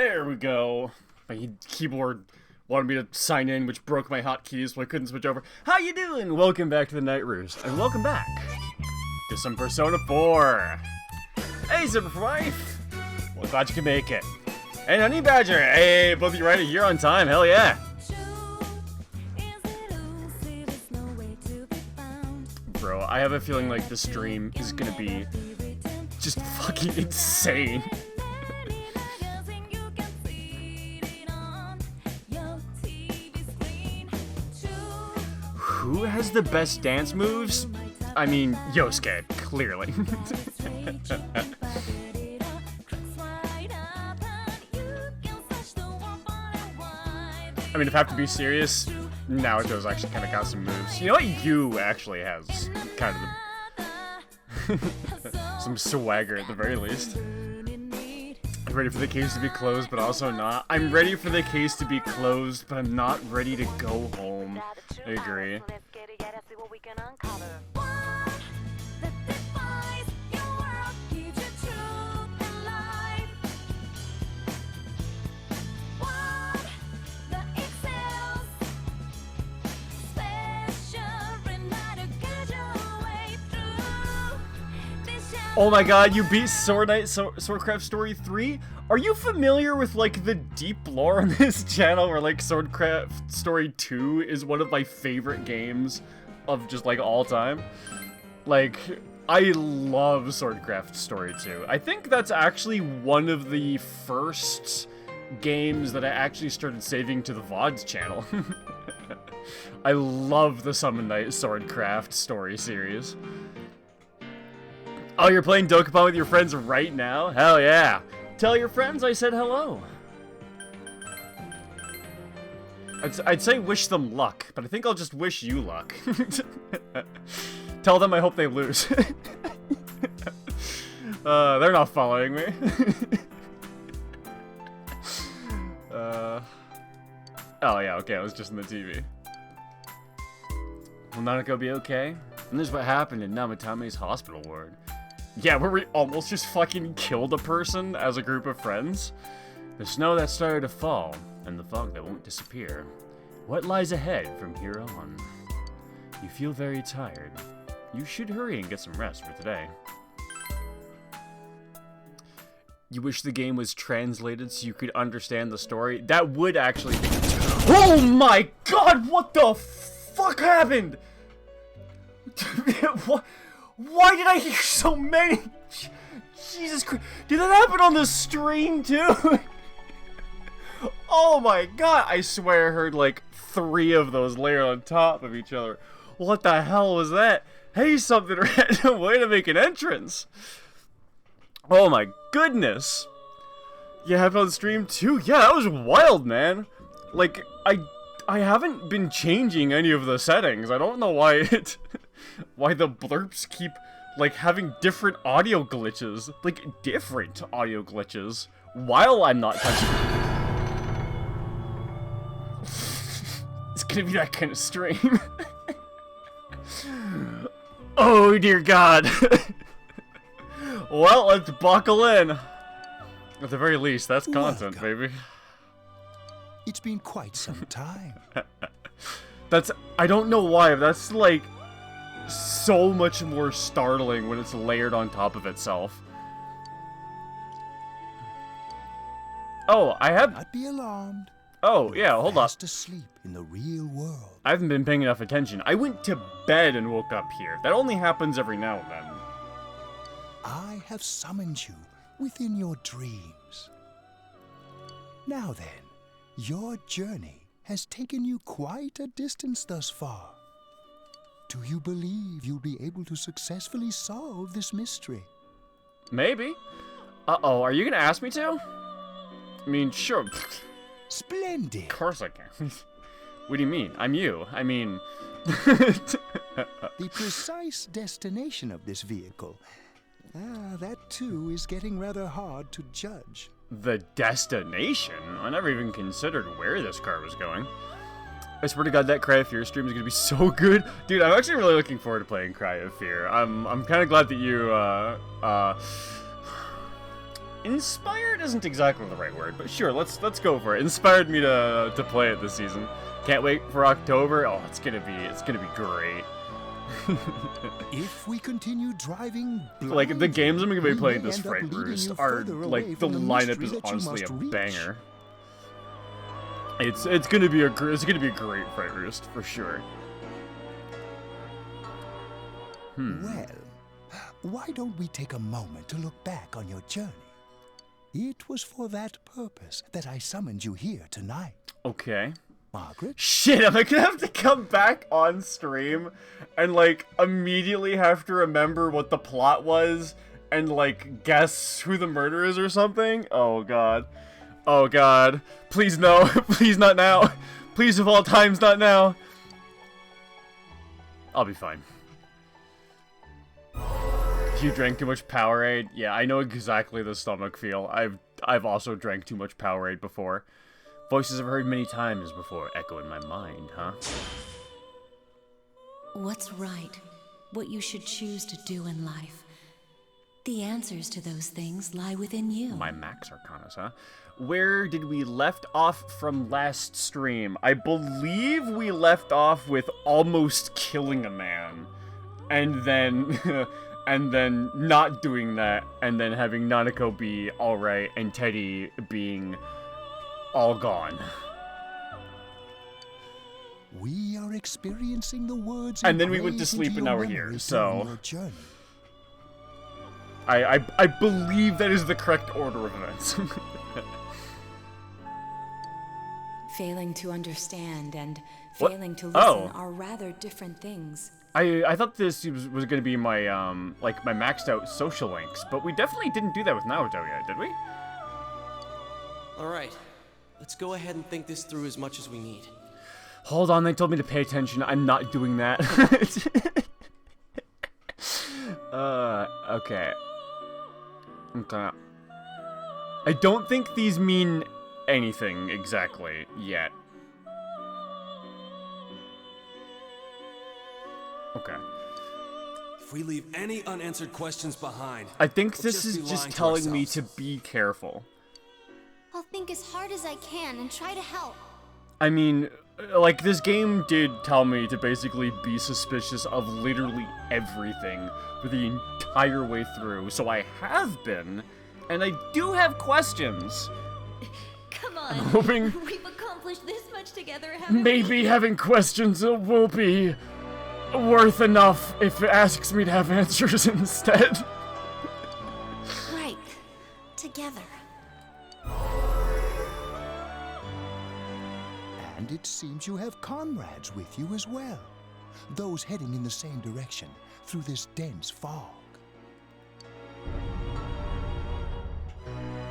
There we go. My keyboard wanted me to sign in, which broke my hotkeys, so I couldn't switch over. How you doing? Welcome back to the Night Roost, and welcome back to some Persona 4. Hey, Super Wife. Well, glad you could make it. And Honey Badger. Hey, both of you right here on time. Hell yeah. Bro, I have a feeling like the stream is gonna be just fucking insane. Who has the best dance moves? I mean, Yosuke, clearly. I mean, if I have to be serious, Naoto's actually kind of got some moves. You know what? Yu actually has kind of some swagger at the very least. I'm ready for the case to be closed, but also not. I'm ready for the case to be closed, but I'm not ready to go home. I agree. Oh my god, you beat Swordcraft Story 3? Are you familiar with, like, the deep lore on this channel where, like, Swordcraft Story 2 is one of my favorite games of just, like, all time? Like, I love Swordcraft Story 2. I think that's actually one of the first games that I actually started saving to the VODs channel. I love the Summon Night Swordcraft Story series. Oh, you're playing Dokapon with your friends right now? Hell yeah. Tell your friends I said hello. I'd say wish them luck, but I think I'll just wish you luck. Tell them I hope they lose. They're not following me. Oh yeah, okay, I was just in the TV. Will Nanako be okay? And this is what happened in Namatame's hospital ward. Yeah, where we almost just fucking killed a person as a group of friends. The snow that started to fall, and the fog that won't disappear. What lies ahead from here on? You feel very tired. You should hurry and get some rest for today. You wish the game was translated so you could understand the story? That would actually be... Oh my god, what the fuck happened? What? Why did I hear so many? Jesus Christ. Did that happen on the stream too? Oh my god. I swear I heard like 3 of those layered on top of each other. What the hell was that? Hey, something random way to make an entrance. Oh my goodness. You have it on stream too? Yeah, that was wild, man. Like, I haven't been changing any of the settings. I don't know why it... why the blurps keep, like, having different audio glitches. Like, different audio glitches. While I'm not touching... It's gonna be that kind of stream. Oh, dear God. Well, let's buckle in. At the very least, that's content, baby. It's been quite some time. I don't know why, but that's, like, so much more startling when it's layered on top of itself. Oh, I have... Not be alarmed. Oh, yeah, hold up. Fast asleep in the real world. I haven't been paying enough attention. I went to bed and woke up here. That only happens every now and then. I have summoned you within your dreams. Now then, your journey has taken you quite a distance thus far. Do you believe you'll be able to successfully solve this mystery? Maybe. Uh-oh, are you gonna ask me to? I mean, sure. Splendid. Of course I can. What do you mean? I'm you. I mean... The precise destination of this vehicle, that too is getting rather hard to judge. The destination? I never even considered where this car was going. I swear to God, that Cry of Fear stream is gonna be so good. Dude, I'm actually really looking forward to playing Cry of Fear. I'm kind of glad that you, Inspired isn't exactly the right word, but sure, let's go for it. Inspired me to play it this season. Can't wait for October. Oh, it's gonna be great. If we continue driving Like, the games I'm gonna be playing this end up Fright leading Roost you are, further like, away the from the lineup mystery is that you honestly must a reach. banger. It's gonna be a great Fright Roost for sure. Well, why don't we take a moment to look back on your journey? It was for that purpose that I summoned you here tonight. Okay. Margaret? Shit, am I gonna have to come back on stream and, like, immediately have to remember what the plot was and, like, guess who the murderer is or something? Oh, God. Oh, God. Please, no. Please, not now. Please, of all times, not now. I'll be fine. You drank too much Powerade? Yeah, I know exactly the stomach feel. I've also drank too much Powerade before. Voices I've heard many times before echo in my mind, huh? What's right? What you should choose to do in life. The answers to those things lie within you. My Max Arcanas, huh? Where did we left off from last stream? I believe we left off with almost killing a man. And then... and then not doing that, and then having Nanako be alright, and Teddy being all gone. We are experiencing the words And then we went to engraved sleep, into and now your we're here, memory so... during your journey. I believe that is the correct order of events. Failing to understand and What? failing to listen Oh. are rather different things. I thought this was gonna be my, like, my maxed out social links, but we definitely didn't do that with Naruto yet, did we? Alright, let's go ahead and think this through as much as we need. Hold on, they told me to pay attention. I'm not doing that. Okay. Okay. I don't think these mean anything exactly yet. Okay. If we leave any unanswered questions behind, I think we'll this just is be just lying to telling me to ourselves. be careful. I'll think as hard as I can and try to help. I mean, like, this game did tell me to basically be suspicious of literally everything for the entire way through, so I have been, and I do have questions. Come on. I'm hoping We've accomplished this much together, haven't we? maybe having questions will be worth enough if it asks me to have answers instead. Right. Together. And it seems you have comrades with you as well. Those heading in the same direction through this dense fog.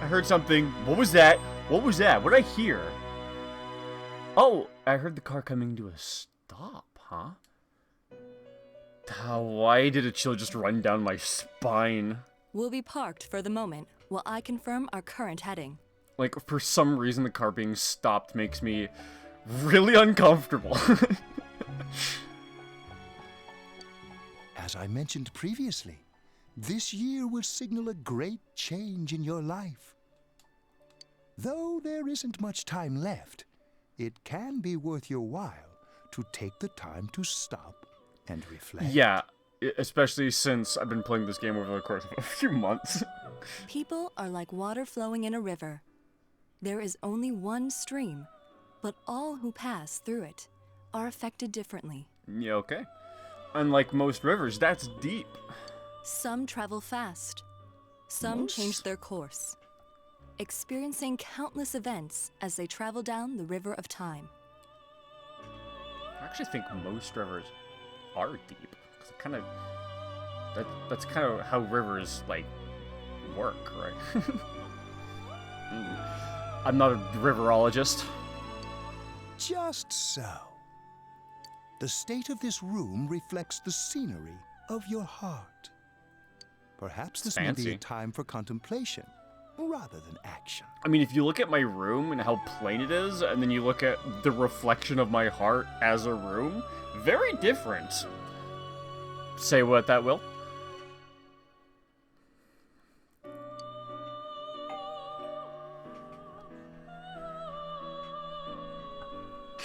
I heard something. What was that? What was that? What did I hear? Oh, I heard the car coming to a stop, huh? Why did a chill just run down my spine? We'll be parked for the moment while I confirm our current heading. Like, for some reason, the car being stopped makes me really uncomfortable. As I mentioned previously, this year will signal a great change in your life. Though there isn't much time left, it can be worth your while to take the time to stop and reflect. Yeah, especially since I've been playing this game over the course of a few months. People are like water flowing in a river. There is only one stream, but all who pass through it are affected differently. Yeah, okay. Unlike most rivers, that's deep. Some travel fast. Some change their course, experiencing countless events as they travel down the river of time. I actually think most rivers are deep. 'Cause it kind of... That's kind of how rivers, like, work, right? I'm not a riverologist. Just so. The state of this room reflects the scenery of your heart. Perhaps this may be Fancy. a time for contemplation rather than action. I mean, if you look at my room and how plain it is, and then you look at the reflection of my heart as a room, very different. Say what that will.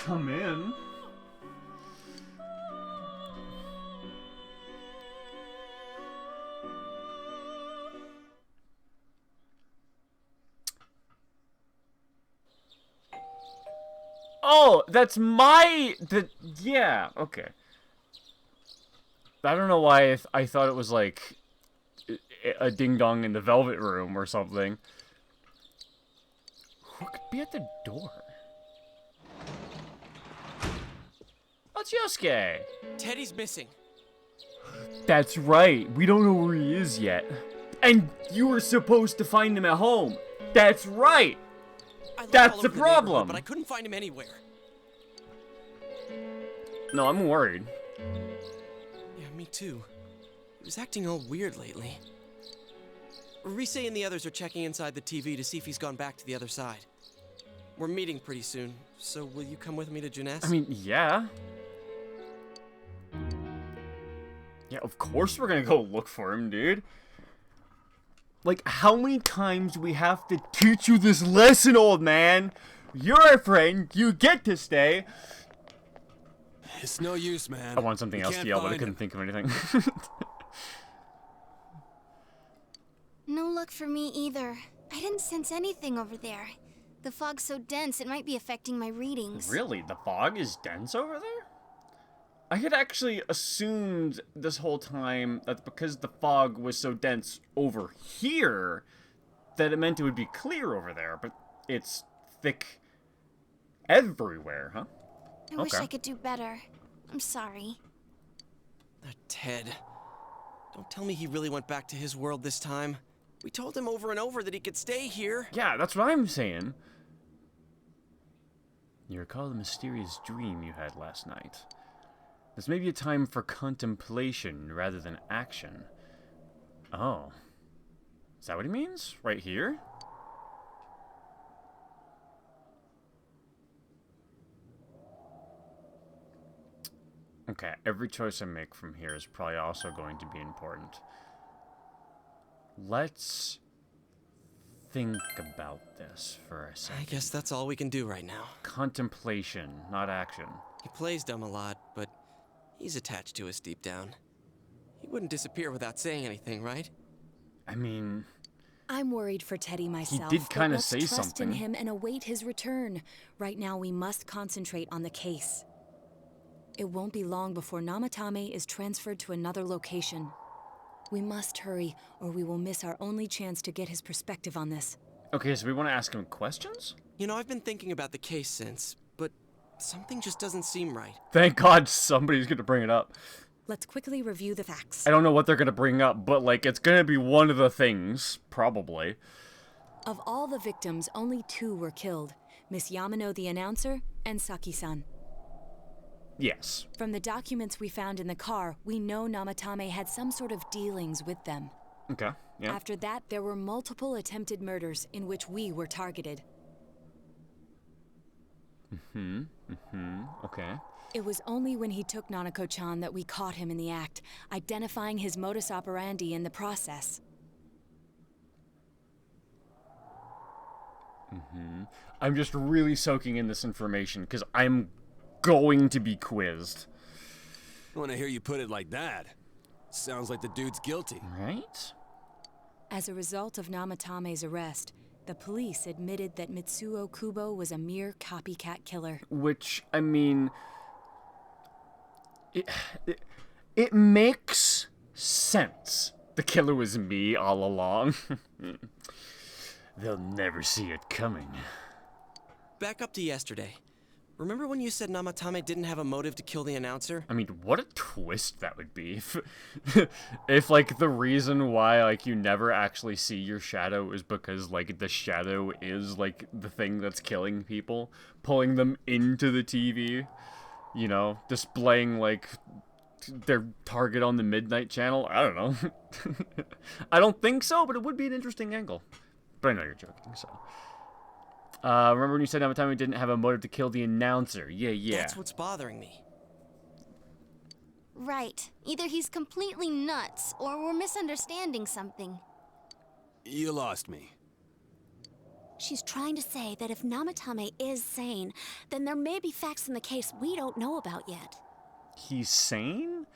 come in. Oh, that's yeah, okay. I don't know why I thought it was like a ding-dong in the Velvet Room or something. Who could be at the door? Oh, it's Yosuke! Teddy's missing. That's right, we don't know where he is yet. And you were supposed to find him at home. That's right! I looked That's all the over neighborhood, problem. but I couldn't find him anywhere. No, I'm worried. Yeah, me too. He was acting all weird lately. Rise and the others are checking inside the TV to see if he's gone back to the other side. We're meeting pretty soon, so will you come with me to Jeunesse? I mean, yeah. Yeah, of course we're gonna go look for him, dude. Like, how many times do we have to teach you this lesson, old man? You're our friend, you get to stay. It's no use, man. I want something else to yell, but I couldn't think of anything. No luck for me either. I didn't sense anything over there. The fog's so dense, it might be affecting my readings. Really? The fog is dense over there? I had actually assumed this whole time that because the fog was so dense over here, that it meant it would be clear over there, but it's thick everywhere, huh? I wish I could do better. I'm sorry. Ted. Don't tell me he really went back to his world this time. We told him over and over that he could stay here. Yeah, that's what I'm saying. You recall the mysterious dream you had last night. This may be a time for contemplation rather than action. Oh. Is that what he means? Right here? Okay, every choice I make from here is probably also going to be important. Let's think about this for a second. I guess that's all we can do right now. Contemplation, not action. He plays dumb a lot, but he's attached to us deep down. He wouldn't disappear without saying anything, right? I mean... I'm worried for Teddy myself. He did kind of but say let's trust something. in him and await his return. Right now, we must concentrate on the case. It won't be long before Namatame is transferred to another location. We must hurry, or we will miss our only chance to get his perspective on this. Okay, so we want to ask him questions? You know, I've been thinking about the case since, but something just doesn't seem right. Thank God somebody's going to bring it up. Let's quickly review the facts. I don't know what they're going to bring up, but, like, it's going to be one of the things, probably. Of all the victims, only 2 were killed. Miss Yamano the announcer, and Saki-san. Yes. From the documents we found in the car, we know Namatame had some sort of dealings with them. Okay, yeah. After that, there were multiple attempted murders in which we were targeted. Okay. It was only when he took Nanako-chan that we caught him in the act, identifying his modus operandi in the process. I'm just really soaking in this information, because I'm going to be quizzed. I want to hear you put it like that. Sounds like the dude's guilty. Right? As a result of Namatame's arrest, the police admitted that Mitsuo Kubo was a mere copycat killer. Which, I mean... It makes sense. The killer was me all along. They'll never see it coming. Back up to yesterday. Remember when you said Namatame didn't have a motive to kill the announcer? I mean, what a twist that would be. If like, the reason why, like, you never actually see your shadow is because, like, the shadow is, like, the thing that's killing people. Pulling them into the TV. You know, displaying, like, their target on the midnight channel. I don't know. I don't think so, but it would be an interesting angle. But I know you're joking, so... remember when you said Namatame didn't have a motive to kill the announcer? Yeah. That's what's bothering me. Right. Either he's completely nuts, or we're misunderstanding something. You lost me. She's trying to say that if Namatame is sane, then there may be facts in the case we don't know about yet. He's sane?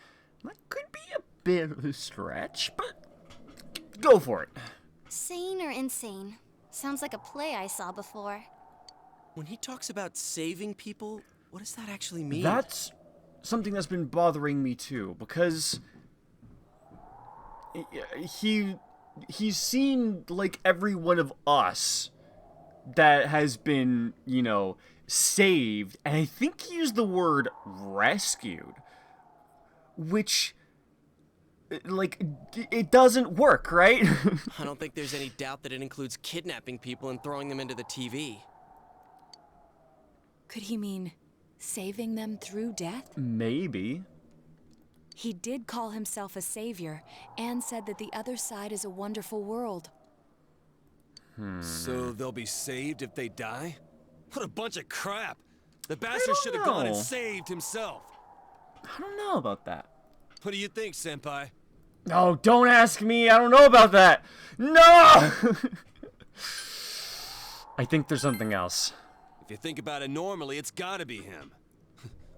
That could be a bit of a stretch, but go for it. Sane or insane? Sounds like a play I saw before. When he talks about saving people, what does that actually mean? That's something that's been bothering me too, because he's seen like every one of us that has been, you know, saved, and I think he used the word rescued, which, like, it doesn't work, right? I don't think there's any doubt that it includes kidnapping people and throwing them into the TV. Could he mean saving them through death? Maybe. He did call himself a savior and said that the other side is a wonderful world. So they'll be saved if they die? What a bunch of crap! The bastard should have gone and know. saved himself. I don't know about that. What do you think, Senpai? No, don't ask me. I don't know about that. No! I think there's something else. If you think about it normally, it's gotta be him.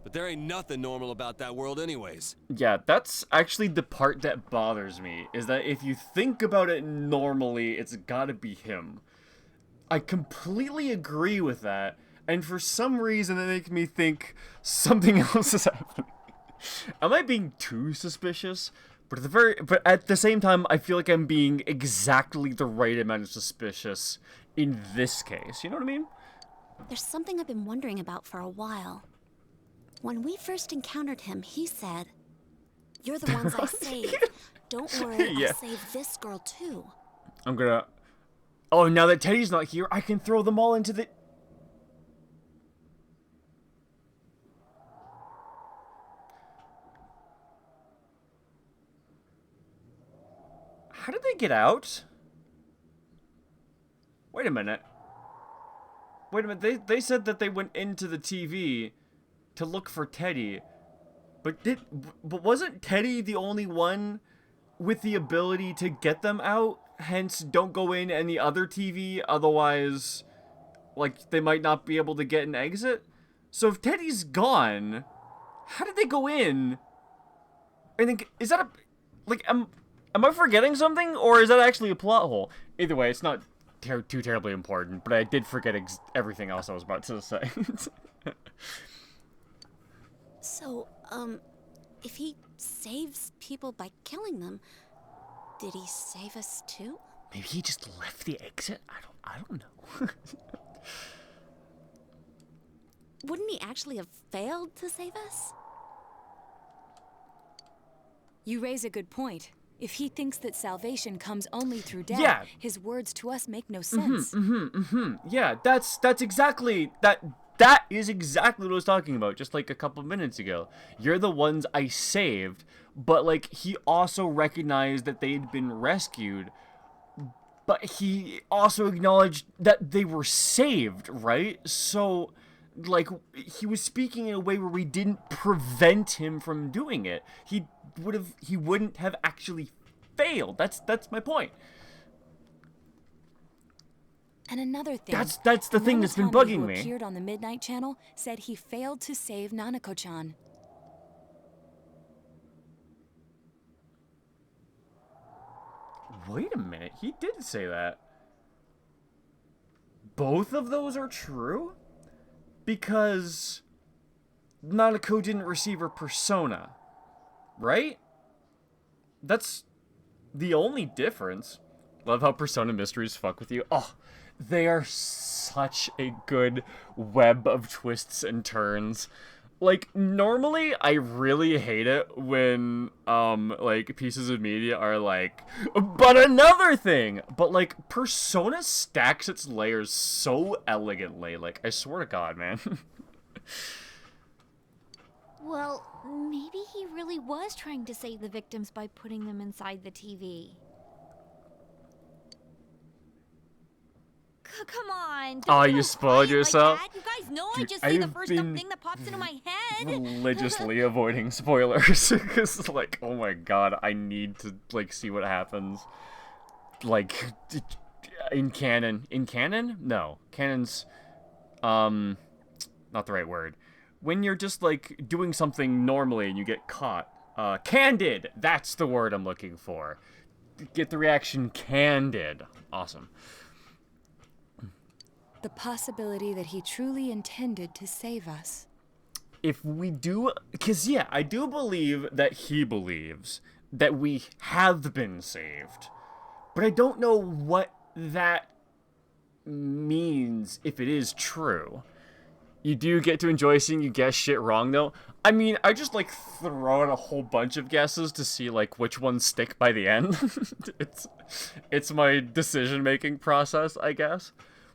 But there ain't nothing normal about that world anyways. Yeah, that's actually the part that bothers me, is that if you think about it normally, it's gotta be him. I completely agree with that, and for some reason it makes me think something else is happening. Am I being too suspicious? But at the same time, I feel like I'm being exactly the right amount of suspicious in this case. You know what I mean? There's something I've been wondering about for a while. When we first encountered him, he said, "You're the ones I saved. Don't worry, Yeah. I'll save this girl too." I'm gonna... Oh, now that Teddy's not here, I can throw them all into the... How did they get out? Wait a minute. Wait a minute, they said that they went into the TV to look for Teddy. But wasn't Teddy the only one with the ability to get them out? Hence, don't go in any other TV, otherwise, like, they might not be able to get an exit? So if Teddy's gone, how did they go in? I think, is that a... Like, am I forgetting something? Or is that actually a plot hole? Either way, it's not too terribly important, but I did forget everything else I was about to say. So, if he saves people by killing them, did he save us too? Maybe he just left the exit? I don't know. Wouldn't he actually have failed to save us? You raise a good point. If he thinks that salvation comes only through death, Yeah. his words to us make no sense. Yeah, that's exactly that is exactly what I was talking about just like a couple minutes ago. You're the ones I saved, but like he also recognized that they'd been rescued, but he also acknowledged that they were saved, right? So like he was speaking in a way where we didn't prevent him from doing it. He wouldn't have actually failed. That's my point. And another thing. That's the thing that's been Namatame, bugging who me. appeared on the Midnight Channel said he failed to save Nanako-chan. Wait a minute, he did say that. Both of those are true? Because Nanako didn't receive her persona, right? That's the only difference. Love how persona mysteries fuck with you. Oh, they are such a good web of twists and turns. Like, normally, I really hate it when, like, pieces of media are like, but another thing! But, like, Persona stacks its layers so elegantly. Like, I swear to God, man. Well, maybe he really was trying to save the victims by putting them inside the TV. Come on. Don't Oh, go you spoiled quiet yourself? Like that. You guys know I Dude, just say the I've first been thing that pops into my head. Religiously avoiding spoilers. Because, like, oh my God, I need to, like, see what happens. Like, in canon. In canon? No. Canon's, not the right word. When you're just, like, doing something normally and you get caught. Candid! That's the word I'm looking for. Get the reaction candid. Awesome. The possibility that he truly intended to save us. If we do... Because, yeah, I do believe that he believes that we have been saved. But I don't know what that means if it is true. You do get to enjoy seeing you guess shit wrong, though. I mean, I just, like, throw out a whole bunch of guesses to see, like, which ones stick by the end. It's my decision-making process, I guess.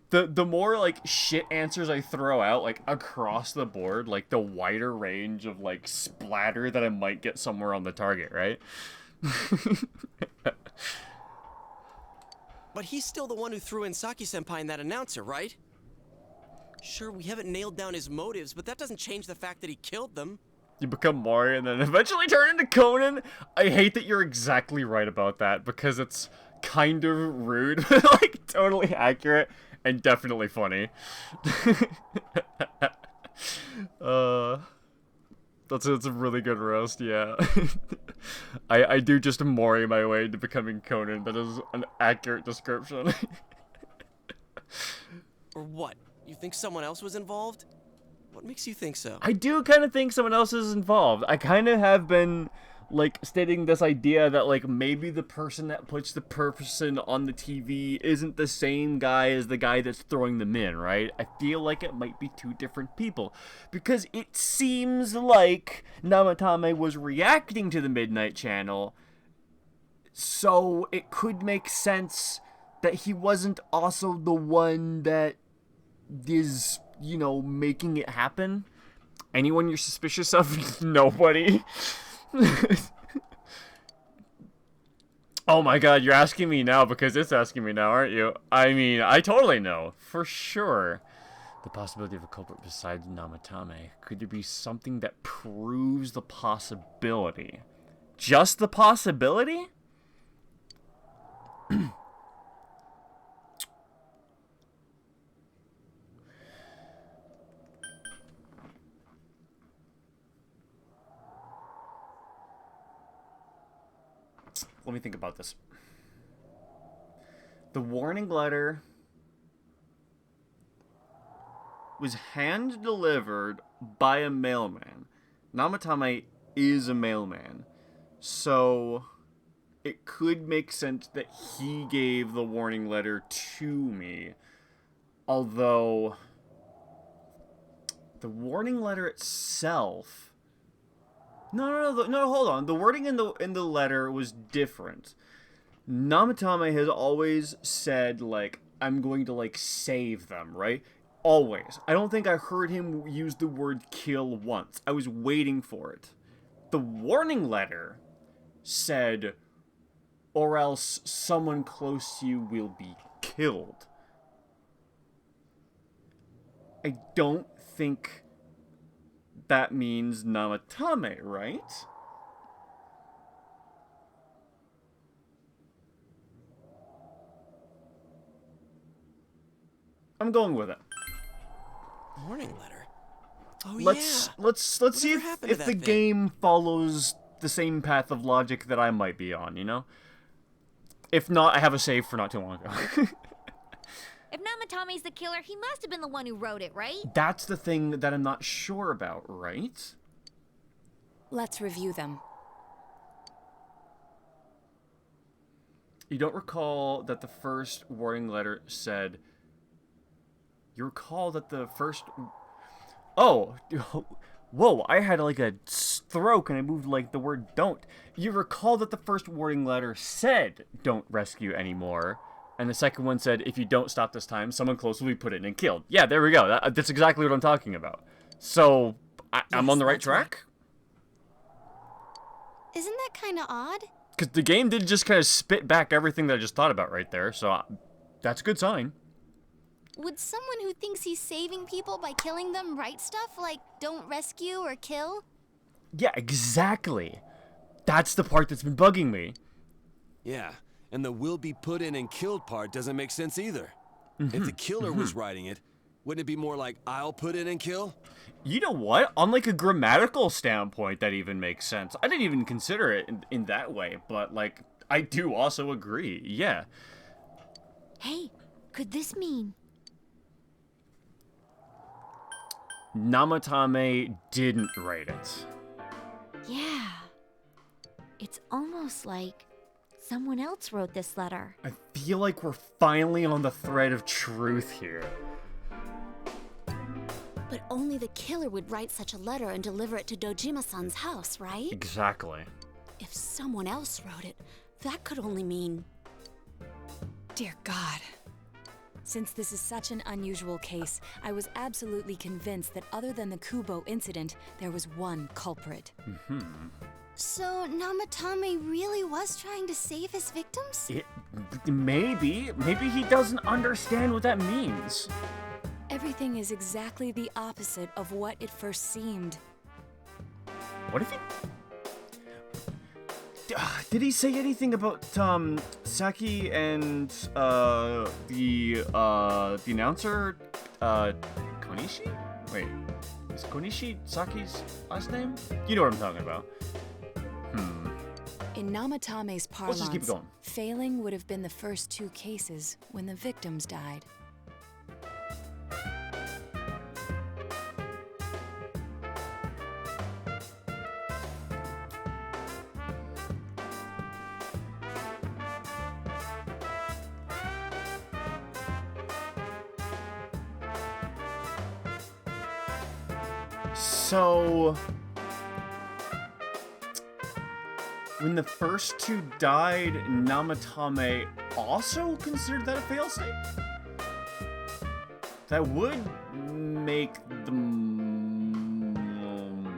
The more, like, shit answers I throw out, like, across the board, like, the wider range of, like, splatter that I might get somewhere on the target, right? But he's still the one who threw in Saki-senpai and that announcer, right? Sure, we haven't nailed down his motives, but that doesn't change the fact that he killed them. You become Mori and then eventually turn into Conan. I hate that you're exactly right about that, because it's kind of rude, but, like, totally accurate and definitely funny. That's a really good roast, yeah. I do just Mori my way into becoming Conan. That is an accurate description. Or what? You think someone else was involved? What makes you think so? I do kind of think someone else is involved. I kind of have been, like, stating this idea that, like, maybe the person that puts the person on the TV isn't the same guy as the guy that's throwing them in, right? I feel like it might be two different people. Because it seems like Namatame was reacting to the Midnight Channel, so it could make sense that he wasn't also the one that is, you know, making it happen. Anyone you're suspicious of? Nobody. Oh my god, you're asking me now because it's asking me now, aren't you? I mean, I totally know, for sure. The possibility of a culprit besides Namatame. Could there be something that proves the possibility? Just the possibility? Let me think about this. The warning letter was hand-delivered by a mailman. Namatame is a mailman. So it could make sense that he gave the warning letter to me. Although the warning letter itself... No, hold on. The wording in the letter was different. Namatame has always said, like, I'm going to, like, save them, right? Always. I don't think I heard him use the word kill once. I was waiting for it. The warning letter said, or else someone close to you will be killed. I don't think that means Namatame, right? I'm going with it. Warning letter. Oh Let's see if the game follows the same path of logic that I might be on, you know? If not, I have a save for not too long ago. If Namatame's the killer, he must have been the one who wrote it, right? That's the thing that I'm not sure about, right? Let's review them. You don't recall that the first warning letter said... You recall that the first... Oh! Whoa, I had like a stroke and I moved like the word don't. You recall that the first warning letter said don't rescue anymore. And the second one said, if you don't stop this time, someone close will be put in and killed. Yeah, there we go. That's exactly what I'm talking about. So, I'm on the right track? Isn't that kind of odd? Because the game did just kind of spit back everything that I just thought about right there. So, that's a good sign. Would someone who thinks he's saving people by killing them write stuff like don't rescue or kill? Yeah, exactly. That's the part that's been bugging me. Yeah, and the will be put in and killed part doesn't make sense either. If the killer was writing it, wouldn't it be more like I'll put in and kill? You know what? On like a grammatical standpoint, that even makes sense. I didn't even consider it in that way, but like, I do also agree. Yeah. Hey, could this mean? Namatame didn't write it. Yeah. It's almost like someone else wrote this letter. I feel like we're finally on the thread of truth here. But only the killer would write such a letter and deliver it to Dojima-san's house, right? Exactly. If someone else wrote it, that could only mean... Dear God. Since this is such an unusual case, I was absolutely convinced that other than the Kubo incident, there was one culprit. So, Namatame really was trying to save his victims? Maybe he doesn't understand what that means. Everything is exactly the opposite of what it first seemed. What if he... Did he say anything about, Saki and, the announcer, Konishi? Wait, is Konishi Saki's last name? You know what I'm talking about. In Namatame's Let's just keep parlance, going. failing would have been the first 2 cases when the victims died. So... when the first 2 died, Namatame also considered that a failsafe? That would make the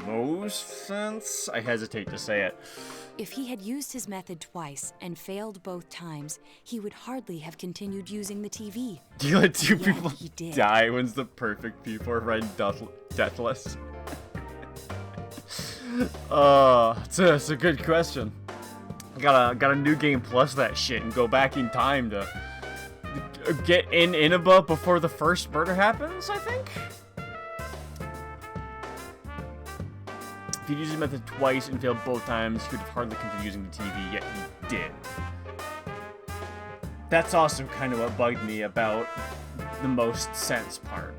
most sense. I hesitate to say it. If he had used his method twice and failed both times, he would hardly have continued using the TV. You let 2 Yet people he did. die when's the perfect P4 ride deathless? It's a good question. Gotta new game plus that shit and go back in time to get in Inaba before the first murder happens, I think? If he used his method twice and failed both times, he would have hardly continued using the TV, yet he did. That's also kind of what bugged me about the most sense part.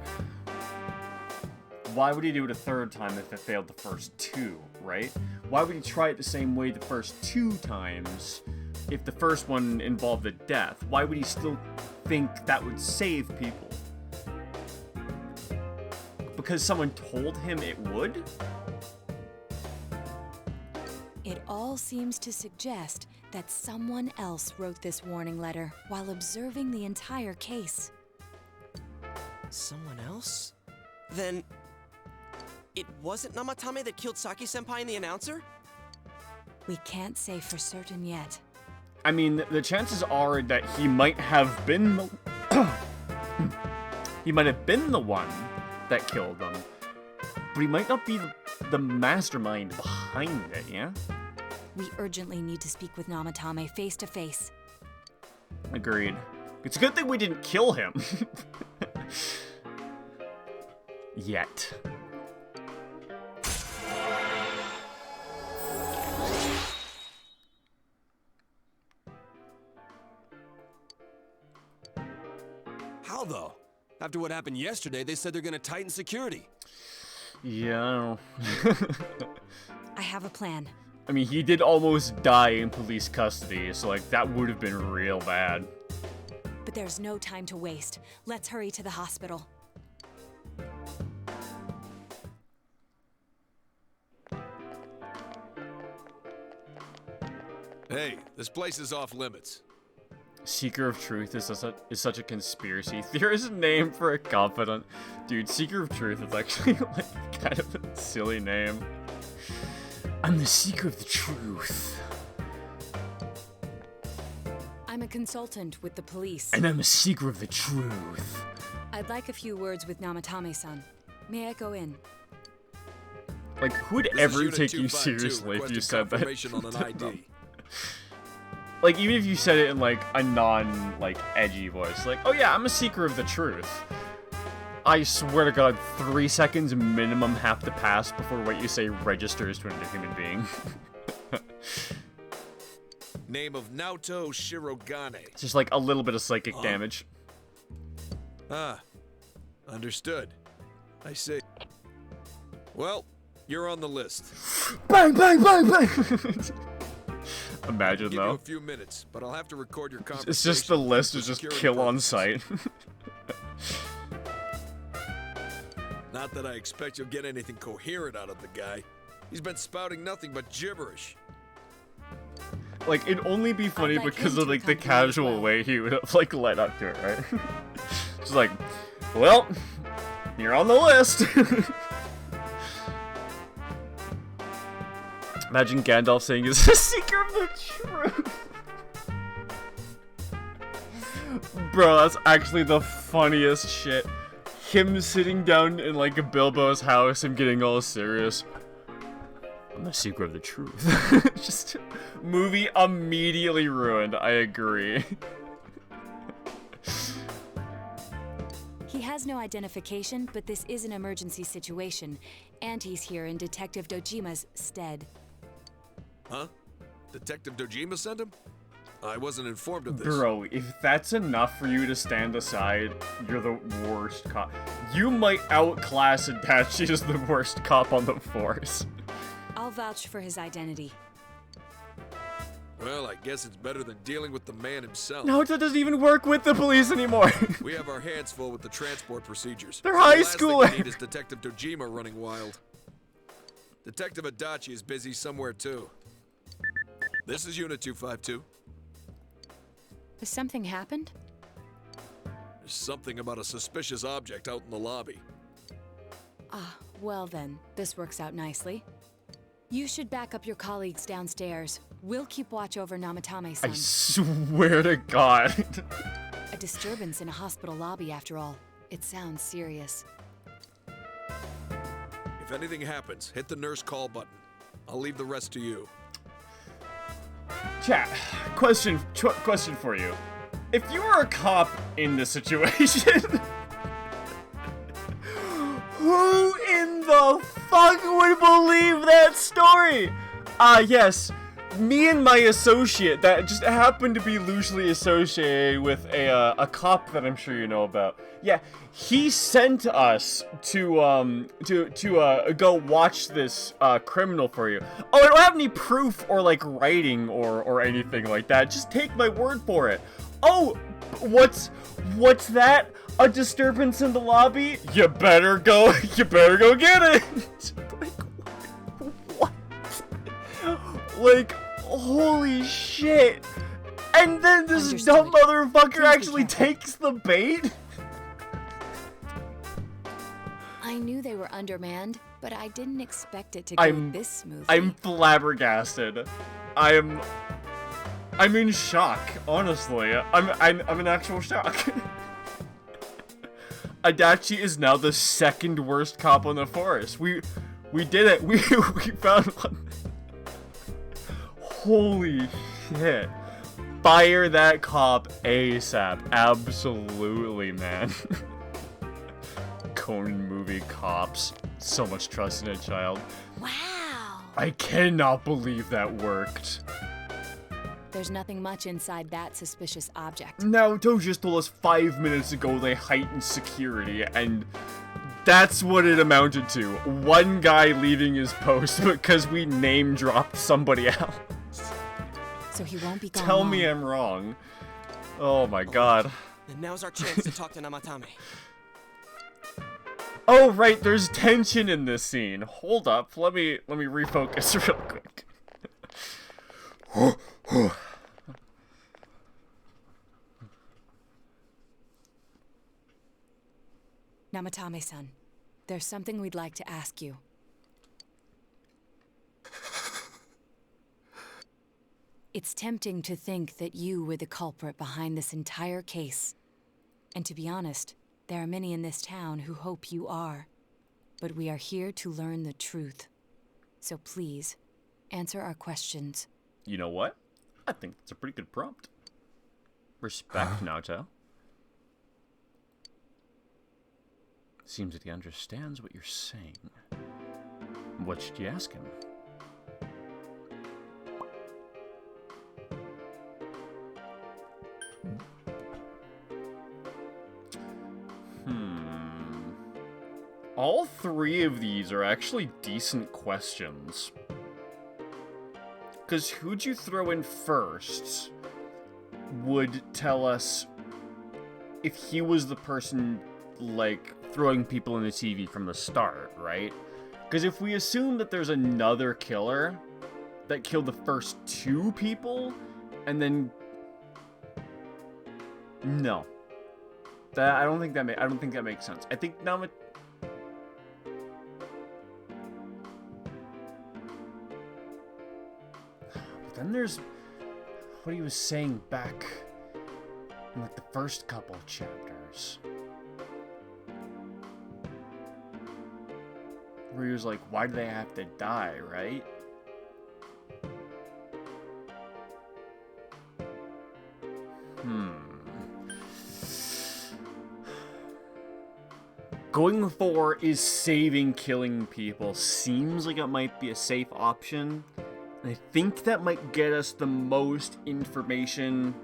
Why would he do it a 3rd time if it failed the first 2, right? Why would he try it the same way the first 2 times if the first one involved a death? Why would he still think that would save people? Because someone told him it would? It all seems to suggest that someone else wrote this warning letter while observing the entire case. Someone else? Then... it wasn't Namatame that killed Saki-senpai and the announcer? We can't say for certain yet. I mean, the chances are that he might have been the... he might have been the one that killed them. But he might not be the mastermind behind it, yeah? We urgently need to speak with Namatame face to face. Agreed. It's a good thing we didn't kill him. Yet. How though? After what happened yesterday, they said they're gonna tighten security. Yeah, I don't know. I have a plan. I mean, he did almost die in police custody, so like that would have been real bad. But there's no time to waste. Let's hurry to the hospital. Hey, this place is off limits. Seeker of Truth is such a conspiracy theorist name for a confidant. Dude, Seeker of Truth is actually like kind of a silly name. I'm the Seeker of the Truth. I'm a consultant with the police. And I'm a Seeker of the Truth. I'd like a few words with Namatame-san. May I go in? Like, who would This is ever Unit take you 252, seriously if you requesting said that? confirmation on an ID. like, even if you said it in, like, a non, like, edgy voice, like, oh yeah, I'm a seeker of the truth. I swear to God, 3 seconds minimum have to pass before what you say registers to another human being. Name of Naoto Shirogane. It's just, like, a little bit of psychic damage. Ah, understood. I see. Well, you're on the list. Bang, bang, bang, bang! Imagine, I'll give though. you a few minutes, but I'll have to record your conversation. It's just the list is just security kill on purposes. sight. Not that I expect you'll get anything coherent out of the guy. He's been spouting nothing but gibberish. Like, it'd only be funny like because him of, to like, the accompany as casual well. way he would have, like, led up to it, right? Just like, well, you're on the list. Imagine Gandalf saying he's a seeker of the truth. Bro, that's actually the funniest shit. Him sitting down in, like, Bilbo's house and getting all serious. I'm the seeker of the truth. Just, movie immediately ruined, I agree. He has no identification, but this is an emergency situation, and he's here in Detective Dojima's stead. Huh? Detective Dojima sent him? I wasn't informed of this. Bro, if that's enough for you to stand aside, you're the worst cop. You might outclass Itachi as the worst cop on the force. I'll vouch for his identity. Well, I guess it's better than dealing with the man himself. Naruto doesn't even work with the police anymore. We have our hands full with the transport procedures. They're The high last thing we schooler. need is Detective Dojima running wild. Detective Adachi is busy somewhere too. This is Unit 252. Has something happened? There's something about a suspicious object out in the lobby. Ah, well then, this works out nicely. You should back up your colleagues downstairs. We'll keep watch over Namatame-san. I swear to God. A disturbance in a hospital lobby, after all. It sounds serious. If anything happens, hit the nurse call button. I'll leave the rest to you. Chat, question for you. If you were a cop in this situation, who in the fuck would believe that story? Yes, me and my associate that just happened to be loosely associated with a cop that I'm sure you know about. Yeah, he sent us to go watch this criminal for you. Oh, I don't have any proof or like writing or anything like that. Just take my word for it. Oh, what's that? A disturbance in the lobby? You better go get it. Like, what? Like, holy shit. And then this Understood. dumb motherfucker Please be actually careful. takes the bait? I knew they were undermanned, but I didn't expect it to go this smoothly. I'm flabbergasted. I'm in shock, honestly. I'm in actual shock. Adachi is now the second worst cop on the force. We did it. We found one. Holy shit. Fire that cop ASAP. Absolutely, man. Conan movie cops. So much trust in a child. Wow. I cannot believe that worked. There's nothing much inside that suspicious object. Naruto just told us 5 minutes ago they heightened security, and that's what it amounted to. One guy leaving his post because we name dropped somebody else. So he won't be gone Tell long. me I'm wrong. Oh my god. And now's our chance to talk to Namatame. Oh right, there's tension in this scene. Hold up, let me refocus real quick. Namatame-san, there's something we'd like to ask you. It's tempting to think that you were the culprit behind this entire case. And to be honest, there are many in this town who hope you are. But we are here to learn the truth. So please, answer our questions. You know what? I think it's a pretty good prompt. Respect, Naruto. Seems that he understands what you're saying. What should you ask him? All three of these are actually decent questions. Because who'd you throw in first would tell us if he was the person, like, throwing people in the TV from the start, right? Because if we assume that there's another killer that killed the first two people, and then... No. I don't think that makes sense. I think But then there's what he was saying back in like the first couple chapters. Where he was like, why do they have to die, right? Going for is saving killing people seems like it might be a safe option. And I think that might get us the most information,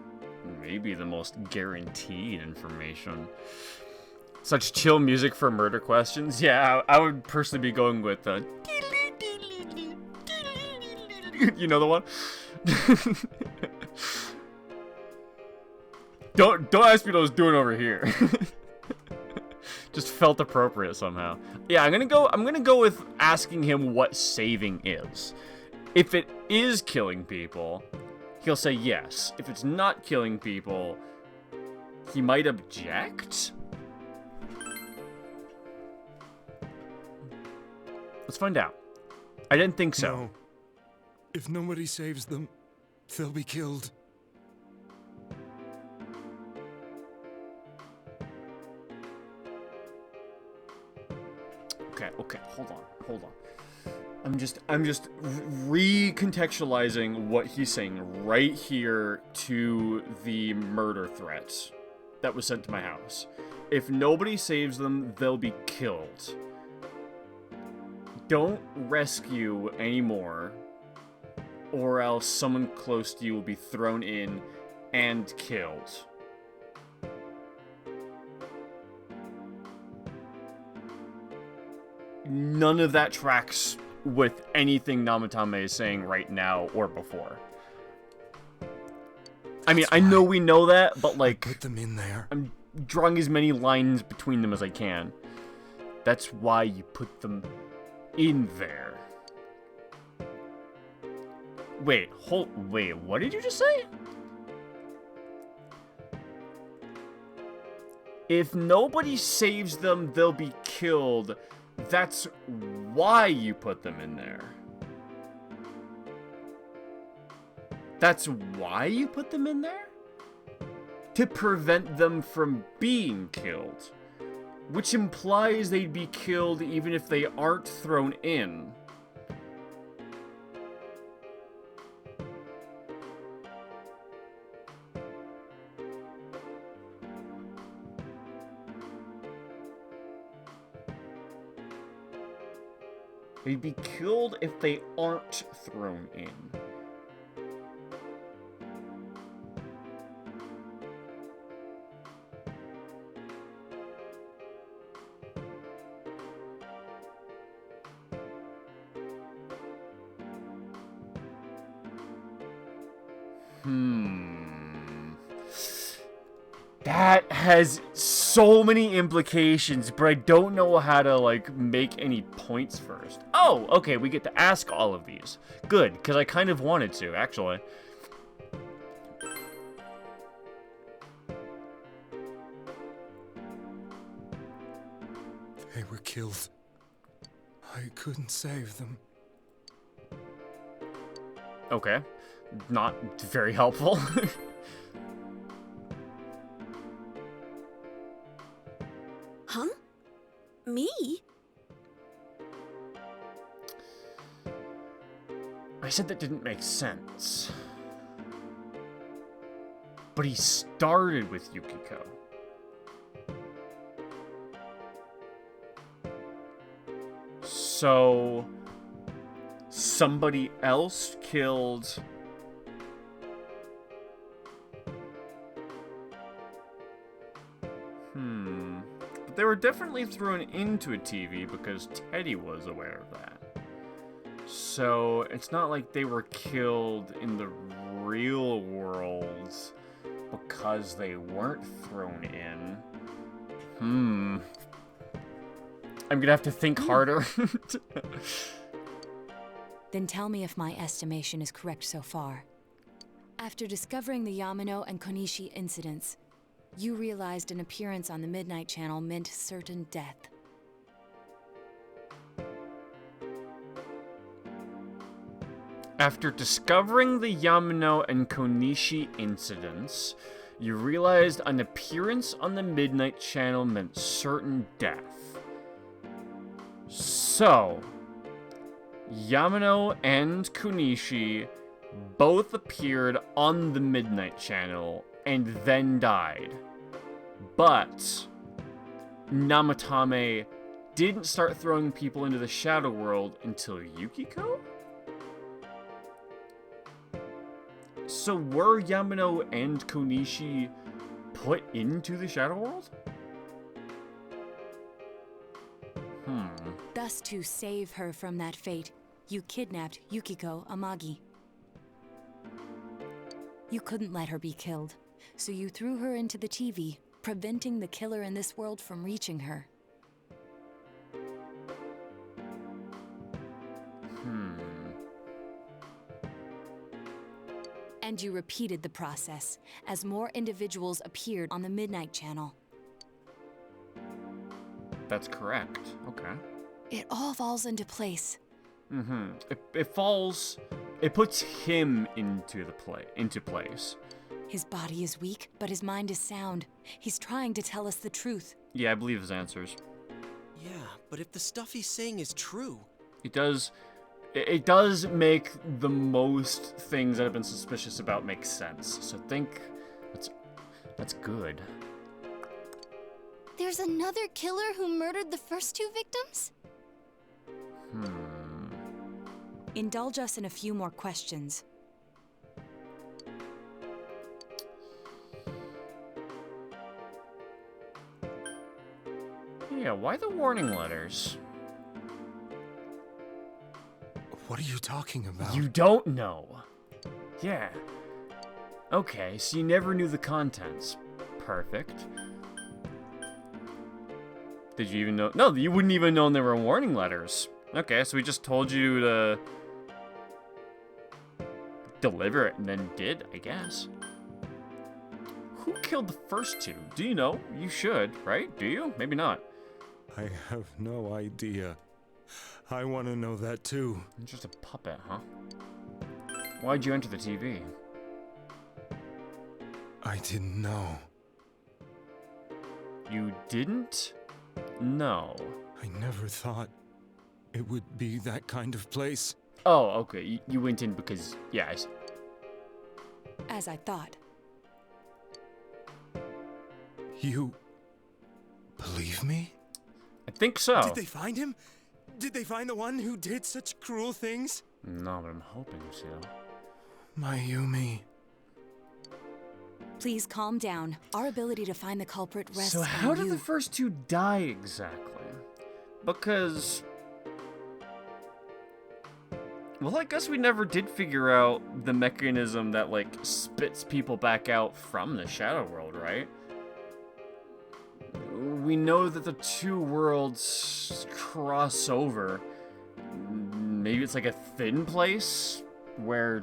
maybe the most guaranteed information. Such chill music for murder questions. Yeah, I would personally be going with the... You know the one? Don't ask me what I was doing over here. Just felt appropriate somehow. Yeah, I'm gonna go with asking him what saving is. If it is killing people, he'll say yes. If it's not killing people, he might object? Let's find out. I didn't think so. No. If nobody saves them, they'll be killed. Okay, hold on. I'm just recontextualizing what he's saying right here to the murder threat that was sent to my house. If nobody saves them, they'll be killed. Don't rescue anymore, or else someone close to you will be thrown in and killed. None of that tracks with anything Namatame is saying right now or before. I mean, I know we know that, but like, put them in there. I'm drawing as many lines between them as I can. That's why you put them in there. Wait, what did you just say? If nobody saves them, they'll be killed. That's why you put them in there. That's why you put them in there? To prevent them from being killed. Which implies they'd be killed even if they aren't thrown in. They'd be killed if they aren't thrown in. That has so many implications, but I don't know how to, like, make any points first. Oh, okay, we get to ask all of these. Good, because I kind of wanted to, actually. They were killed. I couldn't save them. Okay. Not very helpful. Huh? Me? I said that didn't make sense. But he started with Yukiko. So somebody else killed... But they were definitely thrown into a TV because Teddy was aware of that. So it's not like they were killed in the real world because they weren't thrown in. I'm gonna have to think harder. Then tell me if my estimation is correct so far. After discovering the Yamano and Konishi incidents, you realized an appearance on the Midnight Channel meant certain death. After discovering the Yamano and Konishi incidents, you realized an appearance on the Midnight Channel meant certain death. So, Yamano and Konishi both appeared on the Midnight Channel and then died. But Namatame didn't start throwing people into the Shadow World until Yukiko? So were Yamano and Konishi put into the Shadow World? Thus, to save her from that fate, you kidnapped Yukiko Amagi. You couldn't let her be killed, so you threw her into the TV, preventing the killer in this world from reaching her. And you repeated the process as more individuals appeared on the Midnight Channel. That's correct. Okay. It all falls into place. It puts him into place. His body is weak, but his mind is sound. He's trying to tell us the truth. Yeah, I believe his answers. Yeah, but if the stuff he's saying is true... It does make the most things that have been suspicious about make sense. So think that's good. There's another killer who murdered the first two victims? Indulge us in a few more questions. Yeah, why the warning letters? What are you talking about? You don't know. Yeah. Okay, so you never knew the contents. Perfect. Did you even know? No, you wouldn't even know there were warning letters. Okay, so we just told you to deliver it and then did, I guess. Who killed the first two? Do you know? You should, right? Do you? Maybe not. I have no idea. I want to know that too. You're just a puppet, huh? Why'd you enter the TV? I didn't know. You didn't? No. I never thought it would be that kind of place. Oh, okay. You went in because, yeah, I see. As I thought. You believe me? I think so. Did they find him? Did they find the one who did such cruel things? No, but I'm hoping so. Mayumi. Please calm down. Our ability to find the culprit rests So on how did you. the first two die exactly? Because... well, I guess we never did figure out the mechanism that, like, spits people back out from the Shadow World, right? We know that the two worlds cross over. Maybe it's like a thin place where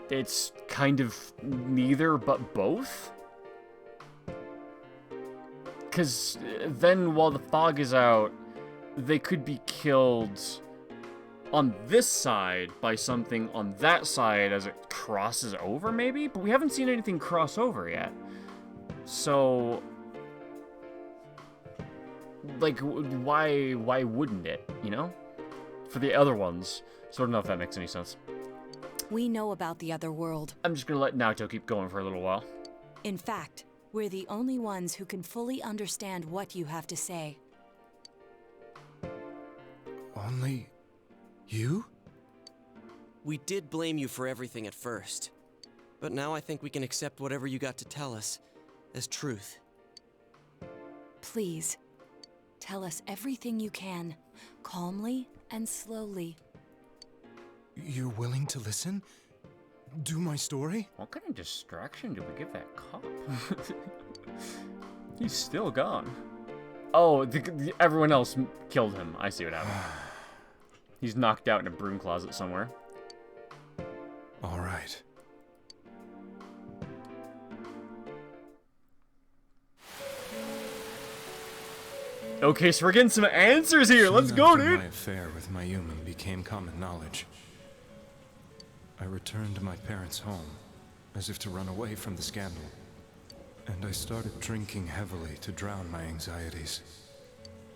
it's kind of neither but both? Because then while the fog is out, they could be killed on this side by something on that side as it crosses over, maybe? But we haven't seen anything cross over yet. So... like, why wouldn't it, you know? For the other ones. So I don't know if that makes any sense. We know about the other world. I'm just gonna let Naoto keep going for a little while. In fact, we're the only ones who can fully understand what you have to say. Only you? We did blame you for everything at first. But now I think we can accept whatever you got to tell us as truth. Please, tell us everything you can, calmly and slowly. You're willing to listen? Do my story? What kind of distraction did we give that cop? He's still gone. Oh, everyone else killed him. I see what happened. He's knocked out in a broom closet somewhere. All right. Okay, so we're getting some answers here. Let's Soon go, after dude. My affair with Mayumi became common knowledge. I returned to my parents' home, as if to run away from the scandal. And I started drinking heavily to drown my anxieties.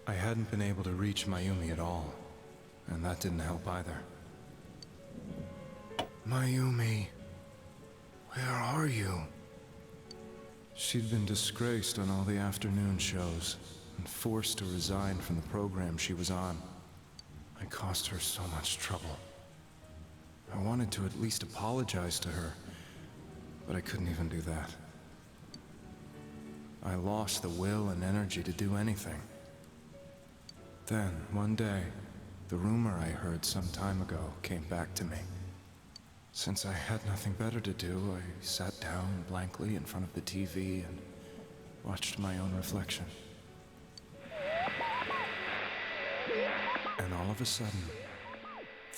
I hadn't been able to reach Mayumi at all, and that didn't help either. Mayumi, where are you? She'd been disgraced on all the afternoon shows, and forced to resign from the program she was on. I caused her so much trouble. I wanted to at least apologize to her, but I couldn't even do that. I lost the will and energy to do anything. Then, one day, the rumor I heard some time ago came back to me. Since I had nothing better to do, I sat down blankly in front of the TV and watched my own reflection. And all of a sudden,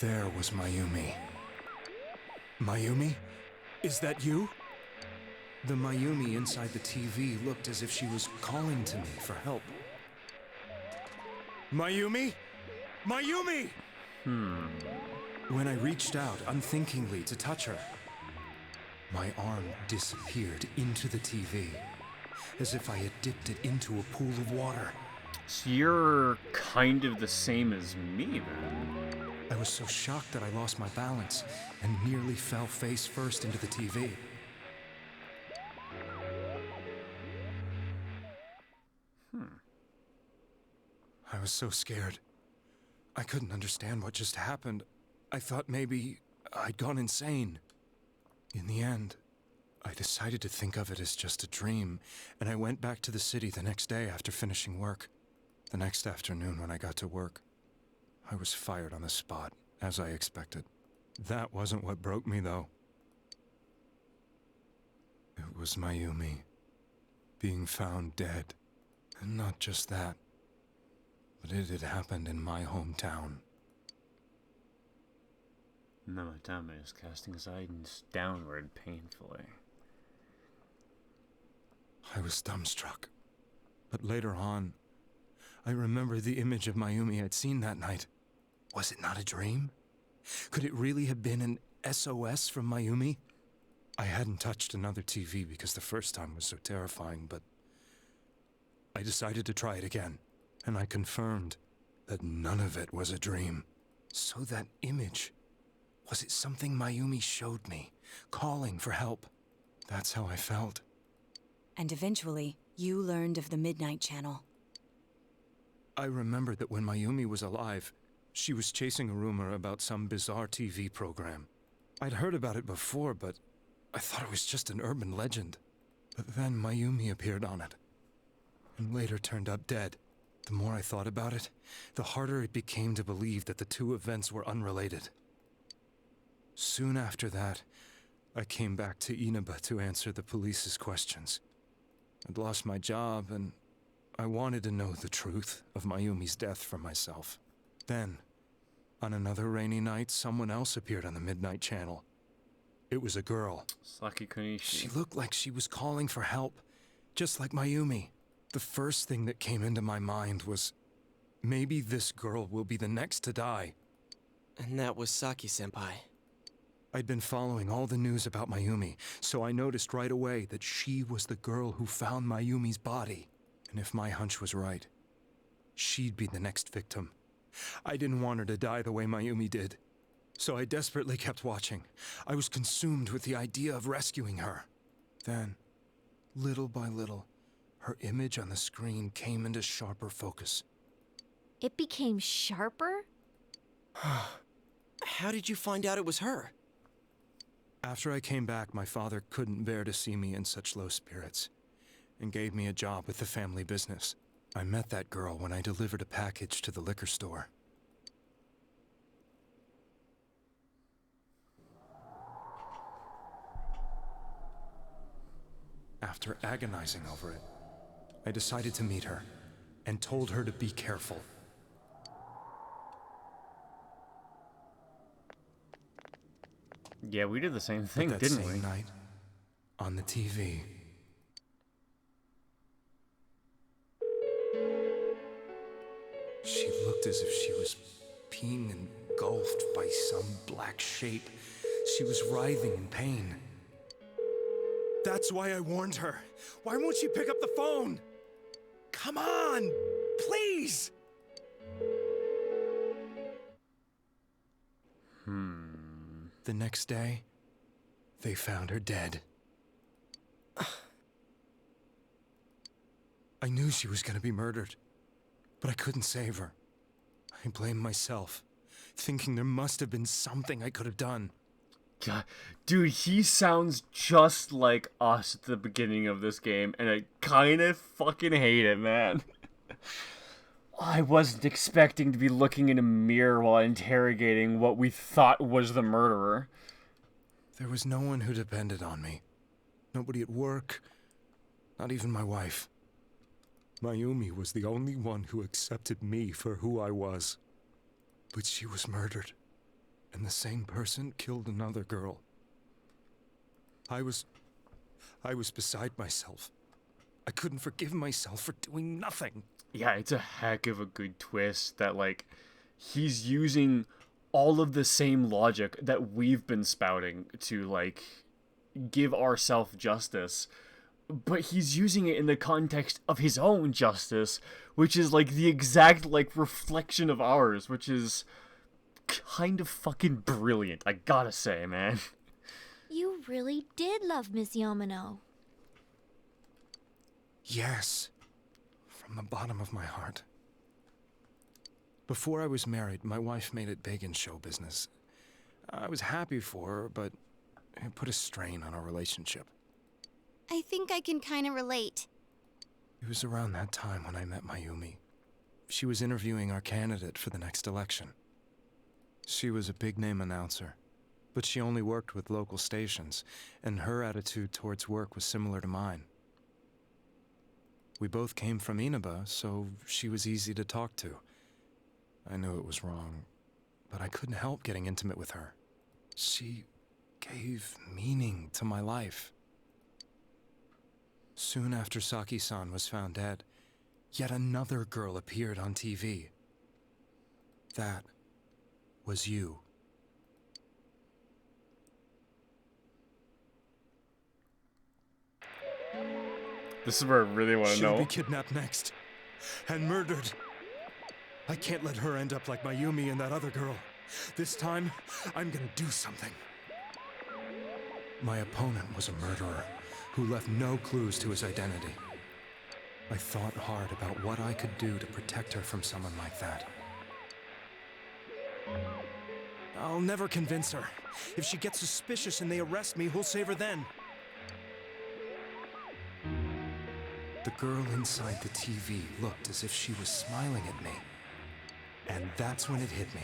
there was Mayumi. Mayumi? Is that you? The Mayumi inside the TV looked as if she was calling to me for help. Mayumi? Mayumi! When I reached out unthinkingly to touch her, my arm disappeared into the TV, as if I had dipped it into a pool of water. So you're kind of the same as me, then. I was so shocked that I lost my balance and nearly fell face first into the TV. I was so scared. I couldn't understand what just happened. I thought maybe I'd gone insane. In the end, I decided to think of it as just a dream, and I went back to the city the next day after finishing work. The next afternoon when I got to work, I was fired on the spot, as I expected. That wasn't what broke me, though. It was Mayumi being found dead. And not just that, but it had happened in my hometown. Namatame is casting his eyes downward painfully. I was dumbstruck. But later on, I remember the image of Mayumi I'd seen that night. Was it not a dream? Could it really have been an SOS from Mayumi? I hadn't touched another TV because the first time was so terrifying, but I decided to try it again, and I confirmed that none of it was a dream. So that image, was it something Mayumi showed me, calling for help? That's how I felt. And eventually, you learned of the Midnight Channel. I remembered that when Mayumi was alive, she was chasing a rumor about some bizarre TV program. I'd heard about it before, but I thought it was just an urban legend. But then Mayumi appeared on it, and later turned up dead. The more I thought about it, the harder it became to believe that the two events were unrelated. Soon after that, I came back to Inaba to answer the police's questions. I'd lost my job, and I wanted to know the truth of Mayumi's death for myself. Then, on another rainy night, someone else appeared on the Midnight Channel. It was a girl. Saki Kunishi. She looked like she was calling for help, just like Mayumi. The first thing that came into my mind was, maybe this girl will be the next to die. And that was Saki-senpai. I'd been following all the news about Mayumi, so I noticed right away that she was the girl who found Mayumi's body. And if my hunch was right, she'd be the next victim. I didn't want her to die the way Mayumi did. So I desperately kept watching. I was consumed with the idea of rescuing her. Then, little by little, her image on the screen came into sharper focus. It became sharper? How did you find out it was her? After I came back, my father couldn't bear to see me in such low spirits, and gave me a job with the family business. I met that girl when I delivered a package to the liquor store. After agonizing over it, I decided to meet her, and told her to be careful. Yeah, we did the same thing, But that didn't same we? night, on the TV, she looked as if she was being engulfed by some black shape. She was writhing in pain. That's why I warned her. Why won't she pick up the phone? Come on, please! The next day, they found her dead. I knew she was gonna be murdered, but I couldn't save her. I blamed myself, thinking there must have been something I could have done. God, dude, he sounds just like us at the beginning of this game, and I kind of fucking hate it, man. I wasn't expecting to be looking in a mirror while interrogating what we thought was the murderer. There was no one who depended on me. Nobody at work, not even my wife. Mayumi was the only one who accepted me for who I was. But she was murdered, and the same person killed another girl. I was beside myself. I couldn't forgive myself for doing nothing. Yeah, it's a heck of a good twist that, like, he's using all of the same logic that we've been spouting to, like, give ourself justice. But he's using it in the context of his own justice, which is, like, the exact, like, reflection of ours, which is kind of fucking brilliant, I gotta say, man. You really did love Miss Yamano. Yes, from the bottom of my heart. Before I was married, my wife made it big in show business. I was happy for her, but it put a strain on our relationship. I think I can kind of relate. It was around that time when I met Mayumi. She was interviewing our candidate for the next election. She was a big-name announcer, but she only worked with local stations, and her attitude towards work was similar to mine. We both came from Inaba, so she was easy to talk to. I knew it was wrong, but I couldn't help getting intimate with her. She gave meaning to my life. Soon after Saki-san was found dead, yet another girl appeared on TV. That was you. This is where I really want to She'll know. be kidnapped next, and murdered. I can't let her end up like Mayumi and that other girl. This time, I'm gonna do something. My opponent was a murderer who left no clues to his identity. I thought hard about what I could do to protect her from someone like that. I'll never convince her. If she gets suspicious and they arrest me, who'll save her then? The girl inside the TV looked as if she was smiling at me. And that's when it hit me.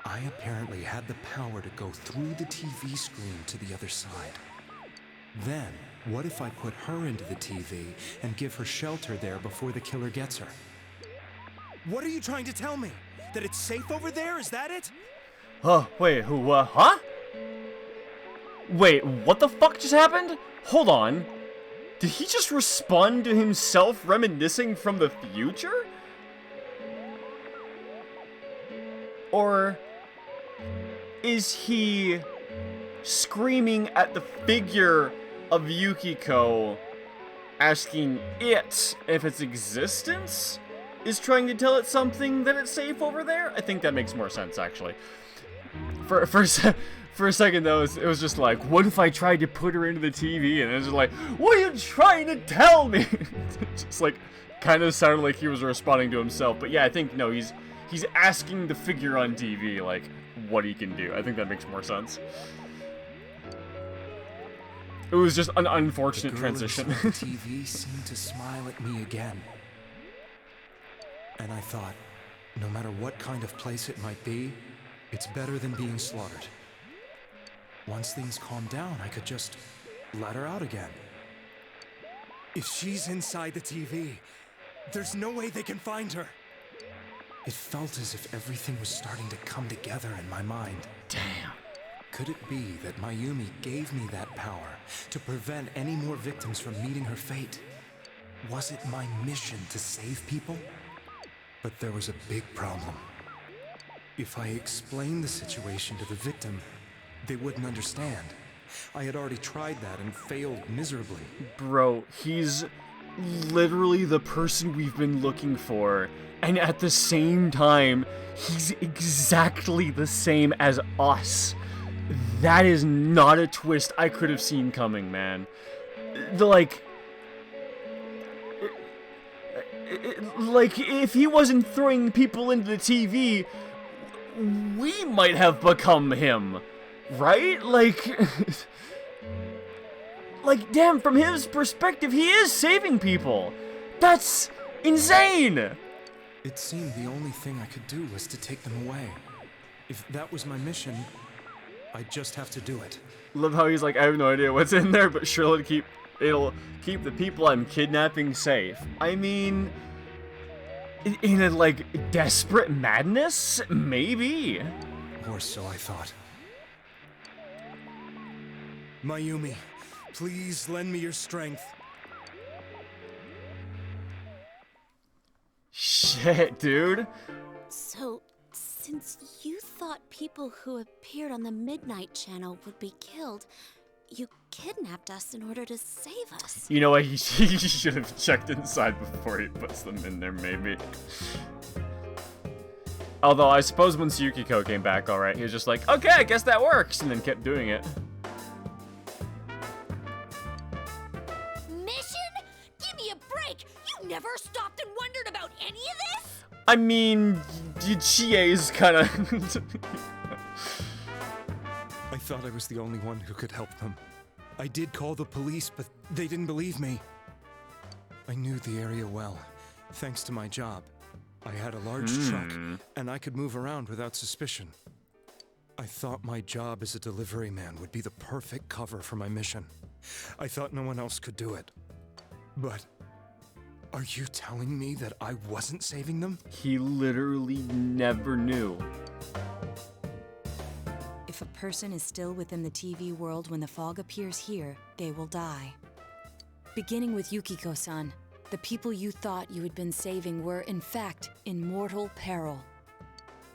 I apparently had the power to go through the TV screen to the other side. Then, what if I put her into the TV and give her shelter there before the killer gets her? What are you trying to tell me? That it's safe over there? Is that it? Oh, wait, who, huh? Wait, what the fuck just happened? Hold on. Did he just respond to himself reminiscing from the future? Or is he screaming at the figure of Yukiko, asking it if its existence is trying to tell it something that it's safe over there? I think that makes more sense, actually. For a second though, it was just like, what if I tried to put her into the TV? And it was just like, what are you trying to tell me? It's just like, kind of sounded like he was responding to himself. But yeah, I think no, he's asking the figure on TV like what he can do. I think that makes more sense. It was just an unfortunate transition. The TV seemed to smile at me again. And I thought, no matter what kind of place it might be, it's better than being slaughtered. Once things calmed down, I could just let her out again. If she's inside the TV, there's no way they can find her. It felt as if everything was starting to come together in my mind. Damn. Could it be that Mayumi gave me that power to prevent any more victims from meeting her fate? Was it my mission to save people? But there was a big problem. If I explained the situation to the victim, they wouldn't understand. I had already tried that and failed miserably. Bro, he's literally the person we've been looking for, and at the same time, he's exactly the same as us. That is not a twist I could have seen coming, man. Like, if he wasn't throwing people into the TV, we might have become him, right? Like, damn, from his perspective, he is saving people. That's insane. It seemed the only thing I could do was to take them away. If that was my mission, I'd just have to do it. Love how he's like, I have no idea what's in there, but sure, it'll keep the people I'm kidnapping safe. I mean, in a, like, desperate madness? Maybe. Or so I thought. Mayumi, please lend me your strength. Shit, dude. So, since you thought people who appeared on the Midnight Channel would be killed, you kidnapped us in order to save us. You know what? He should have checked inside before he puts them in there, maybe. Although, I suppose once Yukiko came back, alright, he was just like, okay, I guess that works, and then kept doing it. Mission? Give me a break! You never stopped and wondered about any of this? I mean, Chie's kind of... I thought I was the only one who could help them. I did call the police, but they didn't believe me. I knew the area well, thanks to my job. I had a large truck, and I could move around without suspicion. I thought my job as a delivery man would be the perfect cover for my mission. I thought no one else could do it. But are you telling me that I wasn't saving them? He literally never knew. If a person is still within the TV world when the fog appears here, they will die. Beginning with Yukiko-san, the people you thought you had been saving were, in fact, in mortal peril.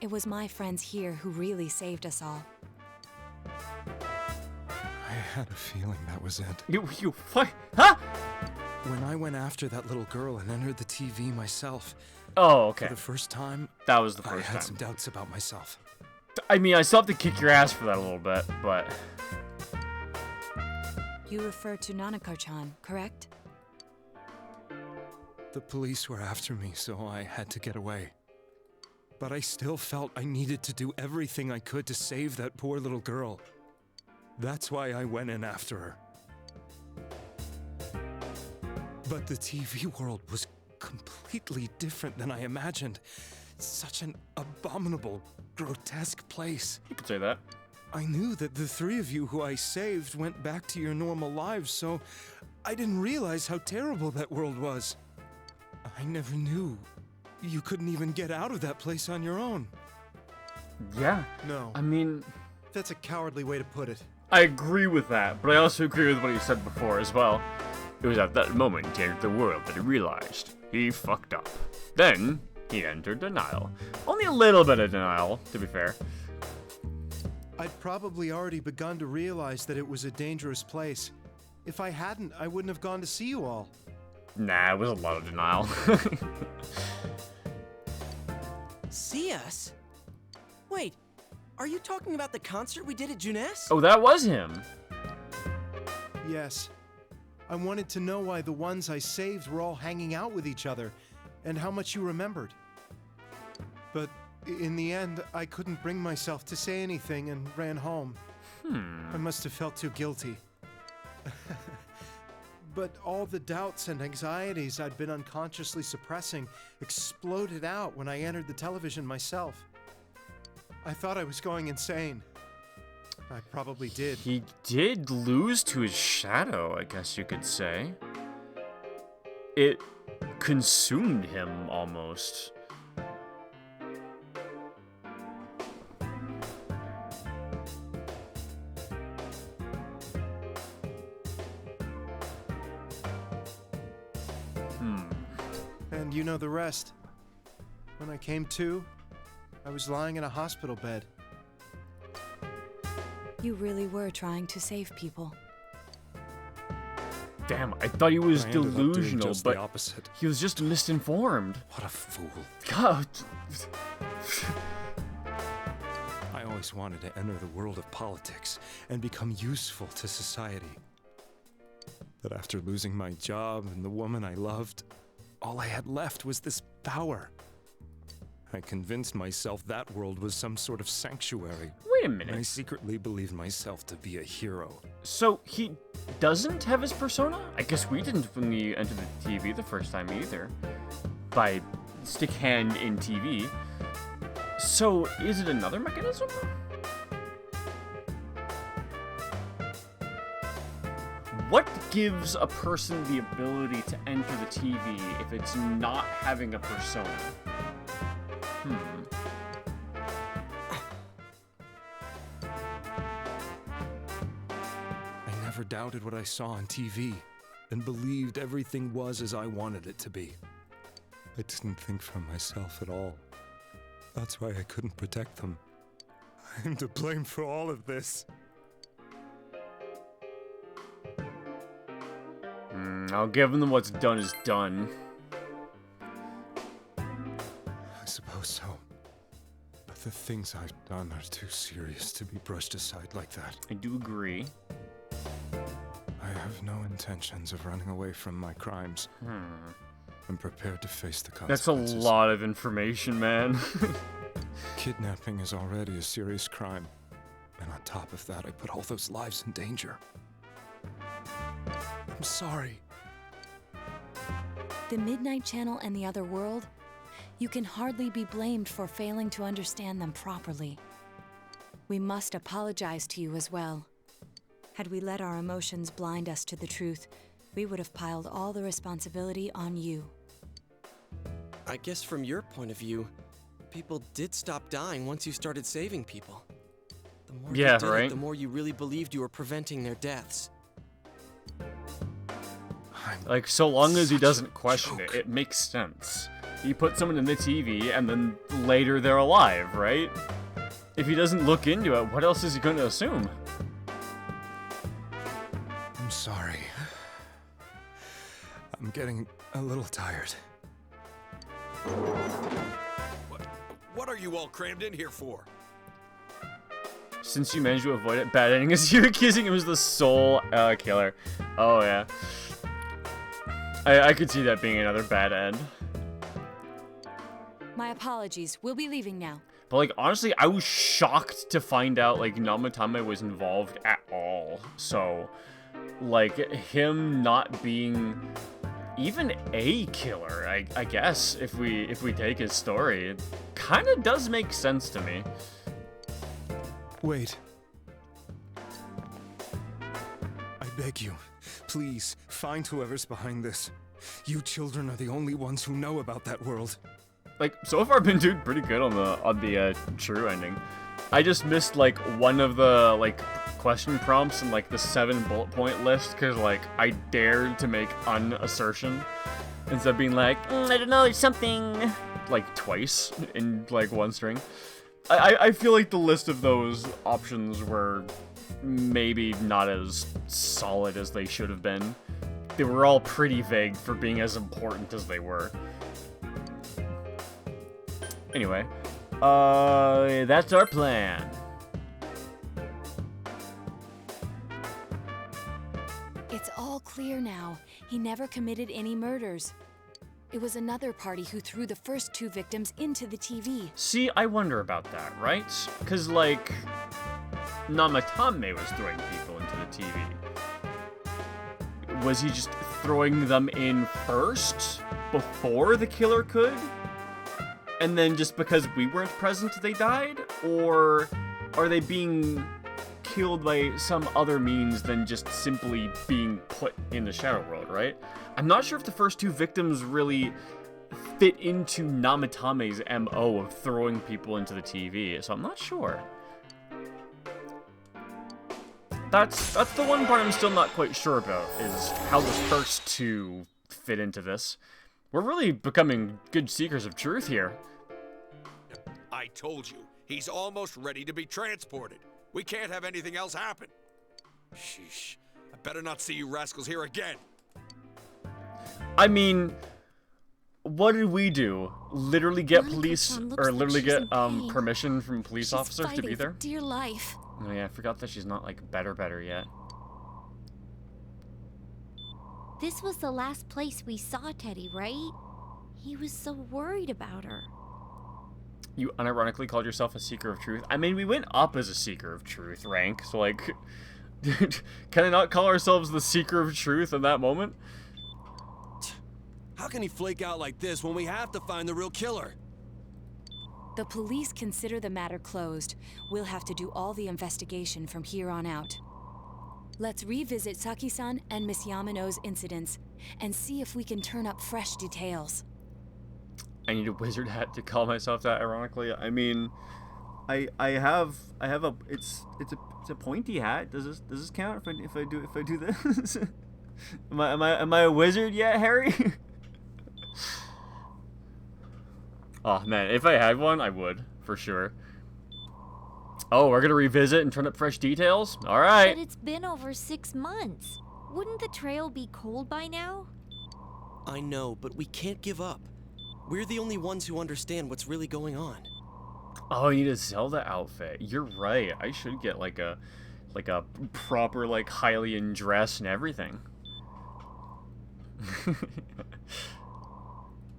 It was my friends here who really saved us all. I had a feeling that was it. You what? Huh? When I went after that little girl and entered the TV myself, Oh, okay. for the first time, That was the I first had time. some doubts about myself. I mean, I still have to kick your ass for that a little bit, but... You refer to Nanako-chan, correct? The police were after me, so I had to get away. But I still felt I needed to do everything I could to save that poor little girl. That's why I went in after her. But the TV world was completely different than I imagined. Such an abominable, grotesque place. You could say that. I knew that the three of you who I saved went back to your normal lives, so I didn't realize how terrible that world was. I never knew you couldn't even get out of that place on your own. Yeah. No, I mean, that's a cowardly way to put it. I agree with that, but I also agree with what he said before as well. It was at that moment he entered the world that he realized he fucked up. Then, he entered denial. Only a little bit of denial, to be fair. I'd probably already begun to realize that it was a dangerous place. If I hadn't, I wouldn't have gone to see you all. Nah, it was a lot of denial. See us? Wait, Are you talking about the concert we did at Juness? Oh, that was him. Yes. I wanted to know why the ones I saved were all hanging out with each other, and how much you remembered. But in the end, I couldn't bring myself to say anything and ran home. I must have felt too guilty. But all the doubts and anxieties I'd been unconsciously suppressing exploded out when I entered the television myself. I thought I was going insane. I probably did. He did lose to his shadow, I guess you could say. It consumed him almost. And you know the rest. When I came to, I was lying in a hospital bed. You really were trying to save people. Damn, I thought he was I ended up doing delusional, just but the opposite. he was just misinformed. What a fool. God. I always wanted to enter the world of politics and become useful to society. But after losing my job and the woman I loved, all I had left was this power. I convinced myself that world was some sort of sanctuary. Wait a And minute. I secretly believed myself to be a hero. So he doesn't have his persona? I guess we didn't when we entered the TV the first time either. By stick hand in TV. So is it another mechanism? What gives a person the ability to enter the TV if it's not having a persona? I never doubted what I saw on TV and believed everything was as I wanted it to be. I didn't think for myself at all. That's why I couldn't protect them. I'm to blame for all of this. I'll give them what's done is done. I suppose so. But the things I've done are too serious to be brushed aside like that. I do agree. I have no intentions of running away from my crimes. I'm prepared to face the That's a consequences. lot of information, man. Kidnapping is already a serious crime. And on top of that, I put all those lives in danger. I'm sorry. The Midnight Channel and the other world, you can hardly be blamed for failing to understand them properly. We must apologize to you as well. Had we let our emotions blind us to the truth, we would have piled all the responsibility on you. I guess from your point of view, people did stop dying once you started saving people. The more Yeah, you did right? it, the more you really believed you were preventing their deaths. Like, so long as he Such a doesn't question joke. it makes sense. You put someone in the TV, and then later they're alive, right? If he doesn't look into it, what else is he going to assume? I'm sorry. I'm getting a little tired. What are you all crammed in here for? Since you managed to avoid it, bad ending is you accusing him as the sole killer. Oh, yeah. I could see that being another bad end. My apologies. We'll be leaving now. But, like, honestly, I was shocked to find out, like, Namatame was involved at all. So, like, him not being even a killer, I guess, if we take his story, it kind of does make sense to me. Wait. I beg you, please, find whoever's behind this. You children are the only ones who know about that world. Like, so far I've been doing pretty good on the true ending. I just missed, like, one of the, like, question prompts in, like, the 7 bullet point list, because, like, I dared to make assertion instead of being like, I don't know, there's something, like, twice in, like, one string. I feel like the list of those options were maybe not as solid as they should have been. They were all pretty vague for being as important as they were. Anyway, that's our plan. It's all clear now. He never committed any murders. It was another party who threw the first 2 victims into the TV. See, I wonder about that, right? Because, like, Namatame was throwing people into the TV. Was he just throwing them in first, before the killer could? And then just because we weren't present, they died? Or are they being killed by some other means than just simply being put in the shadow world, right? I'm not sure if the first 2 victims really fit into Namatame's MO of throwing people into the TV, so I'm not sure. That's the one part I'm still not quite sure about, is how the first 2 fit into this. We're really becoming good seekers of truth here. I told you, he's almost ready to be transported. We can't have anything else happen. Sheesh. I better not see you rascals here again. I mean, what did we do? Literally get permission from police officers to be there? For dear life. Oh yeah, I forgot that she's not like better yet. This was the last place we saw Teddy, right? He was so worried about her. You unironically called yourself a seeker of truth? I mean, we went up as a seeker of truth rank, so like, can I not call ourselves the seeker of truth in that moment? How can he flake out like this when we have to find the real killer? The police consider the matter closed. We'll have to do all the investigation from here on out. Let's revisit Saki-san and Miss Yamano's incidents and see if we can turn up fresh details. I need a wizard hat to call myself that, ironically. I mean, I have a it's a pointy hat. Does this count if I do this? am I a wizard yet, Harry? Oh man, if I had one, I would for sure. Oh, we're gonna revisit and turn up fresh details? All right. But it's been over 6 months. Wouldn't the trail be cold by now? I know, but we can't give up. We're the only ones who understand what's really going on. Oh, I need a Zelda outfit. You're right. I should get like a proper like Hylian dress and everything.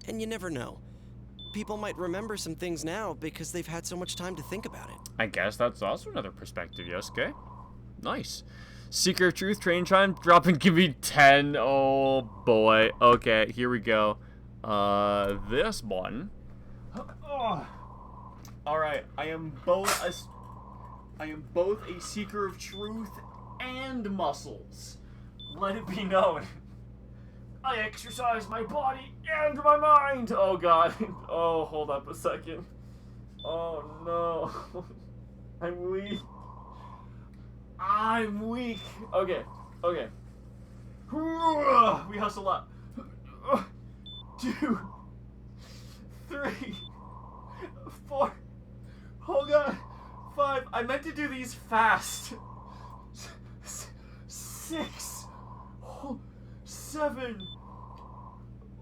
And you never know. People might remember some things now because they've had so much time to think about it. I guess that's also another perspective, Yosuke. Nice. Seeker of Truth, train time, drop and give me 10. Oh boy. Okay, here we go. This one. Oh. Alright, I am both a seeker of truth and muscles. Let it be known. I exercise my body and my mind! Oh god. Oh, hold up a second. Oh no. I'm weak. I'm weak. Okay. We hustle up. 2, 3, 4. Oh god. 5. I meant to do these fast. 6. 7.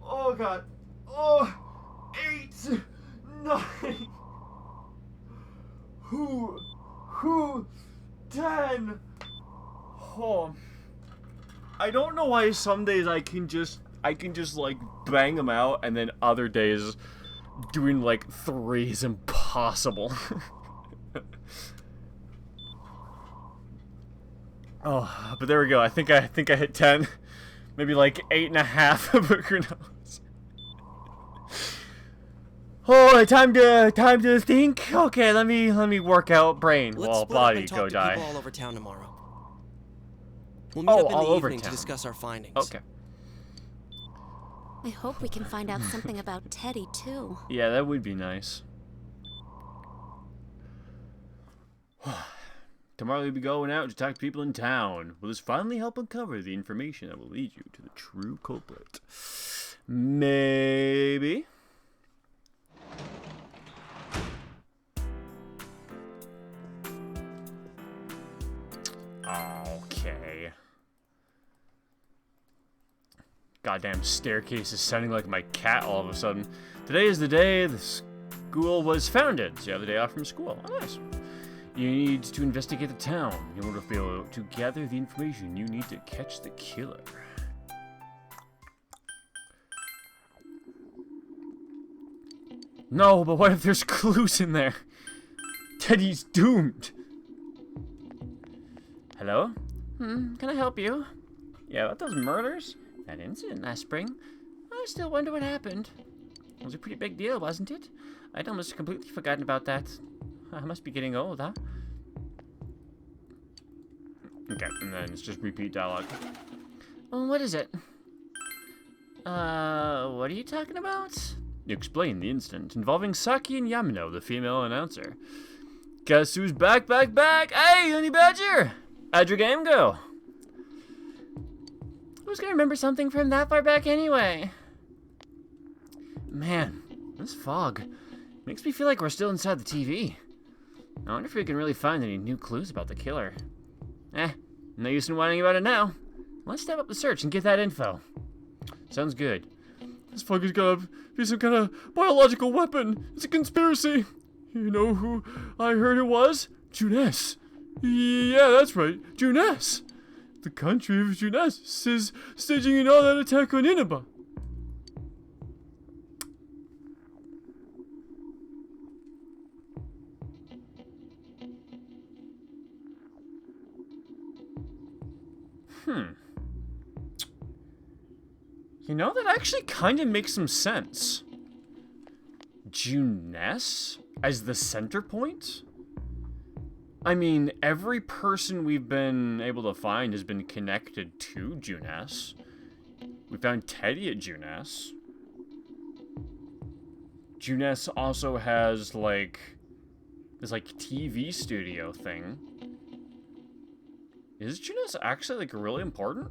Oh god. Oh. 8. 9. Who? 10. Oh. I don't know why some days I can just like bang them out, and then other days doing like 3 is impossible. Oh, but there we go. I think I hit 10. Maybe like 8.5, but who knows? Oh, time to think. Okay, let me work out brain while body go die. People all over town tomorrow. We'll meet up in the evening to discuss our findings. Okay. I hope we can find out something about Teddy too. Yeah, that would be nice. Tomorrow we'll be going out to talk to people in town. Will this finally help uncover the information that will lead you to the true culprit? Maybe. Okay. Goddamn staircase is sounding like my cat all of a sudden. Today is the day the school was founded. So you have the day off from school. Oh, nice. You need to investigate the town in order to be able to gather the information you need to catch the killer. No, but what if there's clues in there? Teddy's doomed. Hello? Can I help you? Yeah, about those murders? That incident last spring? I still wonder what happened. It was a pretty big deal, wasn't it? I'd almost completely forgotten about that. I must be getting old, huh? Okay, and then it's just repeat dialogue. Well, what is it? What are you talking about? Explain the incident involving Saki and Yamino, the female announcer. Guess who's back? Hey, Honey Badger! How'd your game go? Who's gonna remember something from that far back anyway? Man, this fog makes me feel like we're still inside the TV. I wonder if we can really find any new clues about the killer. No use in whining about it now. Let's step up the search and get that info. Sounds good. This fog has gotta be some kind of biological weapon. It's a conspiracy. You know who I heard it was? Juness. Yeah, that's right. Juness. The country of Juness is staging an all-out attack on Inaba. You know, that actually kind of makes some sense. Juness as the center point? I mean, every person we've been able to find has been connected to Juness. We found Teddy at Juness. Juness also has, like, this, like, TV studio thing. Is Juness actually, like, really important?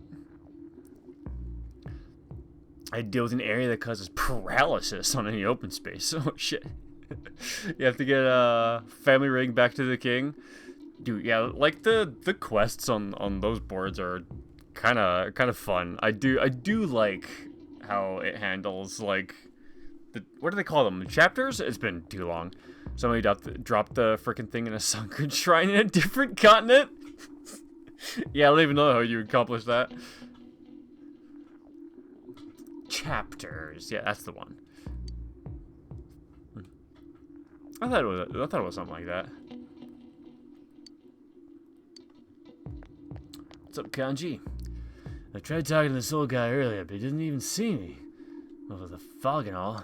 I deal with an area that causes paralysis on any open space. Oh, shit. You have to get a family ring back to the king. Dude, yeah, like the quests on those boards are kind of fun. I do like how it handles, like, what do they call them? Chapters? It's been too long. Somebody dropped the freaking thing in a sunken shrine in a different continent. Yeah, I don't even know how you accomplish that. Chapters. Yeah, that's the one. I thought it was something like that. What's up, Kanji? I tried talking to this old guy earlier, but he didn't even see me. Well, with the fog and all,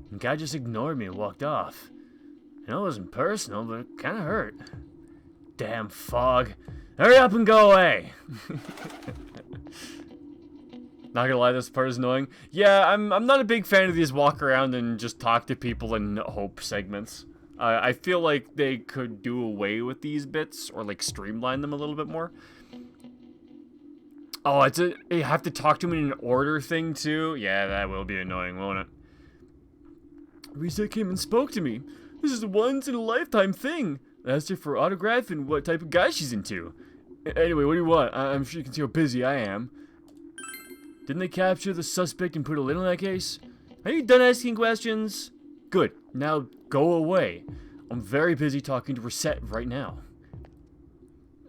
the guy just ignored me and walked off. I know it wasn't personal, but it kind of hurt. Damn fog. Hurry up and go away! Not gonna lie, this part is annoying. Yeah, I'm not a big fan of these walk around and just talk to people and hope segments. I feel like they could do away with these bits or like streamline them a little bit more. Oh, you have to talk to them in an order thing too? Yeah, that will be annoying, won't it? Risa came and spoke to me. This is a once-in-a-lifetime thing. I asked her for autograph and what type of guy she's into. Anyway, what do you want? I'm sure you can see how busy I am. Didn't they capture the suspect and put a lid on that case? Are you done asking questions? Good. Now go away. I'm very busy talking to Reset right now.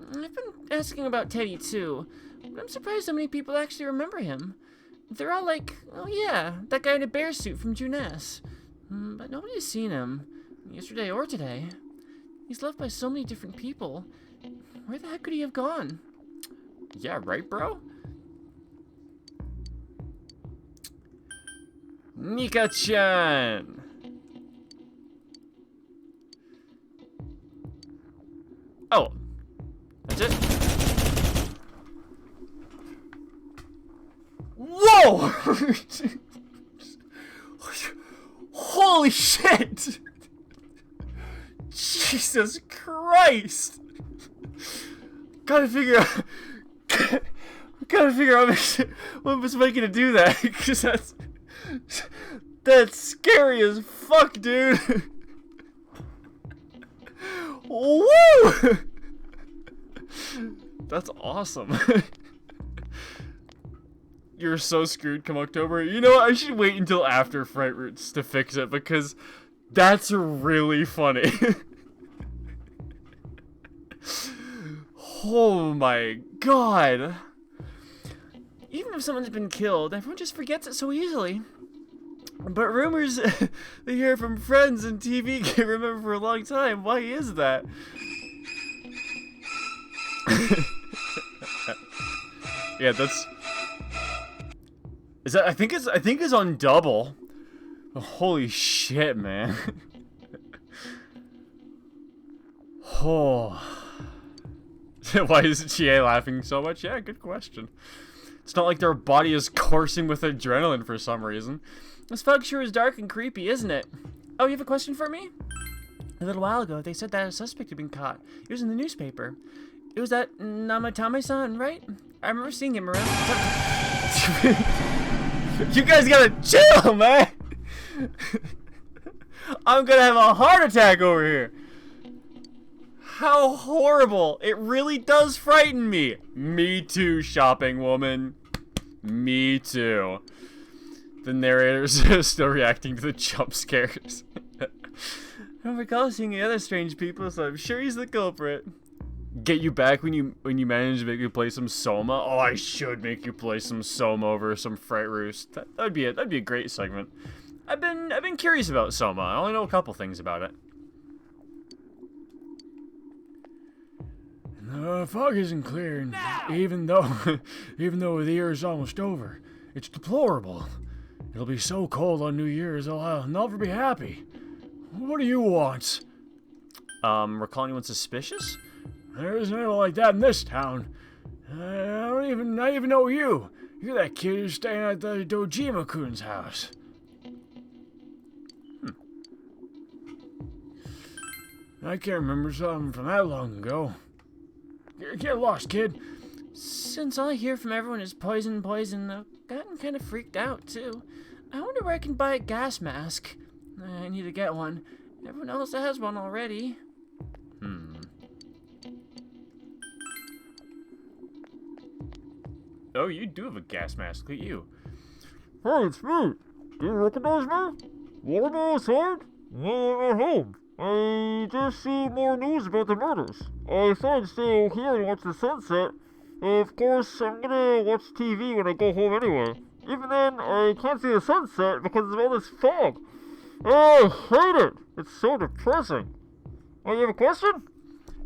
I've been asking about Teddy too. But I'm surprised how many people actually remember him. They're all like, oh yeah, that guy in a bear suit from Juness. But nobody's seen him, yesterday or today. He's loved by so many different people. Where the heck could he have gone? Yeah, right, bro? Nika-chan! Oh. That's it? Whoa! Holy shit! Jesus Christ! Gotta figure out what was making it do that, because that's scary as fuck, dude. Woo! That's awesome. You're so screwed come October. You know what? I should wait until after Fright Roots to fix it because that's really funny. Oh my god. Even if someone's been killed, everyone just forgets it so easily. But rumors they hear from friends and TV can remember for a long time. Why is that? Yeah, that's... Is that... I think it's on double. Oh, holy shit, man. Oh. Why is GA laughing so much? Yeah, good question. It's not like their body is coursing with adrenaline for some reason. This fog sure is dark and creepy, isn't it? Oh, you have a question for me? A little while ago, they said that a suspect had been caught. It was in the newspaper. It was that Namatame-san, right? I remember seeing him around. You guys gotta chill, man! I'm gonna have a heart attack over here. How horrible. It really does frighten me. Me too, shopping woman. Me too. The narrator's still reacting to the jump scares. I don't recall seeing any other strange people, so I'm sure he's the culprit. Get you back when you manage to make me play some Soma. Oh, I should make you play some Soma over some Fright Roost. That'd be a great segment. I've been curious about Soma. I only know a couple things about it. The fog isn't clearing, even though the year is almost over. It's deplorable. It'll be so cold on New Year's, I'll never be happy. What do you want? Recalling anyone suspicious? There isn't anyone like that in this town. I don't even know you. You're that kid who's staying at the Dojima-kun's house. I can't remember something from that long ago. Get lost, kid. Since all I hear from everyone is poison, I've gotten kind of freaked out, too. I wonder where I can buy a gas mask. I need to get one. Everyone else has one already. Oh, you do have a gas mask. Look at you. Hey, it's me. Do you recognize me? Warbo Sword? At home. I just see more news about the murders. I thought I'd stay here and watch the sunset. Of course, I'm gonna watch TV when I go home anyway. Even then, I can't see the sunset because of all this fog. Oh, I hate it. It's so depressing. Oh, you have a question?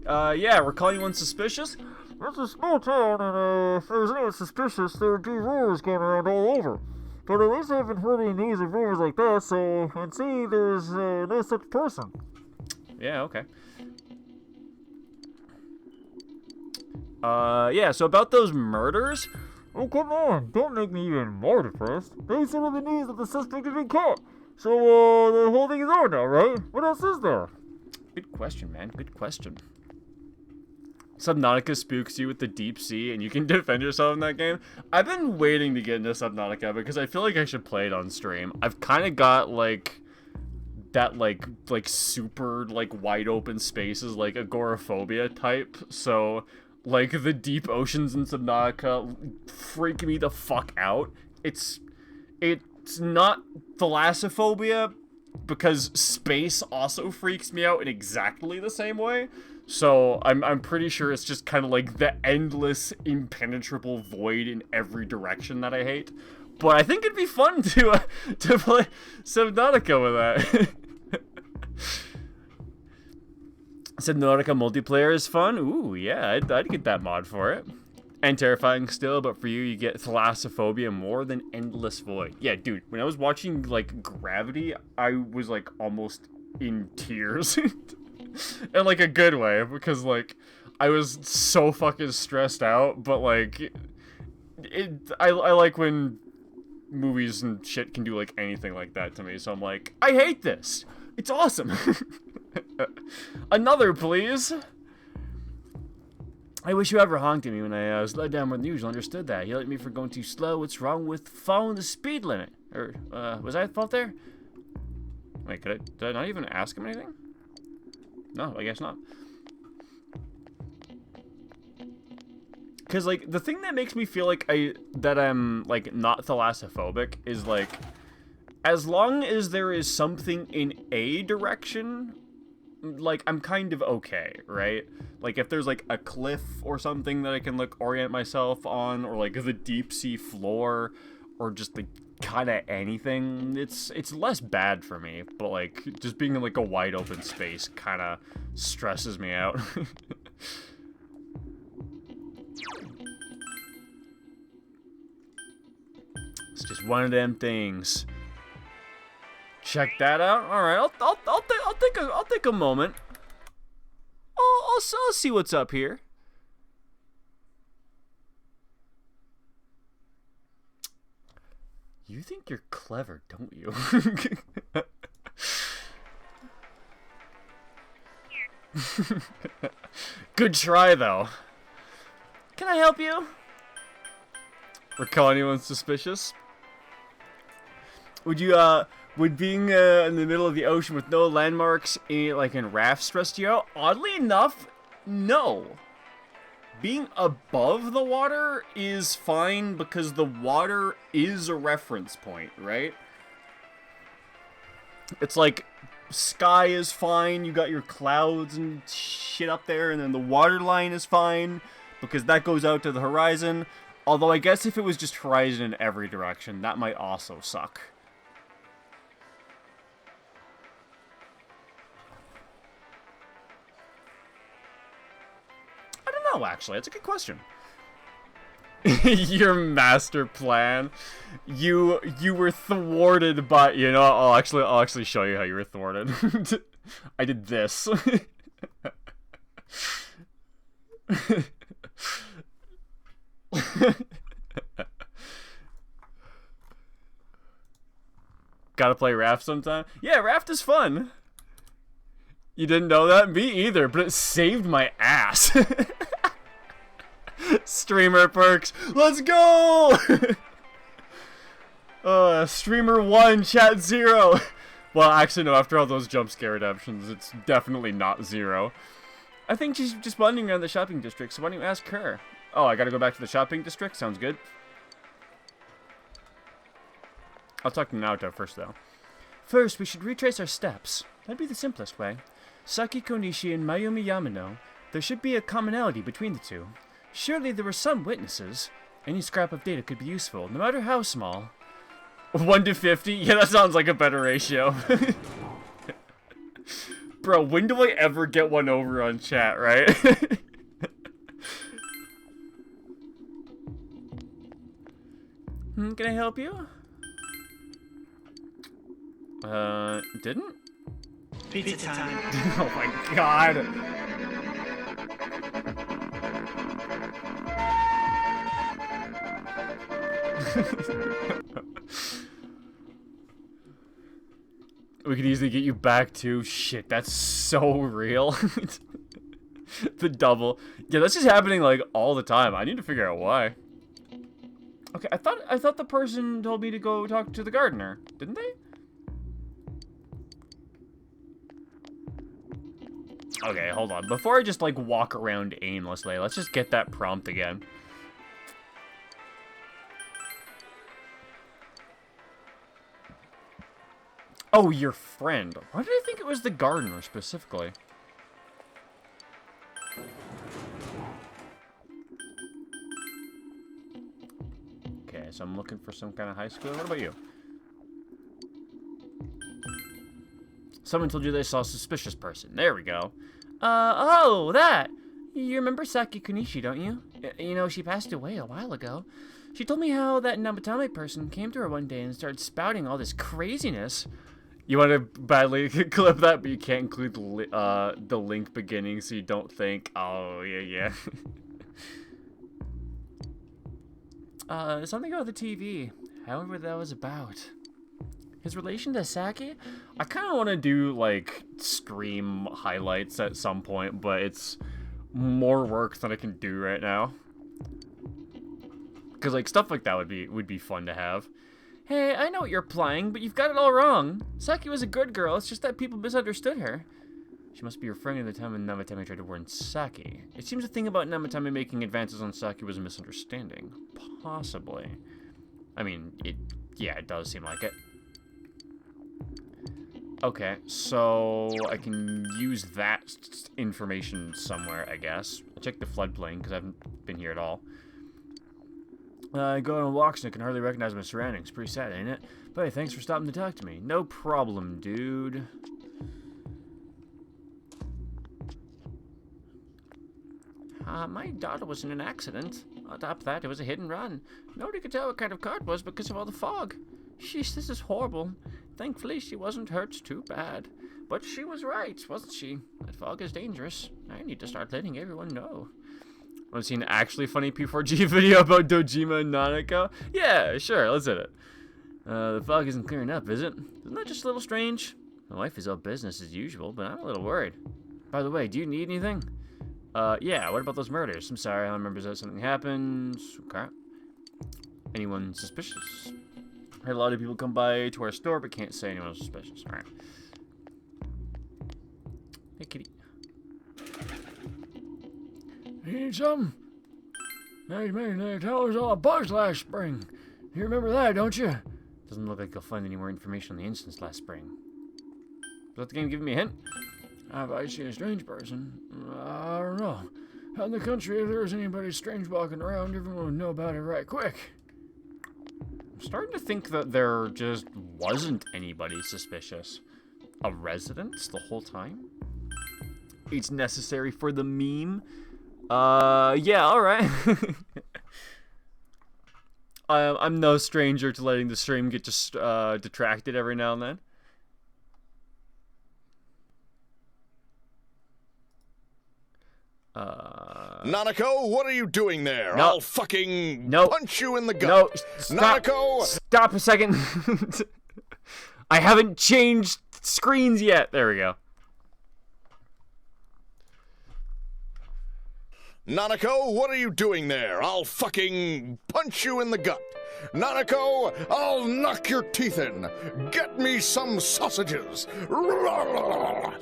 Yeah, recall anyone suspicious? It's a small town, and if there was anyone suspicious, there would be rumors going around all over. But at least I haven't heard any news of rumors like that, so I'd say there's no such person. Yeah, okay. Yeah, so about those murders? Oh, come on, don't make me even more depressed. They said in the news that the suspect had been caught. So, the whole thing is over now, right? What else is there? Good question, man, good question. Subnautica spooks you with the deep sea, and you can defend yourself in that game. I've been waiting to get into Subnautica because I feel like I should play it on stream. I've kind of got, like, that, like super, like, wide open spaces, like, agoraphobia type. So, like, the deep oceans in Subnautica freak me the fuck out. It's not thalassophobia, because space also freaks me out in exactly the same way. So I'm pretty sure it's just kind of like the endless, impenetrable void in every direction that I hate. But I think it'd be fun to play Subnautica with that. Subnautica multiplayer is fun. Ooh, yeah, I'd get that mod for it. And terrifying still, but for you, you get thalassophobia more than endless void. Yeah, dude, when I was watching, like, Gravity, I was, like, almost in tears. In, like, a good way, because, like, I was so fucking stressed out, but, like, I like when movies and shit can do, like, anything like that to me, so I'm like, I hate this! It's awesome! Another, please! I wish you ever honked at me when I was let down more than usual. Understood that. You yelled at me for going too slow. What's wrong with following the speed limit? Or, was I at fault there? Wait, did I not even ask him anything? No, I guess not. Because, like, the thing that makes me feel like I'm, like, not thalassophobic is, like, as long as there is something in a direction like, I'm kind of okay, right? Like, if there's, like, a cliff or something that I can, like, orient myself on, or, like, the deep sea floor, or just, like, kind of anything, it's less bad for me. But, like, just being in, like, a wide open space kind of stresses me out. It's just one of them things. Check that out. All right, I'll take a moment. I'll see what's up here. You think you're clever, don't you? Good try, though. Can I help you? Recall anyone suspicious? Would being in the middle of the ocean with no landmarks, like in rafts, stress you out? Oddly enough, no. Being above the water is fine because the water is a reference point, right? It's like, sky is fine, you got your clouds and shit up there, and then the water line is fine because that goes out to the horizon. Although I guess if it was just horizon in every direction, that might also suck. I don't know, actually. That's a good question. Your master plan. You were thwarted by, you know, I'll actually show you how you were thwarted. I did this. Gotta play Raft sometime? Yeah, Raft is fun. You didn't know that? Me either, but it saved my ass. Streamer perks. Let's go! Streamer 1, chat 0. Well, actually, no, after all those jump scare redemptions, it's definitely not 0. I think she's just wandering around the shopping district, so why don't you ask her? Oh, I gotta go back to the shopping district? Sounds good. I'll talk to Naruto first, though. First, we should retrace our steps. That'd be the simplest way. Saki Konishi and Mayumi Yamano, there should be a commonality between the two. Surely there were some witnesses. Any scrap of data could be useful, no matter how small. 1 to 50? Yeah, that sounds like a better ratio. Bro, when do I ever get one over on chat, right? Can I help you? Didn't? Pizza time. Oh my god. We could easily get you back too. Shit, that's so real. The double. Yeah, that's just happening like all the time. I need to figure out why. Okay, I thought the person told me to go talk to the gardener. Didn't they? Okay, hold on. Before I just like walk around aimlessly, let's just get that prompt again. Oh, your friend. Why did I think it was the gardener specifically? Okay, so I'm looking for some kind of high school. What about you? Someone told you they saw a suspicious person. There we go. Oh, that! You remember Saki Kunishi, don't you? You know, she passed away a while ago. She told me how that Namatame person came to her one day and started spouting all this craziness. You want to badly clip that, but you can't include the link beginning so you don't think, oh, yeah. Something about the TV. However that was about. His relation to Saki? I kind of want to do, like, stream highlights at some point, but it's more work than I can do right now. Because, like, stuff like that would be fun to have. Hey, I know what you're implying, but you've got it all wrong. Saki was a good girl, it's just that people misunderstood her. She must be referring to the time when Namatame tried to warn Saki. It seems the thing about Namatame making advances on Saki was a misunderstanding. Possibly. I mean, yeah, it does seem like it. Okay, so I can use that information somewhere, I guess. I'll check the floodplain, because I haven't been here at all. I go on walks and I can hardly recognize my surroundings. Pretty sad, ain't it? But hey, thanks for stopping to talk to me. No problem, dude. My daughter was in an accident. On top of that, it was a hit and run. Nobody could tell what kind of car it was because of all the fog. Sheesh, this is horrible. Thankfully, she wasn't hurt too bad. But she was right, wasn't she? That fog is dangerous. I need to start letting everyone know. Want to see an actually funny P4G video about Dojima and Nanako? Yeah, sure, let's hit it. The fog isn't clearing up, is it? Isn't that just a little strange? My wife is all business as usual, but I'm a little worried. By the way, do you need anything? Yeah, what about those murders? I'm sorry, I remember that something happened. Okay. Anyone suspicious? Heard a lot of people come by to our store, but can't say anyone was suspicious. Alright. Hey, kitty. You need some? Now you made the towers all bugs last spring. You remember that, don't you? Doesn't look like you'll find any more information on the incidents last spring. Is that the game giving me a hint? Have I seen a strange person? I don't know. Out in the country, if there was anybody strange walking around, everyone would know about it right quick. I'm starting to think that there just wasn't anybody suspicious. A residence the whole time? It's necessary for the meme? Yeah, alright. I'm no stranger to letting the stream get just detracted every now and then. Nanako, what are you doing there? No. I'll fucking punch you in the gut. No, stop. Nanako! Stop a second. I haven't changed screens yet. There we go. Nanako, what are you doing there? I'll fucking punch you in the gut. Nanako, I'll knock your teeth in. Get me some sausages. Nanako,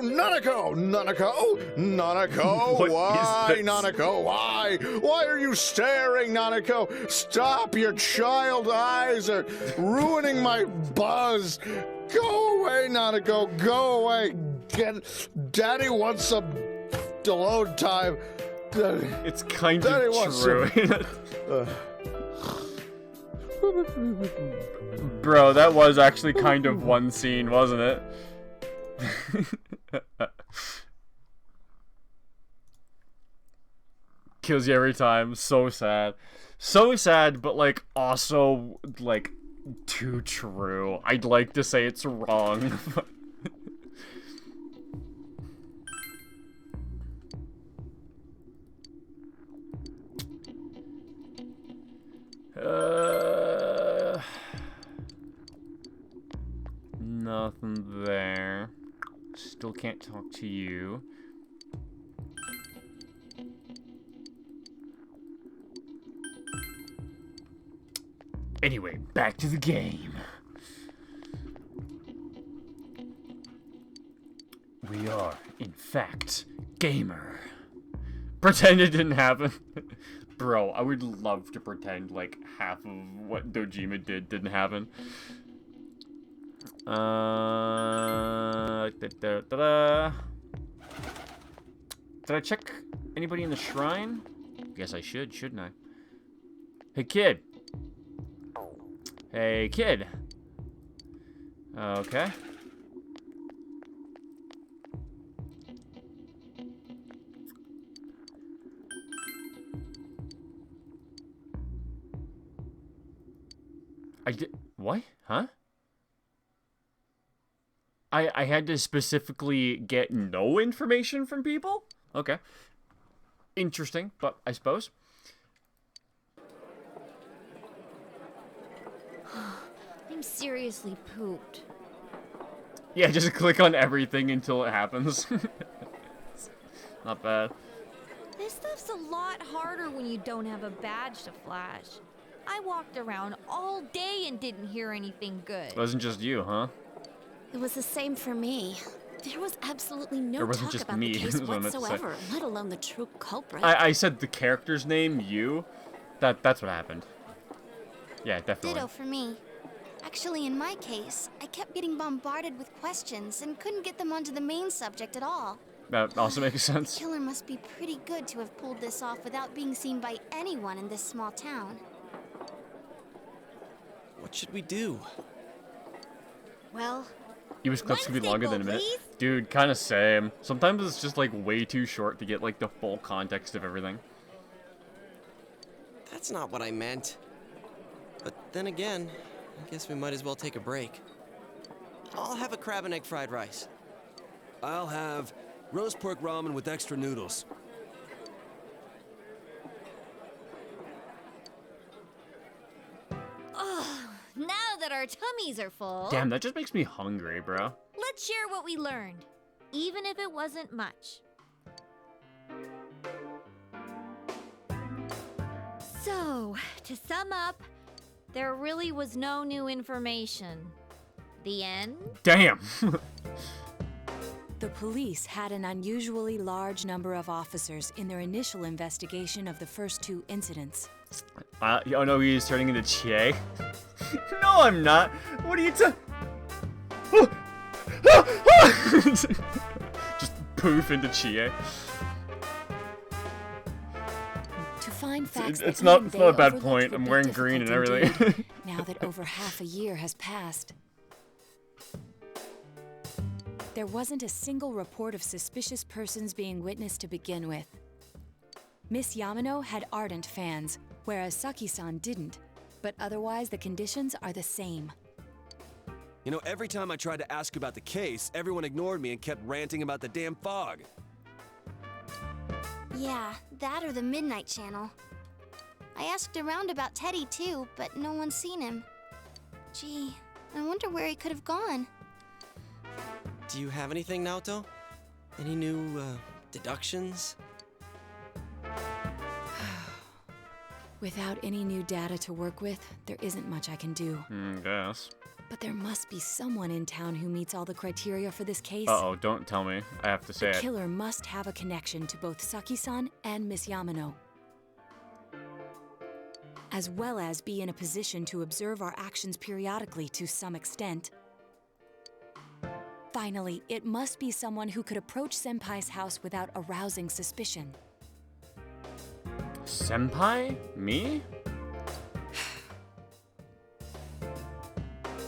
Nanako, Nanako, Nanako, why, Nanako, why? Why are you staring, Nanako? Stop, your child eyes are ruining my buzz. Go away, Nanako, go away. Daddy wants some alone time. It's kind of true. Bro, that was actually kind of one scene, wasn't it? Kills you every time. So sad. So sad, but like also like too true. I'd like to say it's wrong. Nothing there. Still can't talk to you. Anyway, back to the game. We are, in fact, gamer. Pretend it didn't happen. Bro, I would love to pretend like half of what Dojima didn't happen. Did I check anybody in the shrine? Guess I should, shouldn't I? Hey, kid. Hey, kid. Okay. I did. What? Huh? I had to specifically get no information from people? Okay. Interesting, but I suppose. I'm seriously pooped. Yeah, just click on everything until it happens. Not bad. This stuff's a lot harder when you don't have a badge to flash. I walked around all day and didn't hear anything good. It wasn't just you, huh? It was the same for me. There was absolutely no It wasn't talk just about me, the case is what I meant to say. whatsoever, let alone the true culprit. I said the character's name, you. That's what happened. Yeah, definitely. Ditto for me. Actually, in my case, I kept getting bombarded with questions and couldn't get them onto the main subject at all. That also makes The sense. killer must be pretty good to have pulled this off without being seen by anyone in this small town. What should we do? Well, US clips can be longer than a minute. Dude, kind of same. Sometimes it's just like way too short to get like the full context of everything. That's not what I meant. But then again, I guess we might as well take a break. I'll have a crab and egg fried rice. I'll have roast pork ramen with extra noodles. Oh, now that our tummies are full, Damn, that just makes me hungry, bro. let's share what we learned, even if it wasn't much. So, to sum up, there really was no new information. The end? Damn. The police had an unusually large number of officers in their initial investigation of the first two incidents. Oh no, he's turning into Che. No, I'm not. What are you Just poof into Che. To find facts It's that not even a they bad overlooked point. would I'm be wearing green and difficult everything. indeed, now that over half a year has passed. There wasn't a single report of suspicious persons being witnessed to begin with. Miss Yamano had ardent fans, whereas Saki-san didn't, but otherwise the conditions are the same. You know, every time I tried to ask about the case, everyone ignored me and kept ranting about the damn fog. yeah, that or the Midnight Channel. I asked around about Teddy too, but no one's seen him. Gee, I wonder where he could have gone. Do you have anything, Naoto? Any new, deductions? Without any new data to work with, there isn't much I can do. Guess. But there must be someone in town who meets all the criteria for this case. Uh-oh, don't tell me. I have to say The it. killer must have a connection to both Saki-san and Miss Yamano, as well as be in a position to observe our actions periodically to some extent. Finally, it must be someone who could approach Senpai's house without arousing suspicion. Senpai? Me?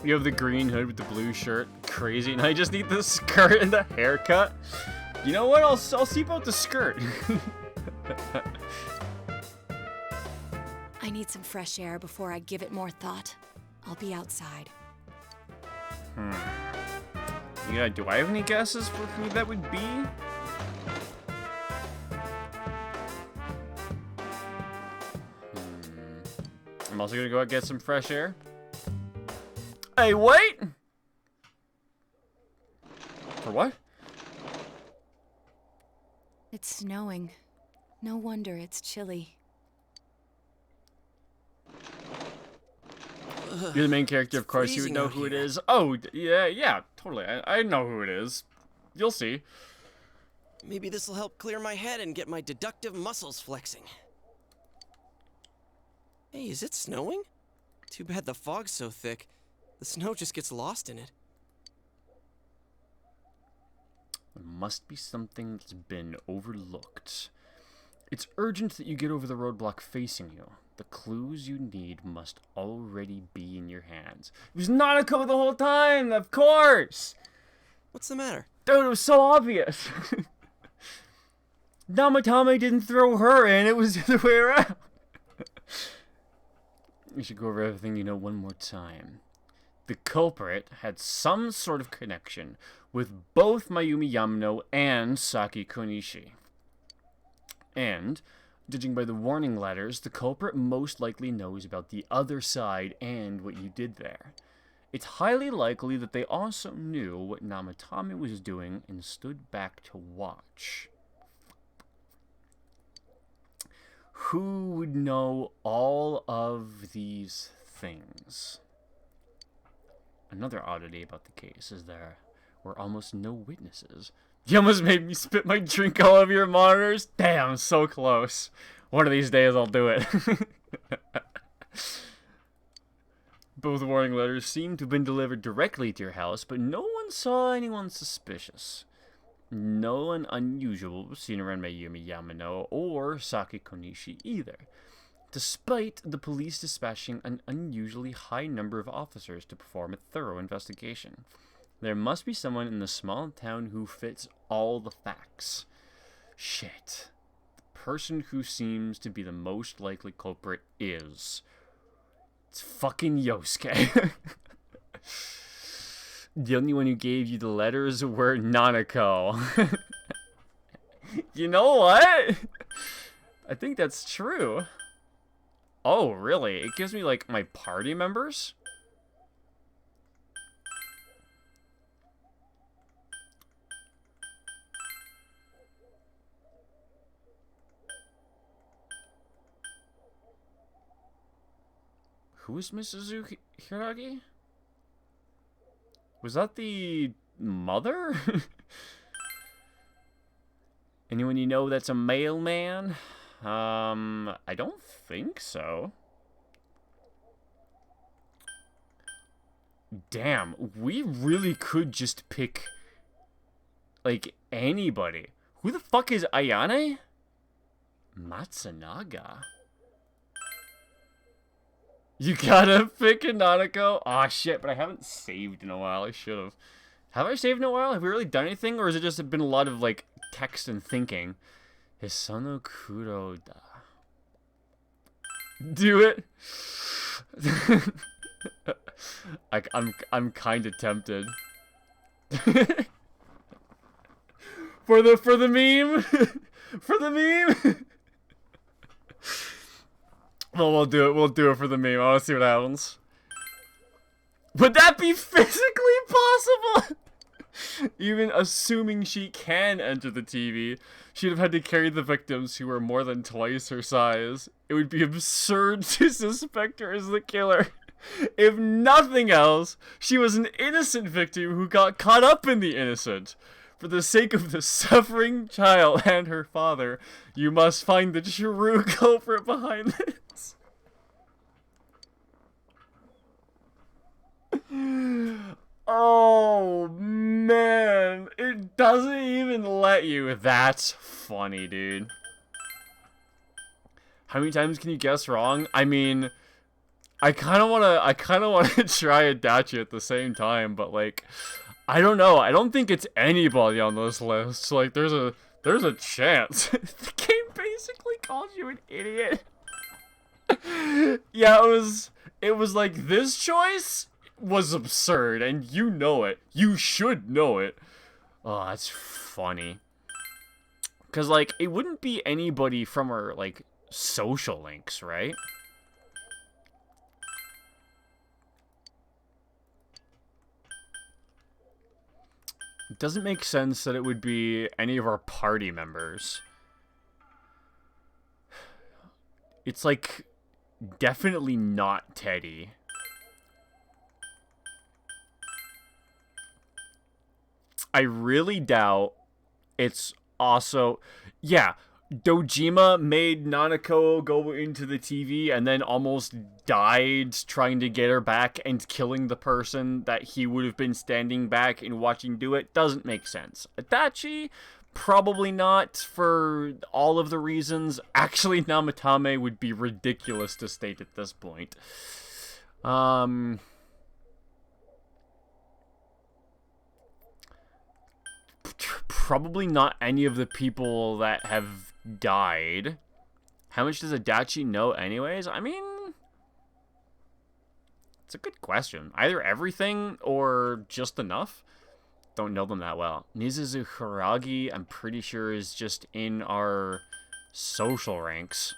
You have the green hood with the blue shirt. Crazy. And I just need the skirt and the haircut. You know what? I'll see about the skirt. I need some fresh air before I give it more thought. I'll be outside. Yeah, do I have any guesses for who that would be? I'm also gonna go out and get some fresh air. Hey, wait! For what? It's snowing. No wonder it's chilly. You're the main character, of course. You would freezing know out who it here. is. Oh, yeah, totally. I know who it is. You'll see. Maybe this'll help clear my head and get my deductive muscles flexing. Hey, is it snowing? Too bad the fog's so thick. The snow just gets lost in it. There must be something that's been overlooked. It's urgent that you get over the roadblock facing you. The clues you need must already be in your hands. It was Nanako the whole time, of course! What's the matter? Dude, it was so obvious. Namatame didn't throw her in, it was the other way around. You should go over everything you know one more time. The culprit had some sort of connection with both Mayumi Yamano and Saki Konishi. And, judging by the warning letters, the culprit most likely knows about the other side and what you did there. It's highly likely that they also knew what Namatame was doing and stood back to watch. Who would know all of these things? Another oddity about the case is there were almost no witnesses. You almost made me spit my drink all over your monitors. Damn, so close. One of these days I'll do it. Both warning letters seem to have been delivered directly to your house, but no one saw anyone suspicious. No one unusual was seen around Mayumi Yamano or Saki Konishi either, despite the police dispatching an unusually high number of officers to perform a thorough investigation. There must be someone in the small town who fits all the facts. Shit. The person who seems to be the most likely culprit is... It's fucking Yosuke. The only one who gave you the letters were Nanako. You know what? I think that's true. Oh, really? It gives me, like, my party members? Who is Mrs. Hiragi? Was that the mother? Anyone you know that's a mailman? I don't think so. Damn, we really could just pick, like, anybody. Who the fuck is Ayane? Matsunaga? You gotta pick a Nanako? Aw, shit, but I haven't saved in a while. I should've. Have I saved in a while? Have we really done anything? Or has it just been a lot of, like, text and thinking? Hisano Kuroda. Do it! I'm kinda tempted. For the meme! For the meme! Well, we'll do it. We'll do it for the meme. I want to see what happens. Would that be physically possible? Even assuming she can enter the TV, she'd have had to carry the victims who were more than twice her size. It would be absurd to suspect her as the killer. If nothing else, she was an innocent victim who got caught up in the innocent. For the sake of the suffering child and her father, you must find the true culprit behind this. Oh, man. It doesn't even let you. That's funny, dude. How many times can you guess wrong? I mean, I kind of want to try Adachi at the same time, but, like, I don't know. I don't think it's anybody on this list. Like, there's a chance. The game basically called you an idiot. Yeah, it was like, this choice was absurd, and you know it. You should know it. Oh, that's funny. Because, like, it wouldn't be anybody from our, like, social links, right? It doesn't make sense that it would be any of our party members. It's, like, definitely not Teddy. I really doubt it's also... Yeah, Dojima made Nanako go into the TV and then almost died trying to get her back and killing the person that he would have been standing back and watching do it. Doesn't make sense. Adachi, probably not for all of the reasons. Actually, Namatame would be ridiculous to state at this point. Probably not any of the people that have died. How much does Adachi know anyways? I mean, it's a good question. Either everything or just enough. Don't know them that well. Nizuzu Hiragi, I'm pretty sure, is just in our social ranks.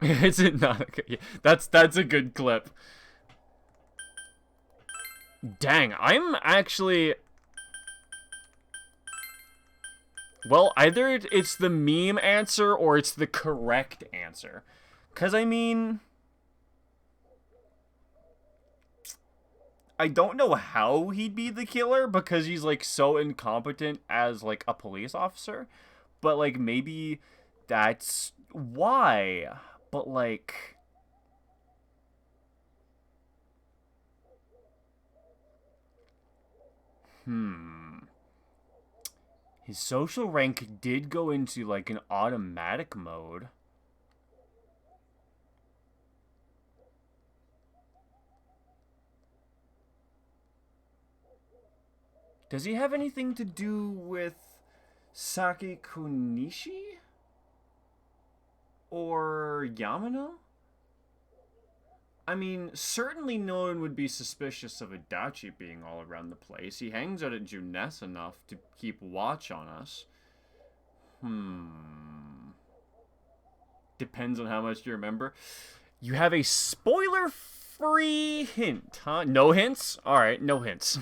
Is it not? Okay. Yeah, that's a good clip. Dang, I'm actually... Well, either it's the meme answer or it's the correct answer. Because, I mean... I don't know how he'd be the killer because he's, like, so incompetent as, like, a police officer. but, like, maybe that's why. But, like... His social rank did go into, like, an automatic mode. Does he have anything to do with Sake Konishi? Or Yamano? I mean, certainly no one would be suspicious of Adachi being all around the place. He hangs out at Juness enough to keep watch on us. Depends on how much you remember. You have a spoiler-free hint, huh? No hints? Alright, no hints.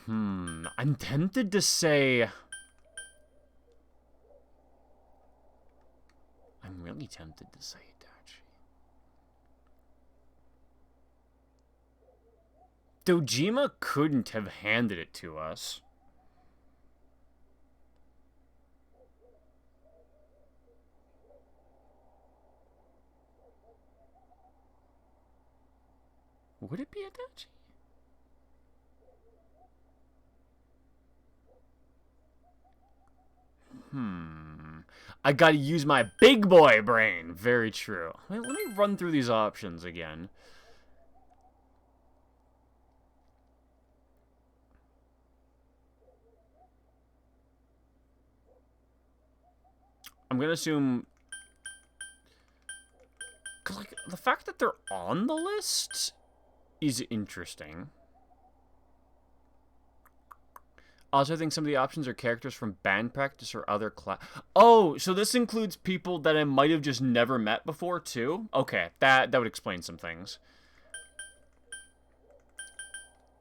I'm tempted to say... I'm really tempted to say Adachi. Dojima couldn't have handed it to us. Would it be Adachi? I gotta use my big boy brain. Very true. Wait, let me run through these options again. I'm gonna assume... 'cause, like, the fact that they're on the list is interesting. Also, I think some of the options are characters from band practice or other class. Oh, so this includes people that I might have just never met before, too? Okay, that would explain some things.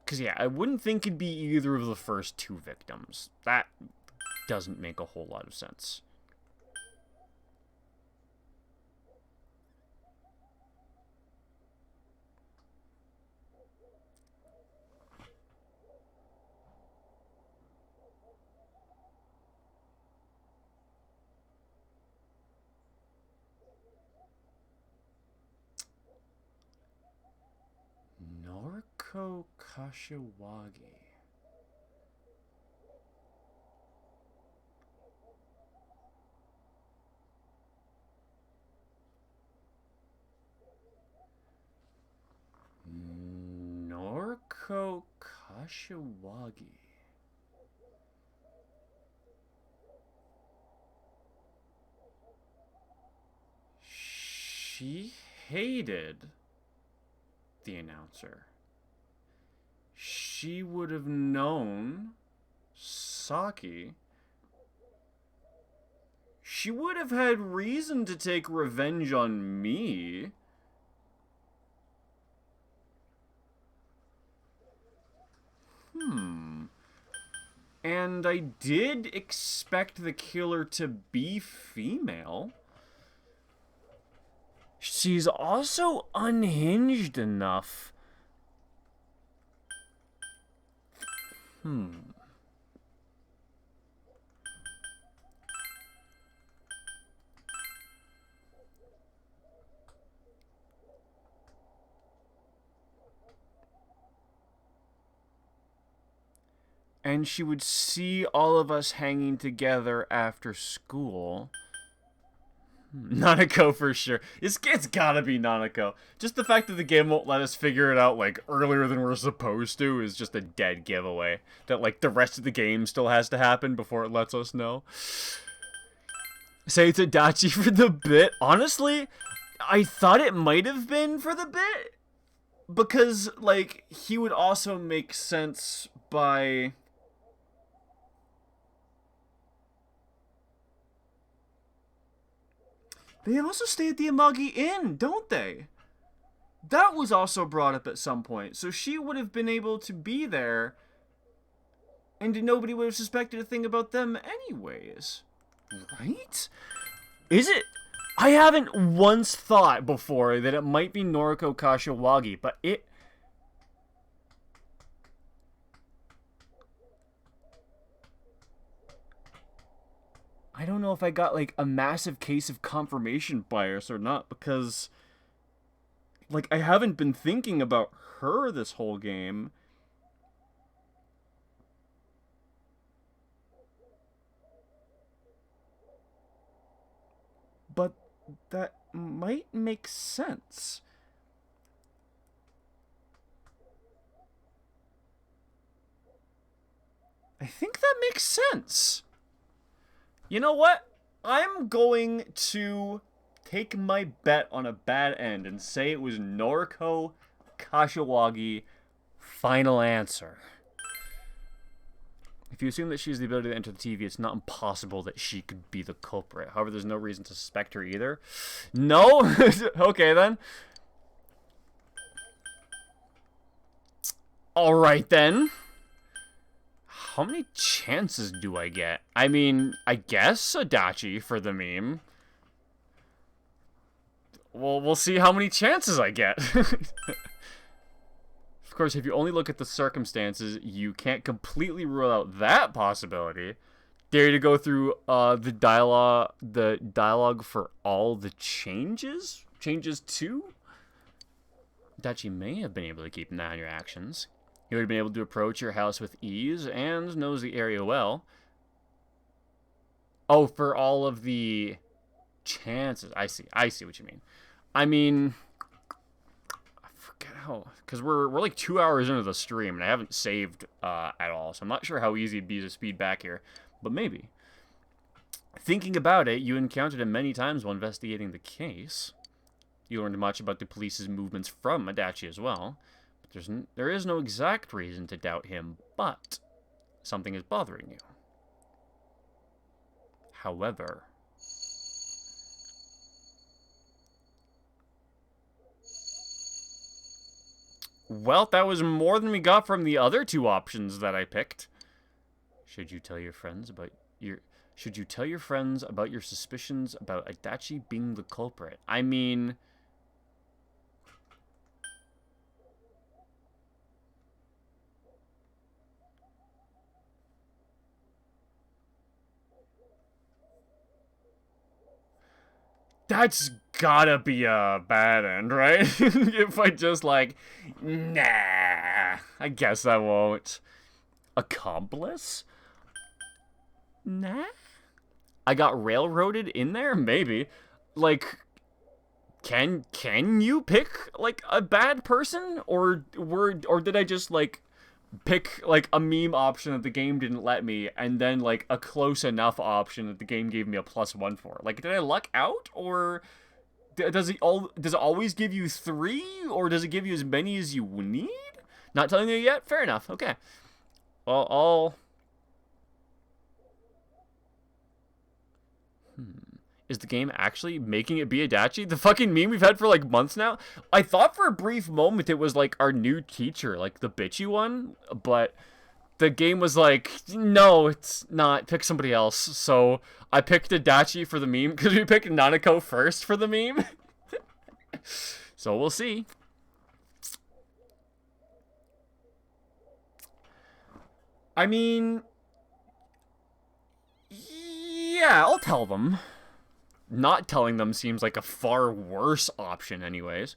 Because, yeah, I wouldn't think it'd be either of the first two victims. That doesn't make a whole lot of sense. Noriko Kashiwagi. Noriko Kashiwagi. She hated the announcer. She would have known Saki. She would have had reason to take revenge on me. And I did expect the killer to be female. She's also unhinged enough. And she would see all of us hanging together after school. Nanako for sure. It's gotta be Nanako. Just the fact that the game won't let us figure it out, like, earlier than we're supposed to is just a dead giveaway. That, like, the rest of the game still has to happen before it lets us know. Say it's Adachi for the bit. Honestly, I thought it might have been for the bit. Because, like, he would also make sense by... They also stay at the Amagi Inn, don't they? That was also brought up at some point. So she would have been able to be there, and nobody would have suspected a thing about them anyways. Right? Is it? I haven't once thought before that it might be Noriko Kashiwagi, but it... I don't know if I got, like, a massive case of confirmation bias or not, because, like, I haven't been thinking about her this whole game. But that might make sense. I think that makes sense. You know what? I'm going to take my bet on a bad end and say it was Noriko Kashiwagi. Final answer. If you assume that she has the ability to enter the TV, it's not impossible that she could be the culprit. However, there's no reason to suspect her either. No? Okay, then. Alright, then. How many chances do I get? I mean, I guess Adachi for the meme. Well, we'll see how many chances I get. Of course, if you only look at the circumstances, you can't completely rule out that possibility. Dare you to go through the dialogue for all the changes? Changes to? Adachi may have been able to keep an eye on your actions. He would have been able to approach your house with ease and knows the area well. Oh, for all of the chances. I see what you mean. I mean, I forget how, because we're like 2 hours into the stream and I haven't saved at all, so I'm not sure how easy it'd be to speed back here, but maybe. Thinking about it, you encountered him many times while investigating the case. You learned much about the police's movements from Adachi as well. There is no exact reason to doubt him, but something is bothering you. However, well, that was more than we got from the other two options that I picked. Should you tell your friends about your suspicions about Adachi being the culprit? I mean, that's gotta be a bad end, right? If I just like, nah, I guess I won't. Accomplice? Nah? I got railroaded in there? Maybe. Like, can you pick, like, a bad person? Or did I just, like, pick, like, a meme option that the game didn't let me, and then, like, a close enough option that the game gave me a +1 for? Like, did I luck out, or does it always give you 3, or does it give you as many as you need? Not telling you yet? Fair enough. Okay. Well, Is the game actually making it be Adachi? The fucking meme we've had for, like, months now? I thought for a brief moment it was, like, our new teacher, like, the bitchy one, but the game was like, no, it's not. Pick somebody else. So I picked Adachi for the meme, because we picked Nanako first for the meme. So we'll see. I mean, yeah, I'll tell them. Not telling them seems like a far worse option anyways.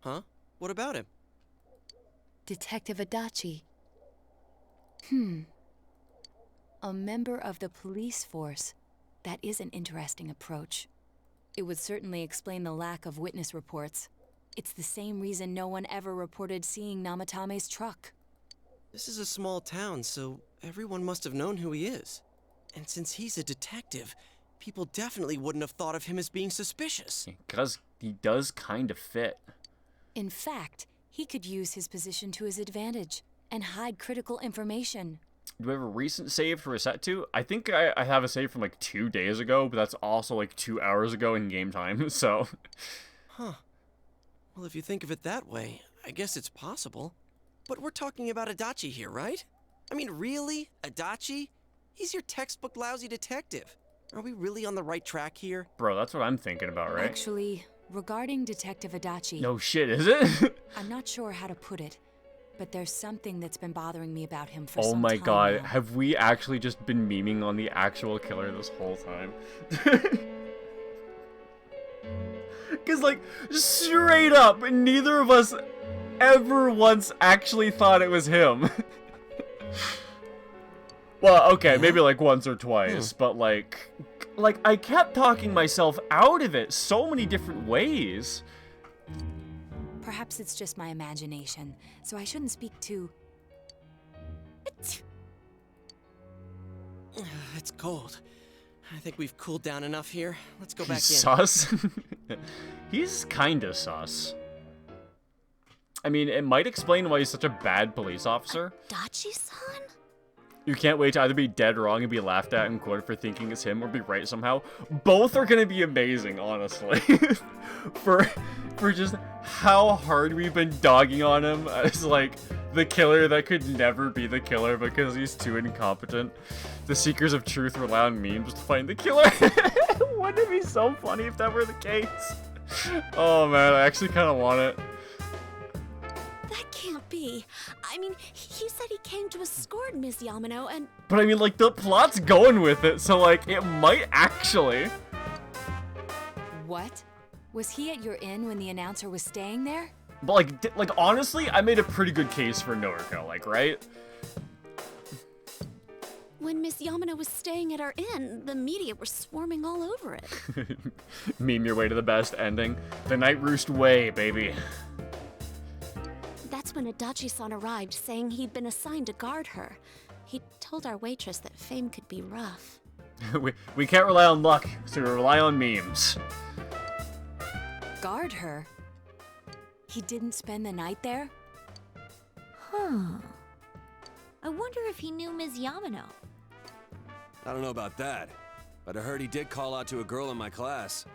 Huh? What about him? Detective Adachi. A member of the police force. That is an interesting approach. It would certainly explain the lack of witness reports. It's the same reason no one ever reported seeing Namatame's truck. This is a small town, so everyone must have known who he is. And since he's a detective, people definitely wouldn't have thought of him as being suspicious. Because he does kind of fit. In fact, he could use his position to his advantage and hide critical information. Do we have a recent save for Reset 2? I think I have a save from like 2 days ago, but that's also like 2 hours ago in game time, so. Huh. Well, if you think of it that way, I guess it's possible. But we're talking about Adachi here, right? I mean, really? Adachi? He's your textbook lousy detective. Are we really on the right track here? Bro, that's what I'm thinking about, right? Actually, regarding Detective Adachi... No shit, is it? I'm not sure how to put it, but there's something that's been bothering me about him for some Oh time my god, now. have we actually just been memeing on the actual killer this whole time? Because, like, straight up, neither of us ever once actually thought it was him. Well, okay, maybe like once or twice, but like I kept talking myself out of it so many different ways. Perhaps it's just my imagination, so I shouldn't speak too... It's cold. I think we've cooled down enough here. Let's go back in. Sus? He's kinda sus. I mean, it might explain why he's such a bad police officer. Adachi-san? You can't wait to either be dead wrong and be laughed at and quoted for thinking it's him, or be right somehow. Both are gonna be amazing, honestly. for just how hard we've been dogging on him as, like, the killer that could never be the killer because he's too incompetent. The seekers of truth rely on memes to find the killer. Wouldn't it be so funny if that were the case? Oh man, I actually kind of want it. That can't be. I mean, he said he came to escort Ms. Yamano and... But I mean, like, the plot's going with it, so, like, it might actually. What? Was he at your inn when the announcer was staying there? But, like, honestly, I made a pretty good case for Noriko, like, right? When Miss Yamano was staying at our inn, the media were swarming all over it. Meme your way to the best ending. The Night Roost way, baby. That's when Adachi-san arrived, saying he'd been assigned to guard her. He told our waitress that fame could be rough. we can't rely on luck, so we rely on memes. Guard her? He didn't spend the night there? Huh. I wonder if he knew Ms. Yamano. I don't know about that, but I heard he did call out to a girl in my class.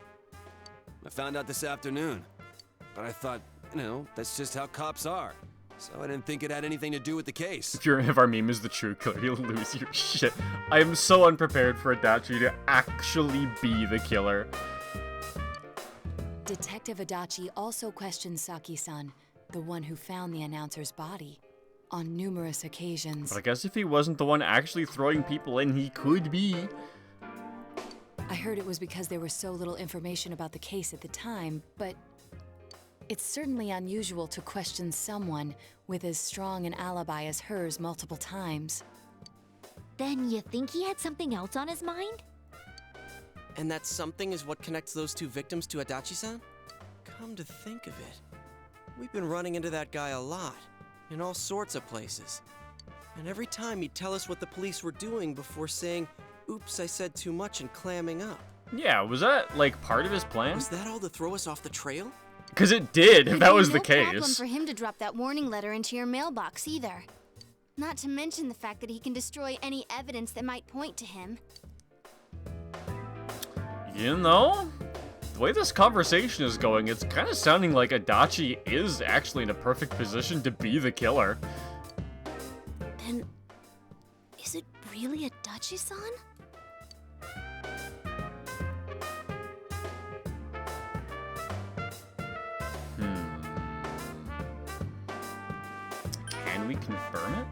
I found out this afternoon, but I thought, you know, that's just how cops are. So I didn't think it had anything to do with the case. If our meme is the true killer, you'll lose your shit. I am so unprepared for Adachi to actually be the killer. Detective Adachi also questioned Saki-san, the one who found the announcer's body, on numerous occasions. But I guess if he wasn't the one actually throwing people in, he could be. I heard it was because there was so little information about the case at the time, but it's certainly unusual to question someone with as strong an alibi as hers multiple times. Then you think he had something else on his mind? And that something is what connects those two victims to Adachi-san? Come to think of it, we've been running into that guy a lot, in all sorts of places. And every time he'd tell us what the police were doing before saying, oops, I said too much, and clamming up. Yeah, was that, like, part of his plan? Was that all to throw us off the trail? Because it did, if that was the No problem case. for him to drop that warning letter into your mailbox either. Not to mention the fact that he can destroy any evidence that might point to him. You know, the way this conversation is going, it's kind of sounding like Adachi is actually in a perfect position to be the killer. Then, is it really Adachi-san? Can we confirm it?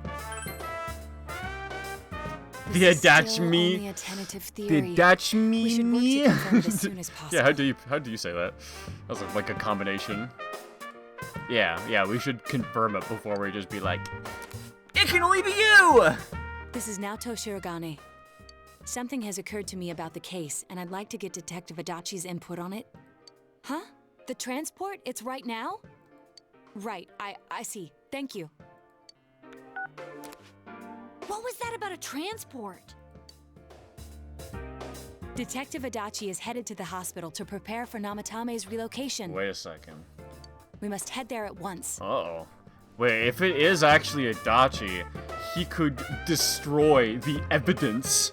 This The is still Adachi only a tentative theory. The Adachi We should work to confirm it as soon as possible. Yeah, how do you say that? That was like a combination. Yeah, we should confirm it before we just be like, it can only be you! This is Naoto Shirogane. Something has occurred to me about the case, and I'd like to get Detective Adachi's input on it. Huh? The transport? It's right now? Right, I see. Thank you. What was that about a transport? Detective Adachi is headed to the hospital to prepare for Namatame's relocation. Wait a second. We must head there at once. Uh-oh. Wait, if it is actually Adachi, he could destroy the evidence.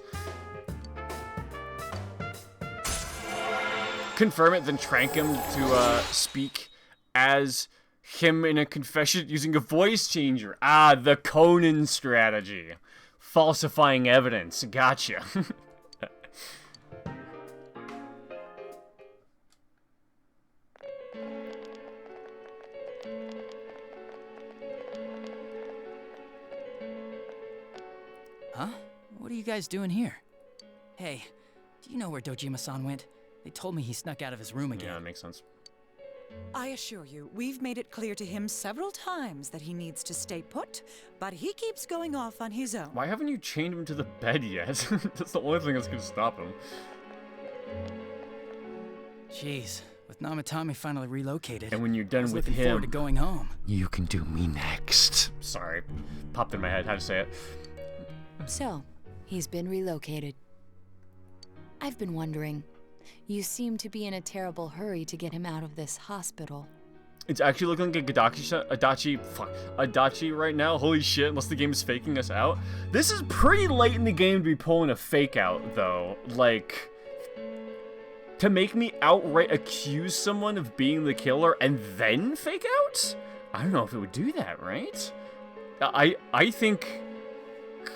Confirm it, then trank him to speak as him in a confession using a voice changer. Ah, the Conan strategy. Falsifying evidence. Gotcha. Huh? What are you guys doing here? Hey, do you know where Dojima-san went? They told me he snuck out of his room again. Yeah, that makes sense. I assure you, we've made it clear to him several times that he needs to stay put, but he keeps going off on his own. Why haven't you chained him to the bed yet? That's the only thing that's gonna stop him. Jeez, with Namatame finally relocated. And when you're done with looking forward to him, going home. you can do me next. Sorry, popped in my head how to say it. So, he's been relocated. I've been wondering. You seem to be in a terrible hurry to get him out of this hospital. It's actually looking like a Adachi right now. Holy shit, unless the game is faking us out. This is pretty late in the game to be pulling a fake out, though. Like, to make me outright accuse someone of being the killer and then fake out? I don't know if it would do that, right? I think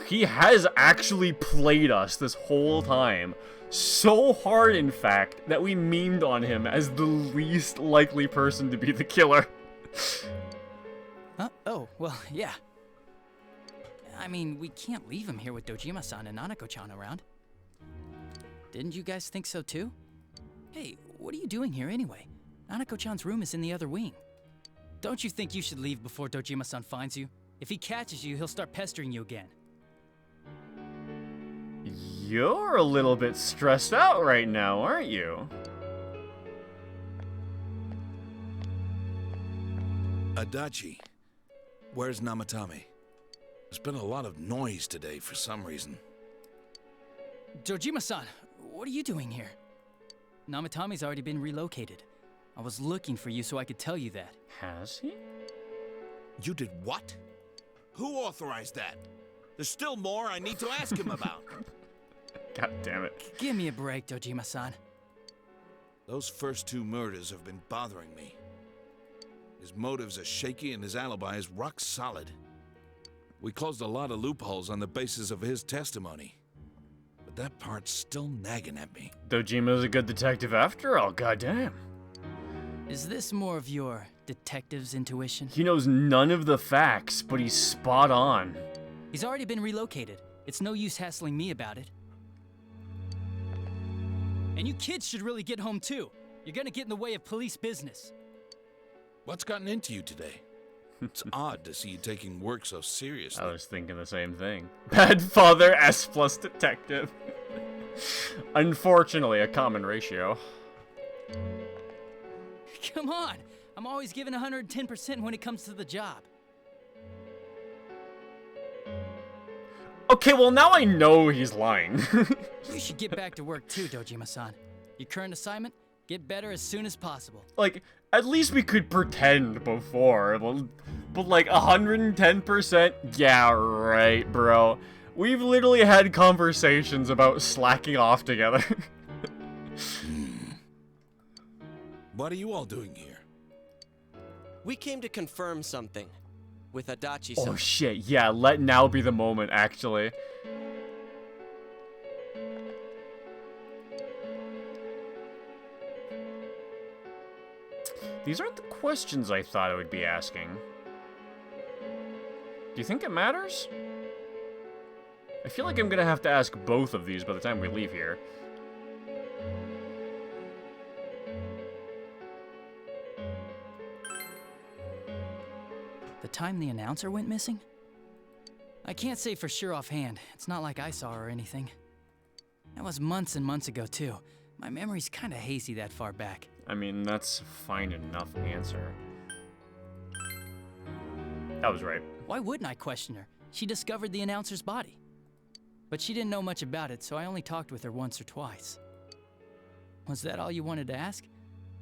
he has actually played us this whole time. So hard, in fact, that we memed on him as the least likely person to be the killer. Huh? Oh, well, yeah. I mean, we can't leave him here with Dojima-san and Nanako-chan around. Didn't you guys think so too? Hey, what are you doing here anyway? Nanako-chan's room is in the other wing. Don't you think you should leave before Dojima-san finds you? If he catches you, he'll start pestering you again. You're a little bit stressed out right now, aren't you? Adachi, where's Namatame? There's been a lot of noise today for some reason. Dojima-san, what are you doing here? Namatame's already been relocated. I was looking for you so I could tell you that. Has he? You did what? Who authorized that? There's still more I need to ask him about. God damn it. Give me a break, Dojima-san. Those first two murders have been bothering me. His motives are shaky and his alibi is rock solid. We closed a lot of loopholes on the basis of his testimony. But that part's still nagging at me. Dojima's a good detective after all, goddamn. Is this more of your detective's intuition? He knows none of the facts, but he's spot on. He's already been relocated. It's no use hassling me about it. And you kids should really get home too. You're gonna get in the way of police business. What's gotten into you today? It's odd to see you taking work so seriously. I was thinking the same thing. Bad father, S+ detective. Unfortunately, a common ratio. Come on! I'm always giving 110% when it comes to the job. Okay, well now I know he's lying. You should get back to work too, Dojima-san. Your current assignment? Get better as soon as possible. Like, at least we could pretend before, but like 110%? Yeah, right, bro. We've literally had conversations about slacking off together. What are you all doing here? We came to confirm something with Adachi-san. Oh shit, yeah, let now be the moment, actually. These aren't the questions I thought I would be asking. Do you think it matters? I feel like I'm gonna have to ask both of these by the time we leave here. The time the announcer went missing? I can't say for sure offhand. It's not like I saw her or anything. That was months and months ago, too. My memory's kinda hazy that far back. I mean, that's a fine enough answer. That was right. Why wouldn't I question her? She discovered the announcer's body. But she didn't know much about it, so I only talked with her once or twice. Was that all you wanted to ask?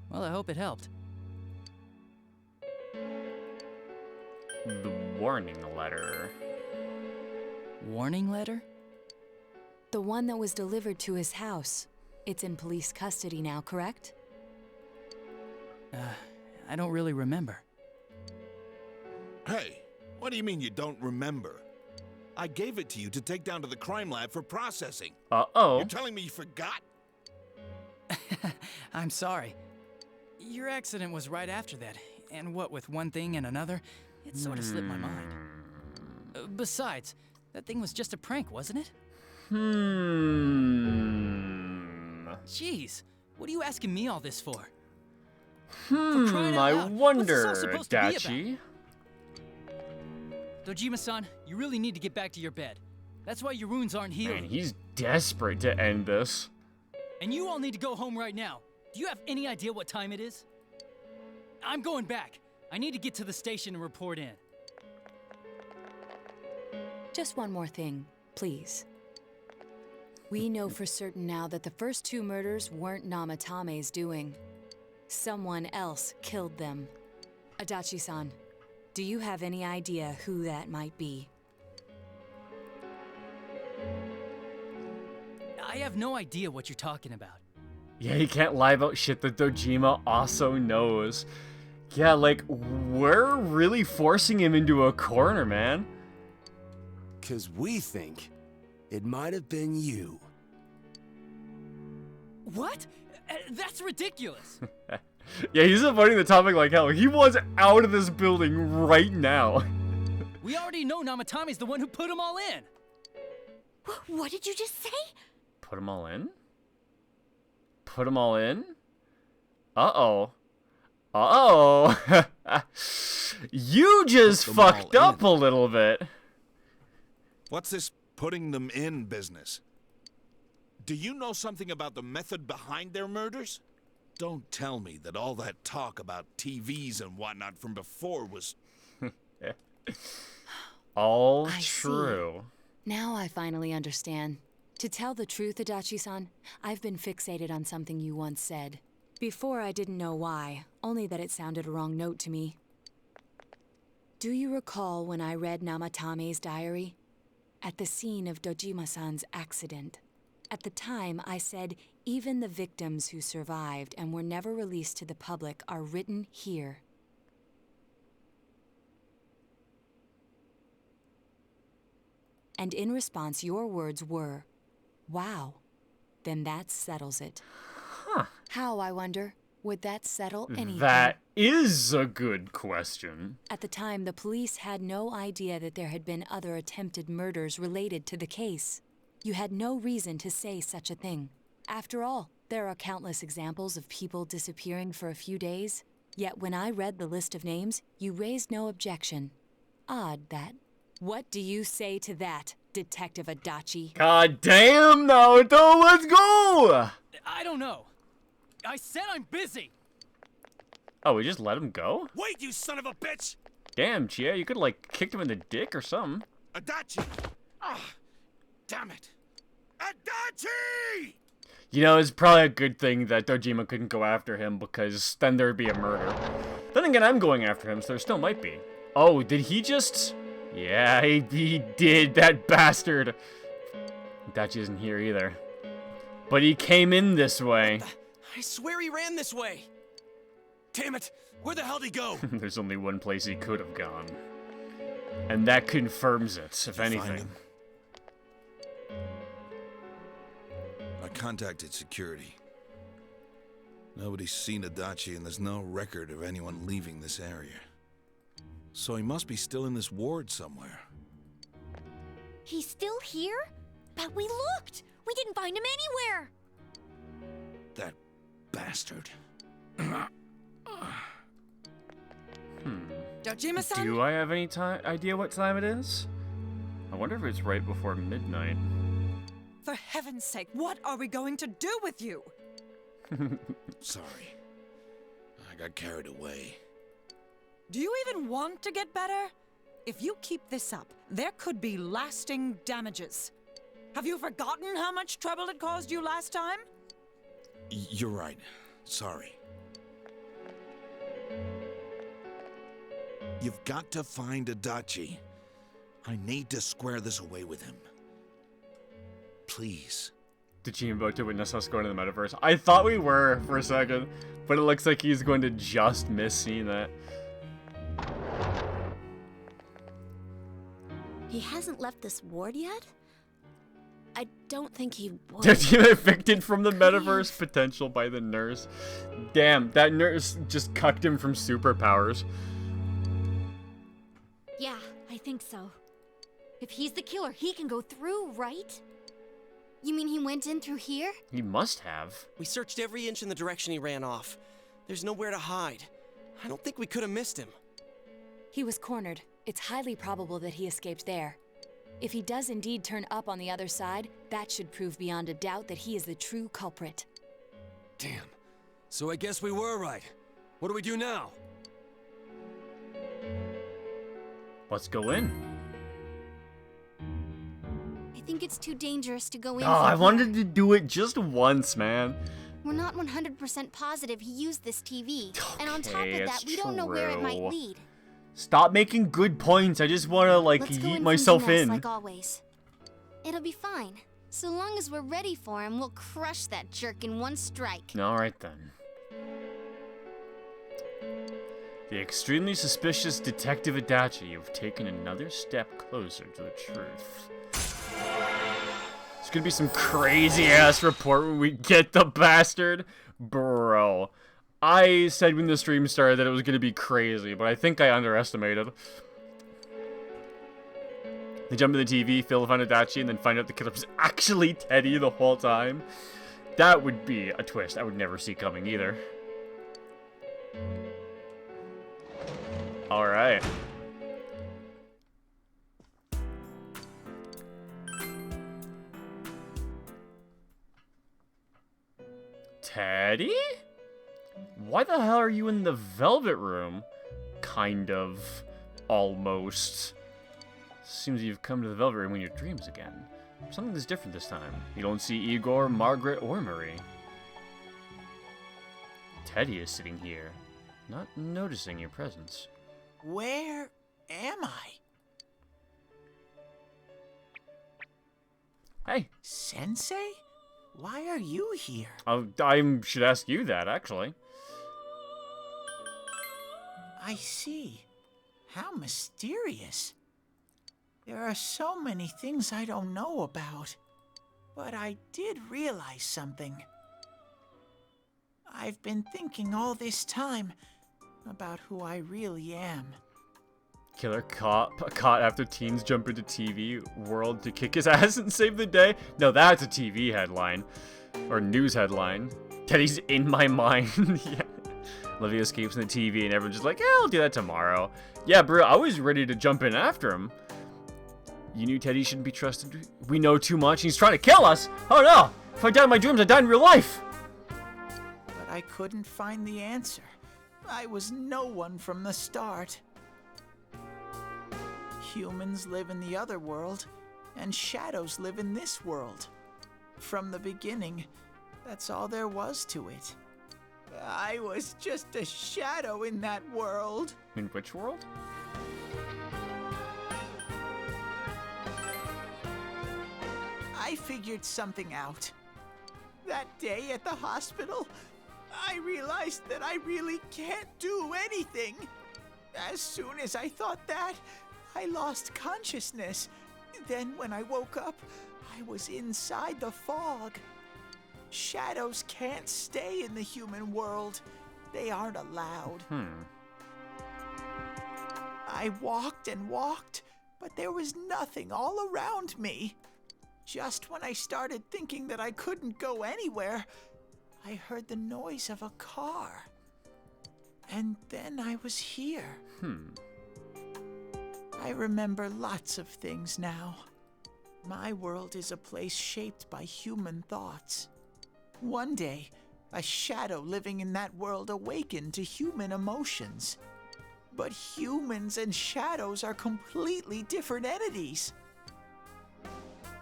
Well, I hope it helped. The warning letter. Warning letter? The one that was delivered to his house. It's in police custody now, correct? I don't really remember. Hey, what do you mean you don't remember? I gave it to you to take down to the crime lab for processing. Uh-oh. You're telling me you forgot? I'm sorry. Your accident was right after that, and what with one thing and another, it sort of slipped my mind. Besides, That thing was just a prank, wasn't it? Jeez, what are you asking me all this for? I wonder, Dachi. Dojima-san, you really need to get back to your bed. That's why your wounds aren't healing. Man, he's desperate to end this. And you all need to go home right now. Do you have any idea what time it is? I'm going back. I need to get to the station and report in. Just one more thing, please. We know for certain now that the first 2 murders weren't Namatame's doing. Someone else killed them. Adachi-san, do you have any idea who that might be? I have no idea what you're talking about. Yeah, he can't lie about shit that Dojima also knows. Yeah, like, we're really forcing him into a corner, man. 'Cause we think it might have been you. What? That's ridiculous. Yeah, he's avoiding the topic like hell. He wants out of this building right now. We already know Namatame's the one who put them all in. What did you just say? Put them all in? Put them all in? Uh-oh. Uh-oh. You just fucked up a little bit. What's this putting them in business? Do you know something about the method behind their murders? Don't tell me that all that talk about TVs and whatnot from before was... All I true. See. Now I finally understand. To tell the truth, Adachi-san, I've been fixated on something you once said. Before I didn't know why, only that it sounded a wrong note to me. Do you recall when I read Namatame's diary? At the scene of Dojima-san's accident. At the time, I said, even the victims who survived and were never released to the public are written here. And in response, your words were, wow, then that settles it. Huh. How, I wonder, would that settle anything? That is a good question. At the time, the police had no idea that there had been other attempted murders related to the case. You had no reason to say such a thing. After all, there are countless examples of people disappearing for a few days. Yet when I read the list of names, you raised no objection. Odd, that. What do you say to that, Detective Adachi? God damn, Naruto, let's go! I don't know. I said I'm busy. Oh, we just let him go? Wait, you son of a bitch! Damn, Chia, you could, like, kicked him in the dick or something. Adachi! Ah, damn it. Adachi! You know, it's probably a good thing that Dojima couldn't go after him, because then there'd be a murder. Then again, I'm going after him, so there still might be. Oh, did he just... Yeah, he did, that bastard. Dachi isn't here either. But he came in this way. I swear he ran this way. Damn it, where the hell did he go? There's only one place he could have gone. And that confirms it, if anything. I contacted security. Nobody's seen Adachi and there's no record of anyone leaving this area. So he must be still in this ward somewhere. He's still here? But we looked! We didn't find him anywhere! That bastard. Dojima-san? Do I have any idea what time it is? I wonder if it's right before midnight. For heaven's sake, what are we going to do with you? Sorry. I got carried away. Do you even want to get better? If you keep this up, there could be lasting damages. Have you forgotten how much trouble it caused you last time? You're right. Sorry. You've got to find Adachi. I need to square this away with him. Please. Dojima about to witness us going to the metaverse. I thought we were for a second, but it looks like he's going to just miss seeing that. He hasn't left this ward yet? I don't think he would. Dojima evicted from the metaverse potential by the nurse. Damn, that nurse just cucked him from superpowers. Yeah, I think so. If he's the killer, he can go through, right? You mean he went in through here? He must have. We searched every inch in the direction he ran off. There's nowhere to hide. I don't think we could have missed him. He was cornered. It's highly probable that he escaped there. If he does indeed turn up on the other side, that should prove beyond a doubt that he is the true culprit. Damn. So I guess we were right. What do we do now? Let's go in. I think it's too dangerous to go in. Oh, I wanted to do it just once, man. We're not 100% positive he used this TV. And on top of Okay, that, we don't know where it might true. lead. Stop making good points. I just want to, like, Let's go yeet in myself from the in. nest like always. It'll be fine. So long as we're ready for him, we'll crush that jerk in one strike. Alright then. The extremely suspicious Detective Adachi, you've taken another step closer to the truth. It's gonna be some crazy-ass report when we get the bastard. Bro. I said when the stream started that it was gonna be crazy, but I think I underestimated. They jump in the TV, Phil find Adachi, and then find out the killer was actually Teddy the whole time. That would be a twist I would never see coming either. Alright. Teddy? Why the hell are you in the Velvet Room? Kind of. Almost. Seems you've come to the Velvet Room in your dreams again. Something's different this time. You don't see Igor, Margaret, or Marie. Teddy is sitting here, not noticing your presence. Where am I? Hey. Sensei? Why are you here? I should ask you that, actually. I see. How mysterious. There are so many things I don't know about. But I did realize something. I've been thinking all this time about who I really am. Killer caught after teens jump into TV world to kick his ass and save the day? No, that's a TV headline. Or news headline. Teddy's in my mind. Yeah. Olivia escapes in the TV and everyone's just like, yeah, I'll do that tomorrow. Yeah, bro, I was ready to jump in after him. You knew Teddy shouldn't be trusted. We know too much. He's trying to kill us. Oh no! If I die in my dreams, I die in real life. But I couldn't find the answer. I was no one from the start. Humans live in the other world, and shadows live in this world. From the beginning, that's all there was to it. I was just a shadow in that world. In which world? I figured something out. That day at the hospital, I realized that I really can't do anything. As soon as I thought that, I lost consciousness. Then when I woke up, I was inside the fog. Shadows can't stay in the human world. They aren't allowed. I walked and walked, but there was nothing all around me. Just when I started thinking that I couldn't go anywhere, I heard the noise of a car. And then I was here. I remember lots of things now. My world is a place shaped by human thoughts. One day, a shadow living in that world awakened to human emotions. But humans and shadows are completely different entities.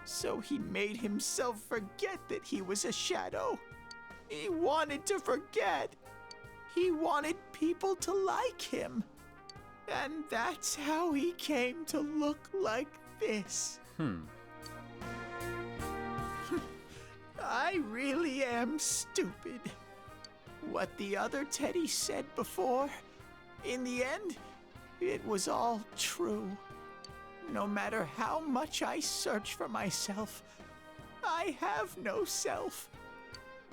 So he made himself forget that he was a shadow. He wanted to forget. He wanted people to like him. And that's how he came to look like this. I really am stupid. What the other Teddy said before, in the end, it was all true. No matter how much I search for myself, I have no self.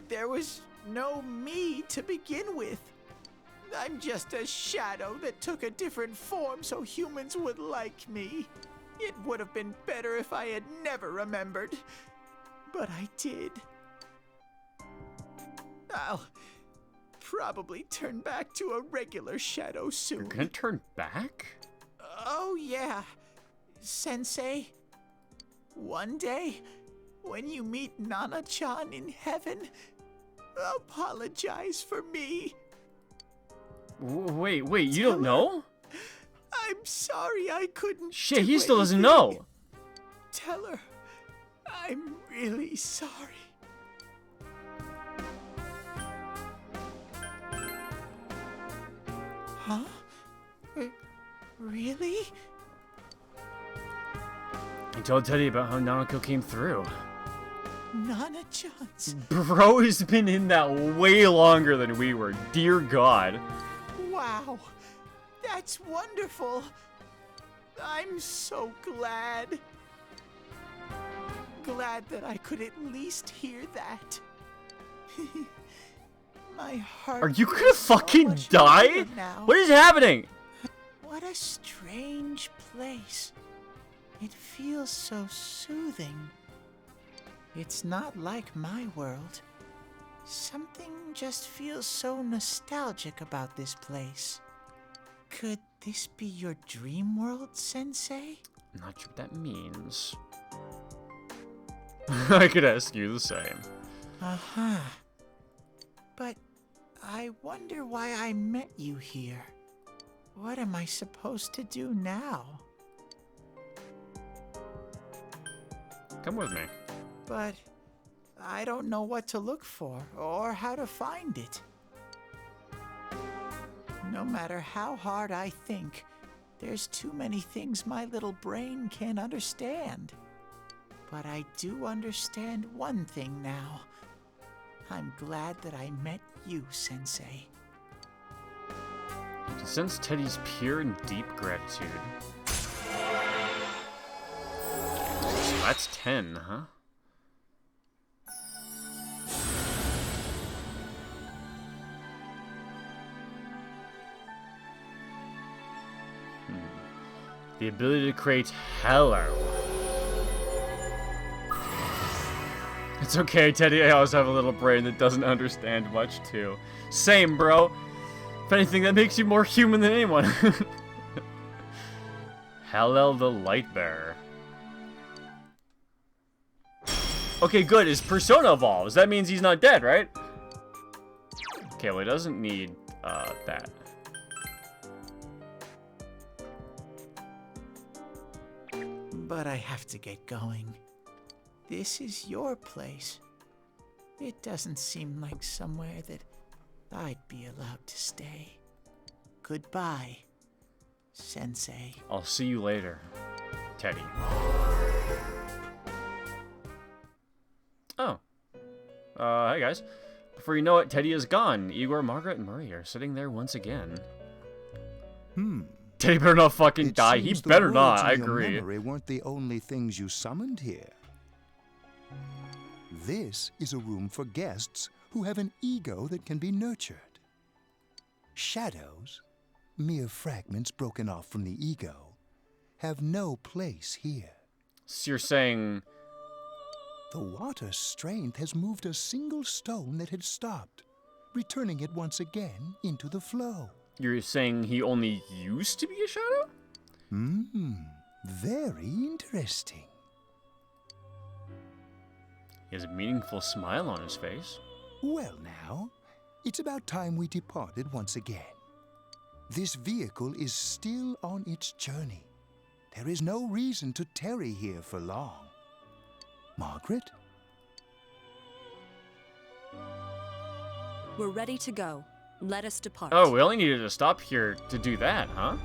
There was no me to begin with. I'm just a shadow that took a different form so humans would like me. It would have been better if I had never remembered. But I did. I'll probably turn back to a regular shadow soon. You're gonna turn back? Oh, yeah. Sensei, one day, when you meet Nana-chan in heaven, apologize for me. Wait, you don't know? I'm sorry I couldn't. Shit, he still doesn't know. Tell her I'm really sorry. Huh? Really? I told Teddy about how Nanako came through. Nana-chan's. Bro has been in that way longer than we were. Dear God. Wow. That's wonderful. I'm so glad. Glad that I could at least hear that. My heart. Are you gonna fucking die? Now. What is happening? What a strange place. It feels so soothing. It's not like my world. Something just feels so nostalgic about this place. Could this be your dream world, Sensei? I'm not sure what that means. I could ask you the same. Uh-huh. But I wonder why I met you here. What am I supposed to do now? Come with me. But I don't know what to look for or how to find it. No matter how hard I think, there's too many things my little brain can't understand. But I do understand one thing now. I'm glad that I met you, Sensei. You can sense Teddy's pure and deep gratitude. So that's 10, huh? The ability to create hello. It's okay, Teddy. I always have a little brain that doesn't understand much, too. Same, bro. If anything, that makes you more human than anyone. Hallel the Lightbearer. Okay, good. His persona evolves. That means he's not dead, right? Okay, well, he doesn't need that. But I have to get going. This is your place. It doesn't seem like somewhere that I'd be allowed to stay. Goodbye, Sensei. I'll see you later, Teddy. Oh. Hey guys. Before you know it, Teddy is gone. Igor, Margaret, and Murray are sitting there once again. Teddy better not fucking die. He better not. I agree. Memory weren't the only things you summoned here. This is a room for guests who have an ego that can be nurtured. Shadows, mere fragments broken off from the ego, have no place here. So you're saying... The water's strength has moved a single stone that had stopped, returning it once again into the flow. You're saying he only used to be a shadow? Very interesting. He has a meaningful smile on his face. Well now, it's about time we departed once again. This vehicle is still on its journey. There is no reason to tarry here for long. Margaret? We're ready to go. Let us depart. Oh, we only needed to stop here to do that, huh?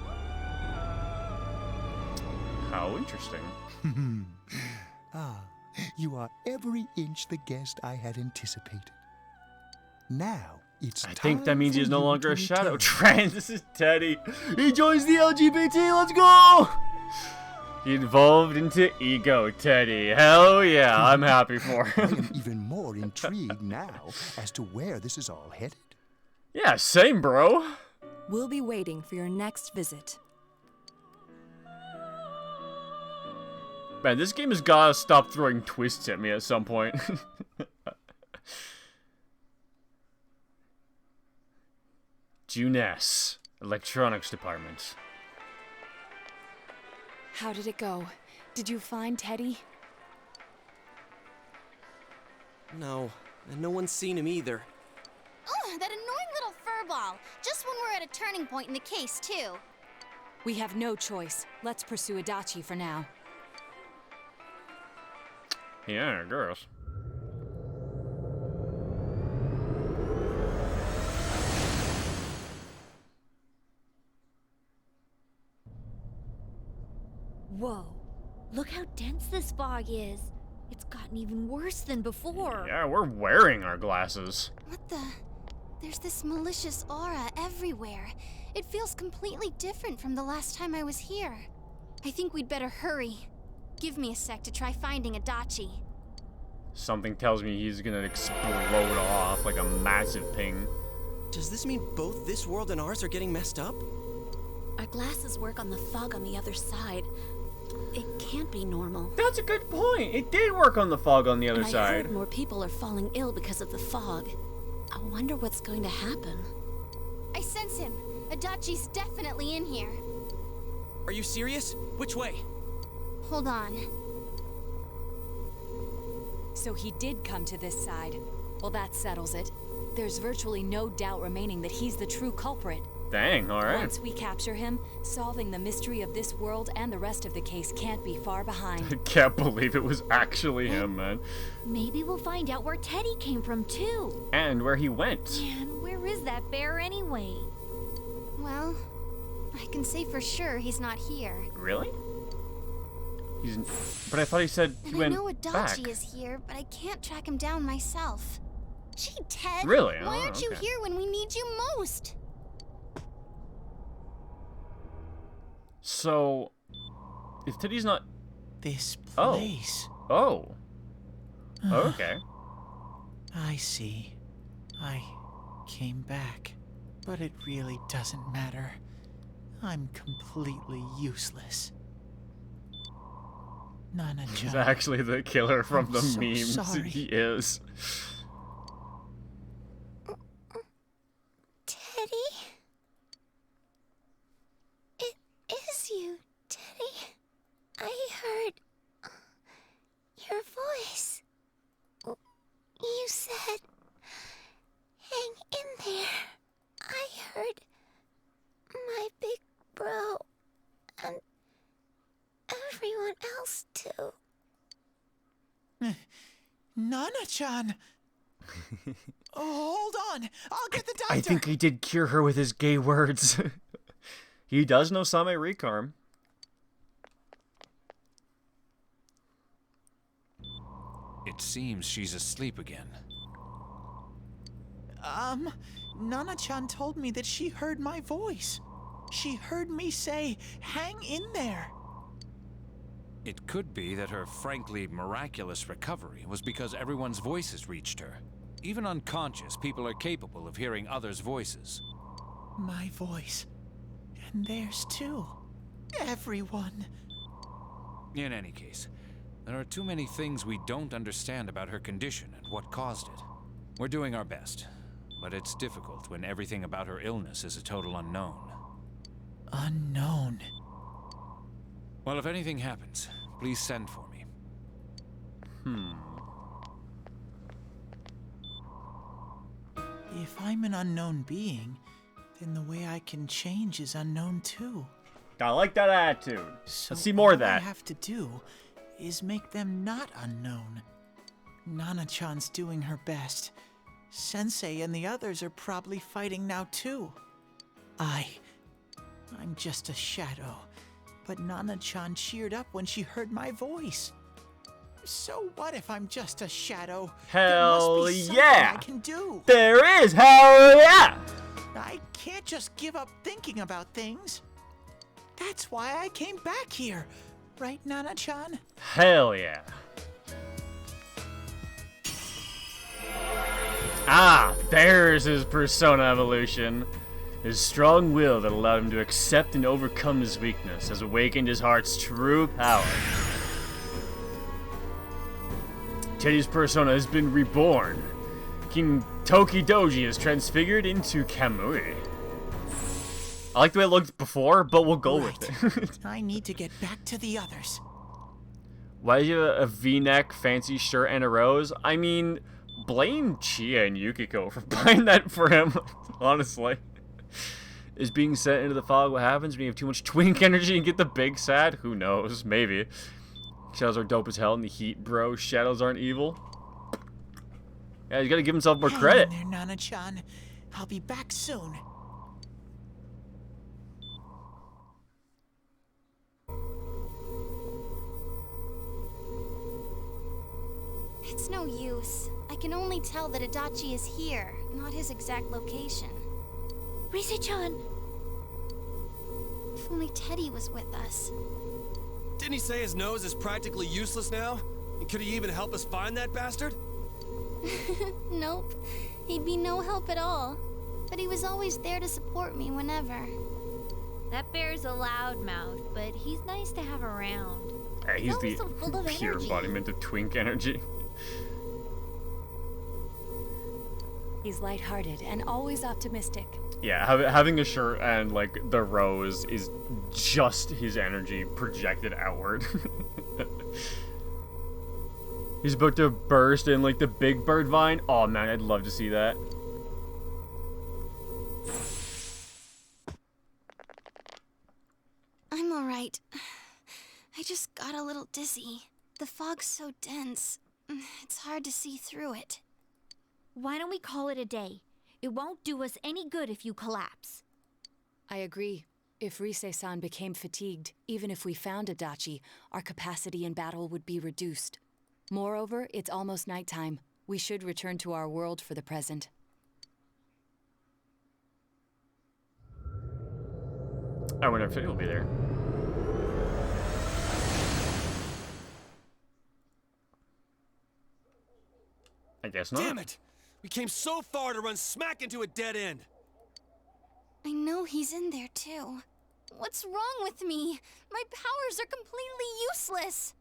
How interesting. You are every inch the guest I had anticipated. Now, it's I time think that means for he's no you longer to a shadow. return. Trans, this is Teddy. He joins the LGBT, let's go! He evolved into Ego Teddy. Hell yeah, I'm happy for I him. am even more intrigued now as to where this is all headed. Yeah, same, bro. We'll be waiting for your next visit. Man, this game has gotta stop throwing twists at me at some point. Juness, Electronics Department. How did it go? Did you find Teddy? No, and no one's seen him either. Oh, that annoying little furball. Just when we're at a turning point in the case, too. We have no choice. Let's pursue Adachi for now. Yeah, girls. Whoa. Look how dense this fog is. It's gotten even worse than before. Yeah, we're wearing our glasses. What the? There's this malicious aura everywhere. It feels completely different from the last time I was here. I think we'd better hurry. Give me a sec to try finding Adachi. Something tells me he's gonna explode off like a massive ping. Does this mean both this world and ours are getting messed up? Our glasses work on the fog on the other side. It can't be normal. That's a good point. It did work on the fog on the other I side. heard more people are falling ill because of the fog. I wonder what's going to happen. I sense him. Adachi's definitely in here. Are you serious? Which way? Hold on. So he did come to this side. Well, that settles it. There's virtually no doubt remaining that he's the true culprit. Dang, alright. Once we capture him, solving the mystery of this world and the rest of the case can't be far behind. I can't believe it was actually him, man. Maybe we'll find out where Teddy came from, too. And where he went. Man, where is that bear anyway? Well, I can say for sure he's not here. Really? But I thought he said he And went I know Adachi back. is here, but I can't track him down myself. Gee, Ted. Really? Why Oh, aren't you okay. here when we need you most? So, if Teddy's not... This place. Oh. Oh. Okay. I see. I came back. But it really doesn't matter. I'm completely useless. Nana-chan. He's actually the killer from I'm the so memes. sorry. He is. Teddy? It is you, Teddy. I heard your voice. You said, hang in there. I heard my big bro and everyone else too. Nana-chan! Oh, hold on! I'll get the doctor! I think he did cure her with his gay words. He does know Same Rikarm. It seems she's asleep again. Nana-chan told me that she heard my voice. She heard me say, hang in there. It could be that her frankly miraculous recovery was because everyone's voices reached her. Even unconscious, people are capable of hearing others' voices. My voice. And theirs too. Everyone. In any case, there are too many things we don't understand about her condition and what caused it. We're doing our best, but it's difficult when everything about her illness is a total unknown. Unknown. Well, if anything happens, please send for me. If I'm an unknown being, then the way I can change is unknown too. I like that attitude. So Let's see more of all I that. have to do is make them not unknown. Nana-chan's doing her best. Sensei and the others are probably fighting now too. I'm just a shadow. But Nana-chan cheered up when she heard my voice. So what if I'm just a shadow? Hell there must be something yeah! I can do. There is! Hell yeah! I can't just give up thinking about things. That's why I came back here. Right, Nana-chan? Hell yeah. Ah, there's his persona evolution. His strong will that allowed him to accept and overcome his weakness has awakened his heart's true power. Teddy's persona has been reborn. King Tokidoji is transfigured into Kamui. I like the way it looked before, but we'll go with it. I need to get back to the others. Why do you have a V-neck, fancy shirt, and a rose? I mean, blame Chia and Yukiko for buying that for him, honestly. Is being sent into the fog what happens when you have too much twink energy and get the big sad? Who knows? Maybe. Shadows are dope as hell in the heat, bro. Shadows aren't evil. Yeah, he's gotta give himself more credit. Hang in there, Nana-chan. I'll be back soon. It's no use. I can only tell that Adachi is here, not his exact location. Rise-chan! If only Teddy was with us. Didn't he say his nose is practically useless now? And could he even help us find that bastard? Nope. He'd be no help at all. But he was always there to support me whenever. That bear's a loudmouth, but he's nice to have around. Hey, he's always the so full of pure energy. embodiment of twink energy. He's lighthearted and always optimistic. Yeah, having a shirt and, like, the rose is just his energy projected outward. He's about to burst in, like, the big bird vine. Oh, man, I'd love to see that. I'm alright. I just got a little dizzy. The fog's so dense. It's hard to see through it. Why don't we call it a day? It won't do us any good if you collapse. I agree. If Rise-san became fatigued, even if we found Adachi, our capacity in battle would be reduced. Moreover, it's almost nighttime. We should return to our world for the present. I wonder if it'll be there. I guess not. Damn it! We came so far to run smack into a dead end. I know he's in there too. What's wrong with me? My powers are completely useless.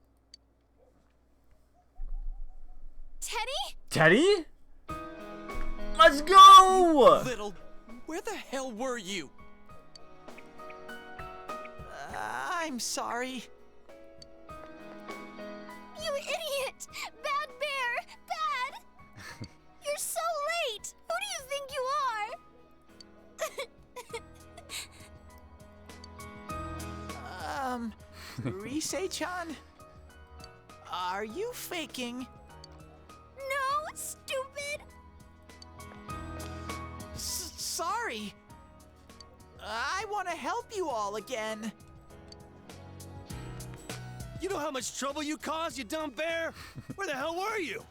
Teddy? Teddy? Let's go! Little, where the hell were you? I'm sorry. You idiot! Bad bear! Bad! You're so late! Who do you think you are? Rise-chan? Are you faking? No, stupid! Sorry. I want to help you all again. You know how much trouble you caused, you dumb bear? Where the hell were you?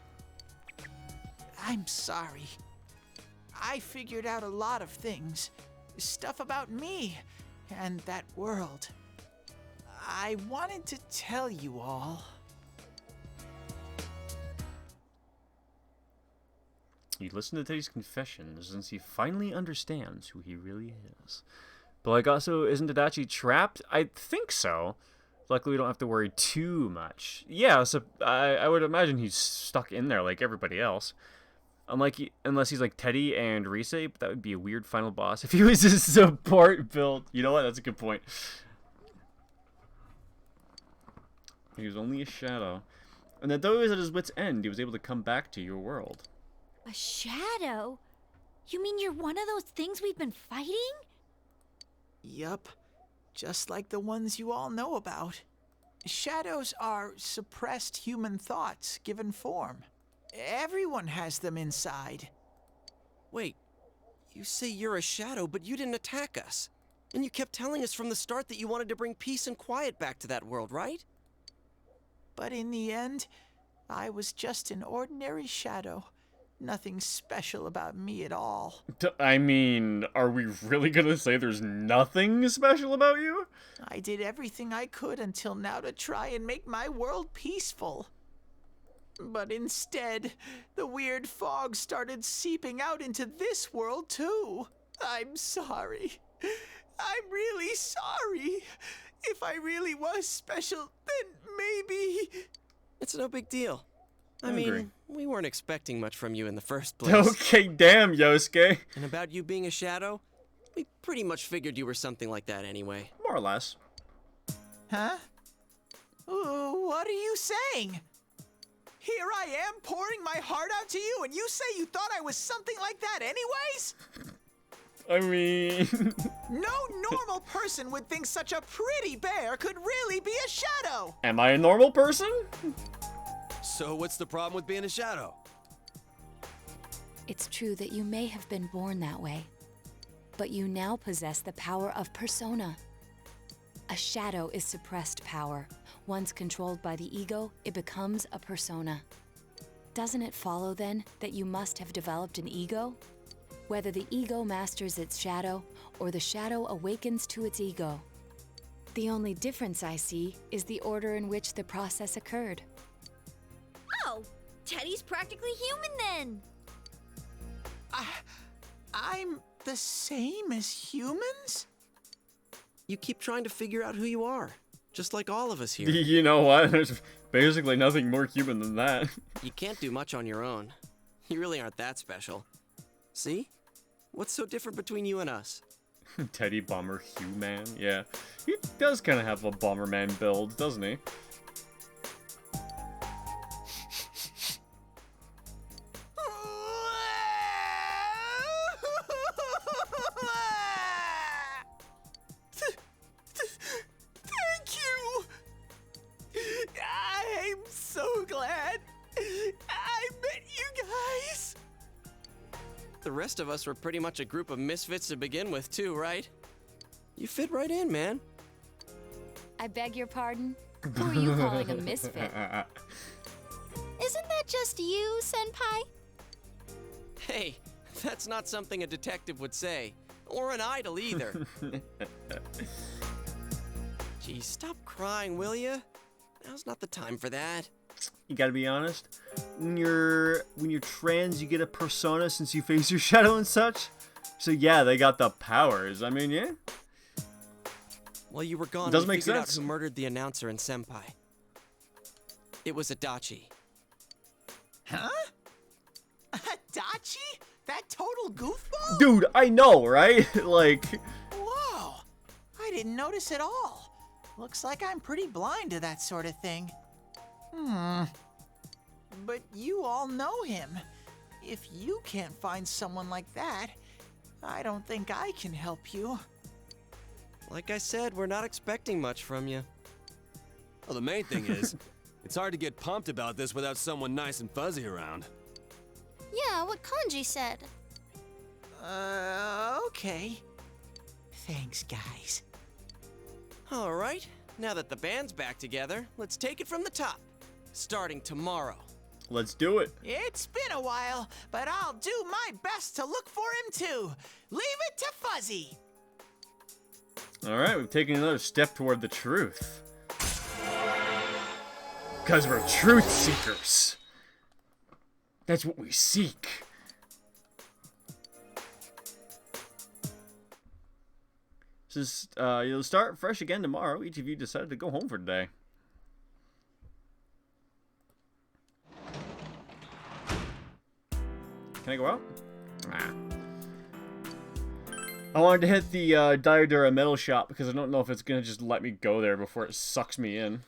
I'm sorry. I figured out a lot of things. Stuff about me and that world. I wanted to tell you all. You listen to Teddy's confessions since he finally understands who he really is. But like, also, isn't Adachi trapped? I think so. Luckily, we don't have to worry too much. Yeah, so I would imagine he's stuck in there like everybody else. Unless he's like Teddy and Rise, but that would be a weird final boss if he was a support build. You know what? That's a good point. He was only a shadow. And that though he was at his wit's end, he was able to come back to your world. A shadow? You mean you're one of those things we've been fighting? Yup. Just like the ones you all know about. Shadows are suppressed human thoughts given form. Everyone has them inside. Wait, you say you're a shadow, but you didn't attack us. And you kept telling us from the start that you wanted to bring peace and quiet back to that world, right? But in the end, I was just an ordinary shadow. Nothing special about me at all. I mean, are we really gonna say there's nothing special about you? I did everything I could until now to try and make my world peaceful. But instead, the weird fog started seeping out into this world too. I'm sorry. I'm really sorry. If I really was special, then maybe... It's no big deal. I agree. mean, we weren't expecting much from you in the first place. Okay, damn, Yosuke. And about you being a shadow, we pretty much figured you were something like that anyway. More or less. Huh? What are you saying? Here I am pouring my heart out to you, and you say you thought I was something like that anyways? I mean... No normal person would think such a pretty bear could really be a shadow! Am I a normal person? So what's the problem with being a shadow? It's true that you may have been born that way, but you now possess the power of persona. A shadow is suppressed power. Once controlled by the ego, it becomes a persona. Doesn't it follow, then, that you must have developed an ego? Whether the ego masters its shadow, or the shadow awakens to its ego. The only difference I see is the order in which the process occurred. Oh, Teddy's practically human then. I'm the same as humans? You keep trying to figure out who you are, just like all of us here. You know what? There's basically nothing more human than that. You can't do much on your own. You really aren't that special. See? What's so different between you and us? Teddy Bomber Hugh-Man? Yeah. He does kind of have a Bomberman build, doesn't he? Thank you! I'm so glad I met you guys! The rest of us were pretty much a group of misfits to begin with, too, right? You fit right in, man. I beg your pardon? Who are you calling a misfit? Isn't that just you, Senpai? Hey, that's not something a detective would say. Or an idol either. Gee, stop crying, will ya? Now's not the time for that. You gotta be honest. When you're trans, you get a persona since you face your shadow and such. So yeah, they got the powers. I mean, yeah. While you were gone, Doesn't we make figured sense. out who murdered the announcer and Senpai. It was Adachi. Huh? Adachi? That total goofball? Dude, I know, right? Like... Whoa! I didn't notice at all. Looks like I'm pretty blind to that sort of thing. But you all know him. If you can't find someone like that, I don't think I can help you. Like I said, we're not expecting much from you. Well, the main thing is, it's hard to get pumped about this without someone nice and fuzzy around. Yeah, what Kanji said. Okay. Thanks, guys. All right, now that the band's back together, let's take it from the top. Starting tomorrow. Let's do it. It's been a while, but I'll do my best to look for him too. Leave it to Fuzzy. Alright, we've taken another step toward the truth. Because we're truth seekers. That's what we seek. Just, you'll start fresh again tomorrow. Each of you decided to go home for today. Can I go out? Nah. I wanted to hit the Diodura metal shop because I don't know if it's going to just let me go there before it sucks me in.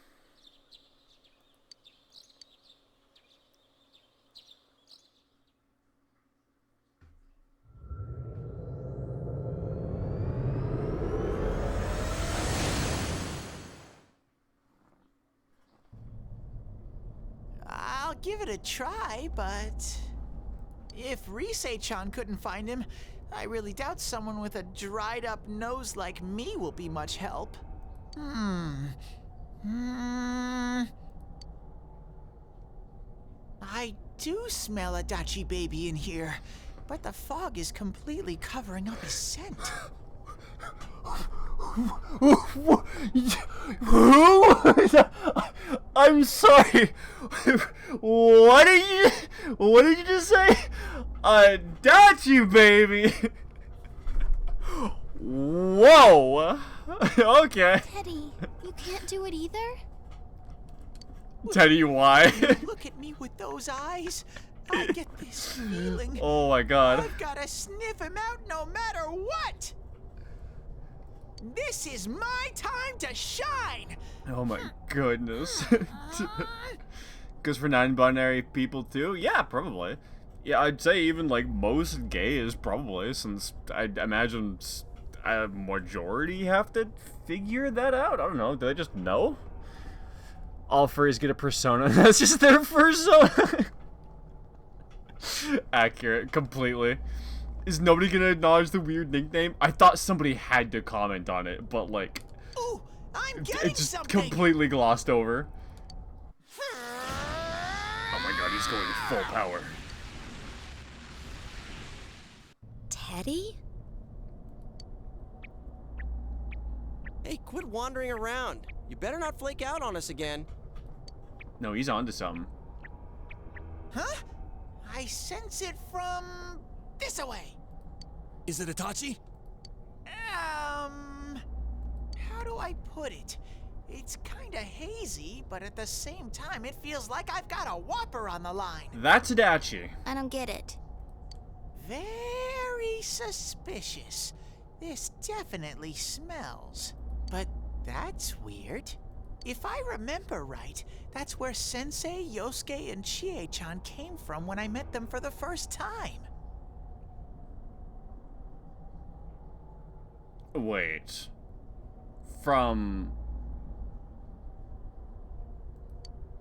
I'll give it a try, but if Risei-chan couldn't find him, I really doubt someone with a dried up nose like me will be much help. I do smell a Dachi baby in here, but the fog is completely covering up his scent. Who? I'm sorry. What did you just say? I got you, baby. Whoa. Okay. Teddy, you can't do it either? Teddy, why? Look at me me with those eyes? I get this feeling. Oh my god. I've gotta sniff him out no matter what! This is my time to shine! Oh my goodness. Because for non-binary people too? Yeah, probably. Yeah, I'd say even like most gays probably, since I imagine a majority have to figure that out. I don't know. Do they just know? All furries get a persona. That's just their persona. Accurate, completely. Is nobody gonna acknowledge the weird nickname? I thought somebody had to comment on it, but like, ooh, I'm getting it just something. completely glossed over. Oh my god, he's going full power. Teddy? Hey, quit wandering around. You better not flake out on us again. No, he's onto something. Huh? I sense it from this away. Is it Itachi? How do I put it? It's kinda hazy, but at the same time, it feels like I've got a whopper on the line. That's Adachi. I don't get it. Very suspicious. This definitely smells. But that's weird. If I remember right, that's where Sensei, Yosuke, and Chie-chan came from when I met them for the first time. Wait. From...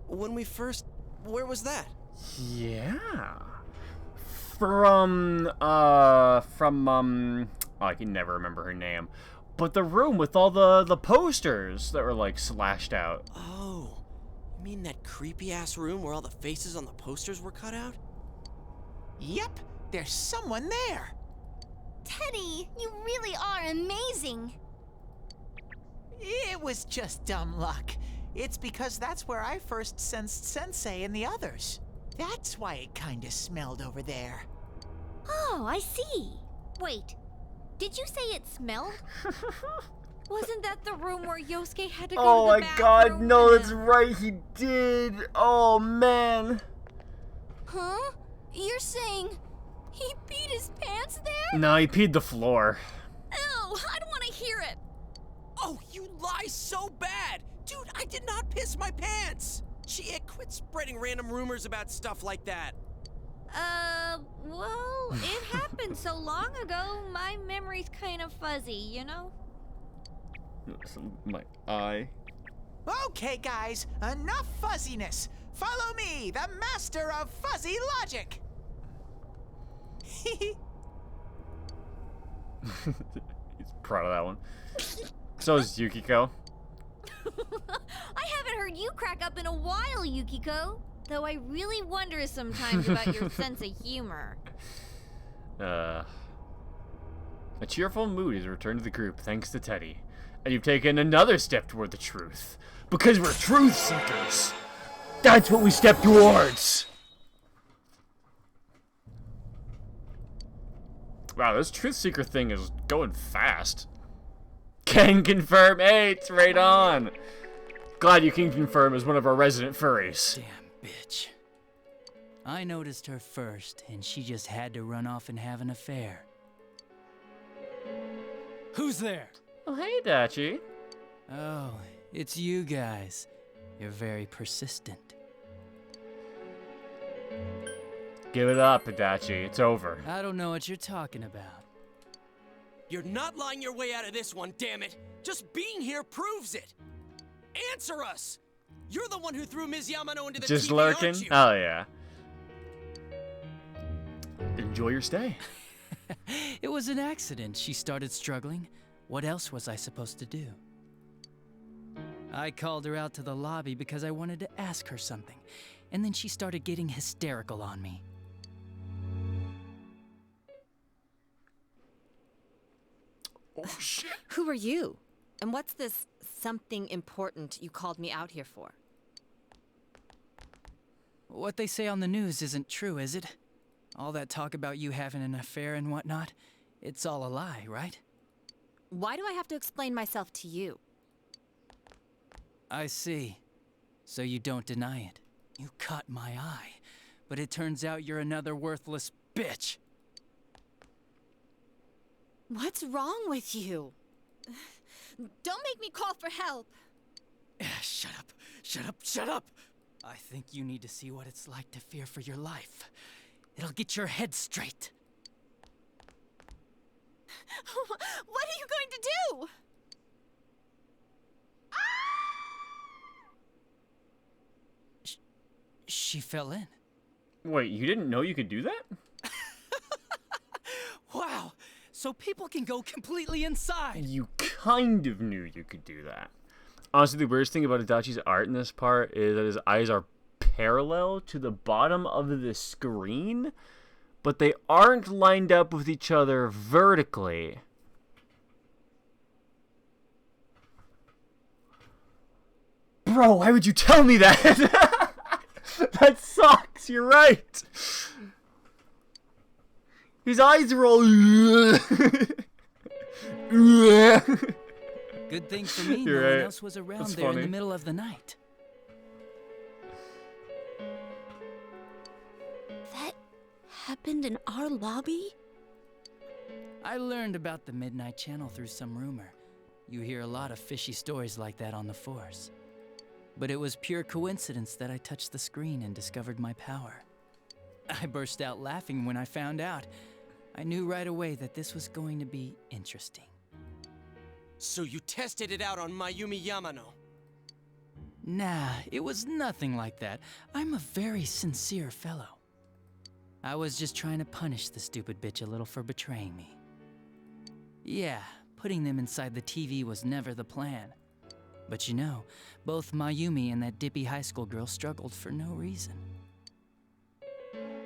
When we first... Where was that? Yeah. From, oh, I can never remember her name. But the room with all the posters that were, like, slashed out. Oh, you mean that creepy-ass room where all the faces on the posters were cut out? Yep, there's someone there. Teddy, you really are amazing. It was just dumb luck. It's because that's where I first sensed Sensei and the others. That's why it kinda smelled over there. Oh, I see. Wait, did you say it smelled? Wasn't that the room where Yosuke had to go to the bathroom? Oh my god, no, that's right, he did. Oh, man. Huh? You're saying he peed his pants there? No, he peed the floor. Ew, I don't want to hear it. Oh, you lie so bad! Dude, I did not piss my pants! Chia, quit spreading random rumors about stuff like that. Well, it happened so long ago, my memory's kind of fuzzy, you know? My eye. Okay, guys, enough fuzziness. Follow me, the master of fuzzy logic. He's proud of that one. So is Yukiko. I haven't heard you crack up in a while, Yukiko. Though I really wonder sometimes about your sense of humor. A cheerful mood has returned to the group thanks to Teddy. And you've taken another step toward the truth. Because we're truth seekers. That's what we step towards. Wow, this truth seeker thing is going fast. Can confirm. Hey, it's right on. Glad you can confirm as one of our resident furries. Damn bitch. I noticed her first, and she just had to run off and have an affair. Who's there? Oh, hey, Dachi. Oh, it's you guys. You're very persistent. Give it up, Adachi. It's over. I don't know what you're talking about. You're not lying your way out of this one, damn it! Just being here proves it! Answer us! You're the one who threw Ms. Yamano into the Just TV, lurking? aren't you? Oh, yeah. Enjoy your stay. It was an accident. She started struggling. What else was I supposed to do? I called her out to the lobby because I wanted to ask her something, and then she started getting hysterical on me. Oh, shit. Who are you? And what's this something important you called me out here for? What they say on the news isn't true, is it? All that talk about you having an affair and whatnot, it's all a lie, right? Why do I have to explain myself to you? I see. So you don't deny it. You caught my eye, but it turns out you're another worthless bitch. What's wrong with you? Don't make me call for help. Shut up, shut up, shut up! I think you need to see what it's like to fear for your life. It'll get your head straight. What are you going to do? She fell in. Wait, you didn't know you could do that? Wow, so people can go completely inside. You kind of knew you could do that. Honestly, the weirdest thing about Adachi's art in this part is that his eyes are parallel to the bottom of the screen, but they aren't lined up with each other vertically. Bro, why would you tell me that? That sucks, you're right. His eyes are all... Good thing for me, You're no one right. else was around That's there in funny. the middle of the night. That happened in our lobby? I learned about the Midnight Channel through some rumor. You hear a lot of fishy stories like that on the Force. But it was pure coincidence that I touched the screen and discovered my power. I burst out laughing when I found out. I knew right away that this was going to be interesting. So you tested it out on Mayumi Yamano? Nah, it was nothing like that. I'm a very sincere fellow. I was just trying to punish the stupid bitch a little for betraying me. Yeah, putting them inside the TV was never the plan. But you know, both Mayumi and that dippy high school girl struggled for no reason.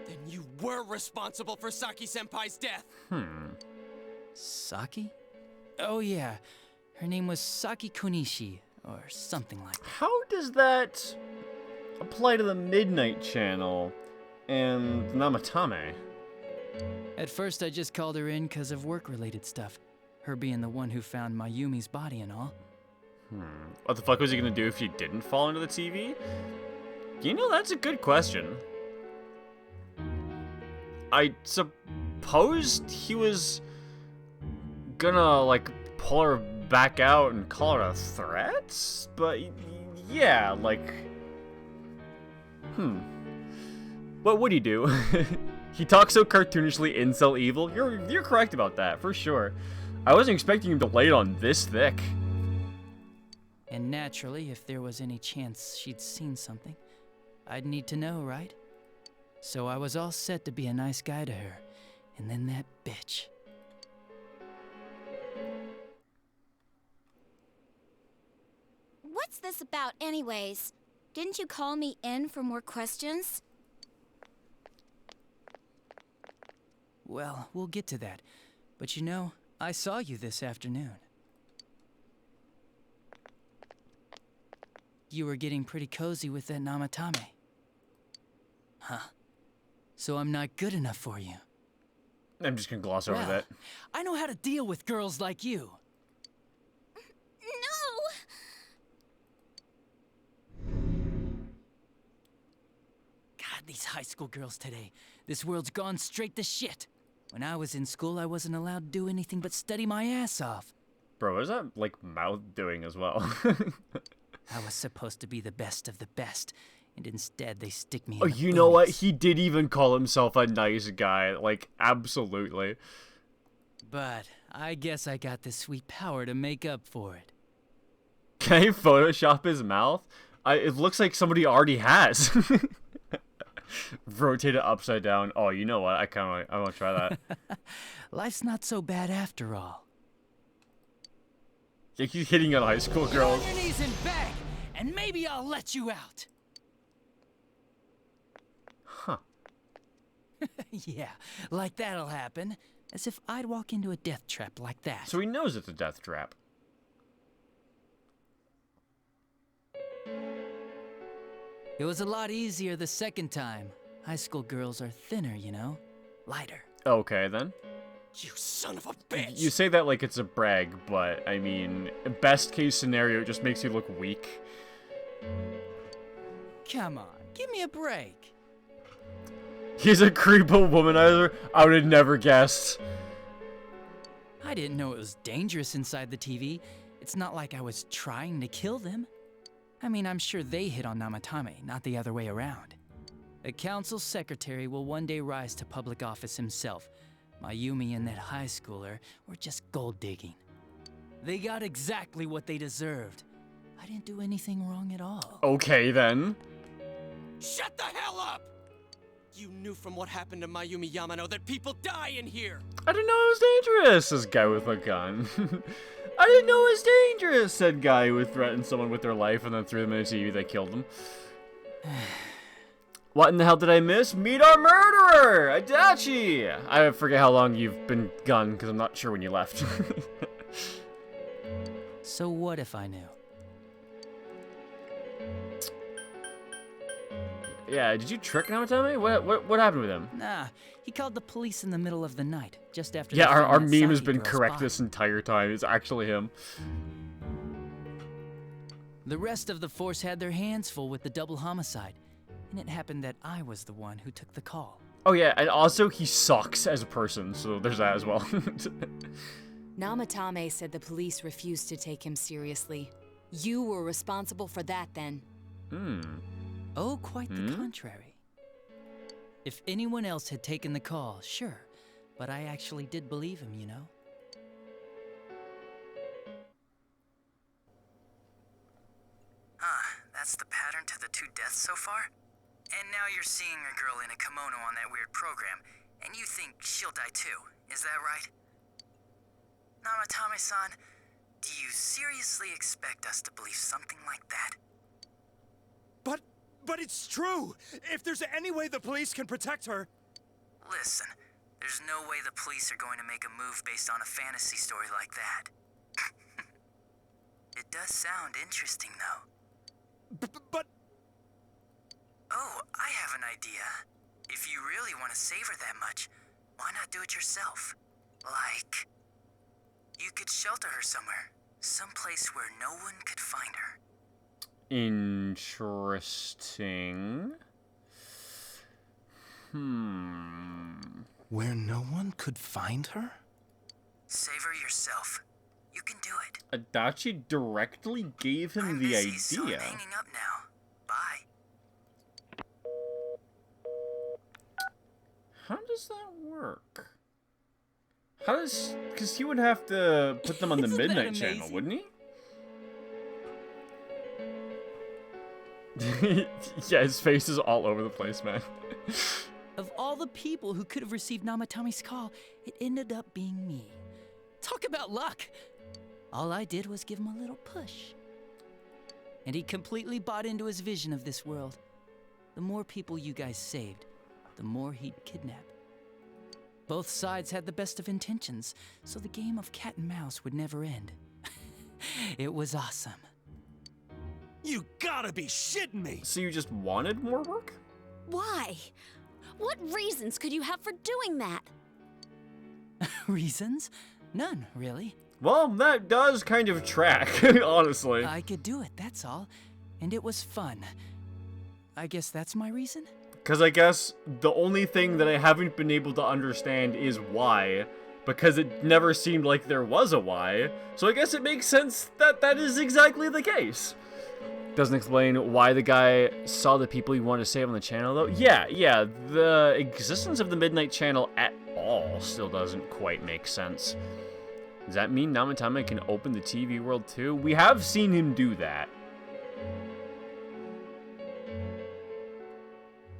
Then you were responsible for Saki-senpai's death! Saki? Oh yeah, her name was Saki Konishi, or something like that. How does that apply to the Midnight Channel and Namatame? At first I just called her in because of work-related stuff. Her being the one who found Mayumi's body and all. What the fuck was he gonna do if she didn't fall into the TV? You know, that's a good question. I supposed he was gonna, like, pull her back out and call it a threat? But, yeah, like... What would he do? He talks so cartoonishly incel evil. You're correct about that, for sure. I wasn't expecting him to lay it on this thick. And naturally, if there was any chance she'd seen something, I'd need to know, right? So I was all set to be a nice guy to her, and then that bitch. What's this about anyways? Didn't you call me in for more questions? Well, we'll get to that. But you know, I saw you this afternoon. You were getting pretty cozy with that Namatame. Huh. So I'm not good enough for you. I'm just gonna gloss over Well, that. I know how to deal with girls like you. God, these high school girls today. This world's gone straight to shit. When I was in school, I wasn't allowed to do anything but study my ass off. Bro, what is that, like, mouth doing as well? I was supposed to be the best of the best, and instead they stick me in Oh, the you know what? boots. He did even call himself a nice guy. Like, absolutely. But I guess I got the sweet power to make up for it. Can I Photoshop his mouth? It looks like somebody already has. Rotate it upside down. Oh, you know what? I want to try that. Life's not so bad after all. Yeah, he's hitting on high school girls. Get on your knees and beg, and maybe I'll let you out. Huh. Yeah, like that'll happen. As if I'd walk into a death trap like that. So he knows it's a death trap. It was a lot easier the second time. High school girls are thinner, you know? Lighter. Okay, then. You son of a bitch! You say that like it's a brag, but, I mean, best case scenario, it just makes you look weak. Come on. Give me a break. He's a creepo womanizer? I would have never guessed. I didn't know it was dangerous inside the TV. It's not like I was trying to kill them. I mean, I'm sure they hit on Namatame, not the other way around. A council secretary will one day rise to public office himself. Mayumi and that high schooler were just gold digging. They got exactly what they deserved. I didn't do anything wrong at all. Okay, then. Shut the hell up! You knew from what happened to Mayumi Yamano that people die in here! I didn't know it was dangerous, says guy with a gun. I didn't know it was dangerous, said guy who threatened someone with their life and then threw them in a TV that killed them. What in the hell did I miss? Meet our murderer, Adachi! I forget how long you've been gone, because I'm not sure when you left. So what if I knew? Yeah, did you trick Namatame? What happened with him? Nah, he called the police in the middle of the night, just after. Yeah, they our found that meme has Saki been girl's correct body. this entire time. It's actually him. The rest of the force had their hands full with the double homicide, and it happened that I was the one who took the call. Oh yeah, and also he sucks as a person, so there's that as well. Namatame said the police refused to take him seriously. You were responsible for that then. Oh, quite the contrary. If anyone else had taken the call, sure, but I actually did believe him, you know? That's the pattern to the 2 deaths so far? And now you're seeing a girl in a kimono on that weird program, and you think she'll die too, is that right? Namatame-san, do you seriously expect us to believe something like that? But it's true! If there's any way the police can protect her... Listen, there's no way the police are going to make a move based on a fantasy story like that. It does sound interesting, though. But... Oh, I have an idea. If you really want to save her that much, why not do it yourself? Like... you could shelter her somewhere. Someplace where no one could find her. Interesting. Where no one could find her? Save her yourself. You can do it. Adachi directly gave him the busy, so I'm idea. hanging up now. Bye. How does that work? How does... Because he would have to put them on the Midnight Channel, wouldn't he? Yeah, his face is all over the place, man. Of all the people who could have received Namatame's call, it ended up being me. Talk about luck! All I did was give him a little push. And he completely bought into his vision of this world. The more people you guys saved, the more he'd kidnap. Both sides had the best of intentions, so the game of cat and mouse would never end. It was awesome. You gotta be shitting me! So you just wanted more work? Why? What reasons could you have for doing that? Reasons? None, really. Well, that does kind of track, honestly. I could do it, that's all. And it was fun. I guess that's my reason? Because I guess the only thing that I haven't been able to understand is why. Because it never seemed like there was a why. So I guess it makes sense that that is exactly the case. Doesn't explain why the guy saw the people you wanted to save on the channel, though. Yeah, the existence of the Midnight Channel at all still doesn't quite make sense. Does that mean Namatame can open the TV world too? We have seen him do that.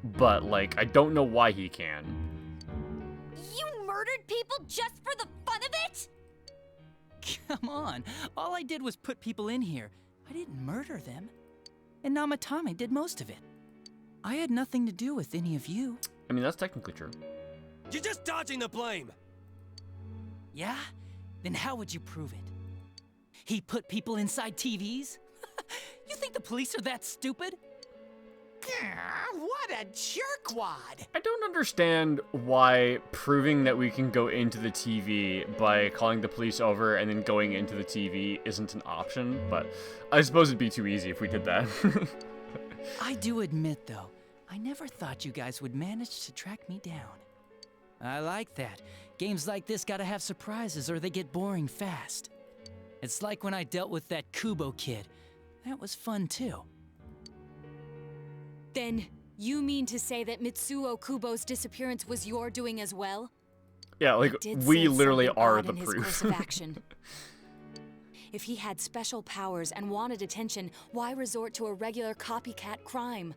But, like, I don't know why he can. You murdered people just for the fun of it? Come on, all I did was put people in here. I didn't murder them. And Namatame did most of it. I had nothing to do with any of you. I mean, that's technically true. You're just dodging the blame! Yeah? Then how would you prove it? He put people inside TVs? You think the police are that stupid? What a jerkwad! I don't understand why proving that we can go into the TV by calling the police over and then going into the TV isn't an option, but I suppose it'd be too easy if we did that. I do admit, though, I never thought you guys would manage to track me down. I like that. Games like this gotta have surprises or they get boring fast. It's like when I dealt with that Kubo kid. That was fun too. Then, you mean to say that Mitsuo Kubo's disappearance was your doing as well? Yeah, like, He did we say literally something are odd the in his proof. course of action. If he had special powers and wanted attention, why resort to a regular copycat crime?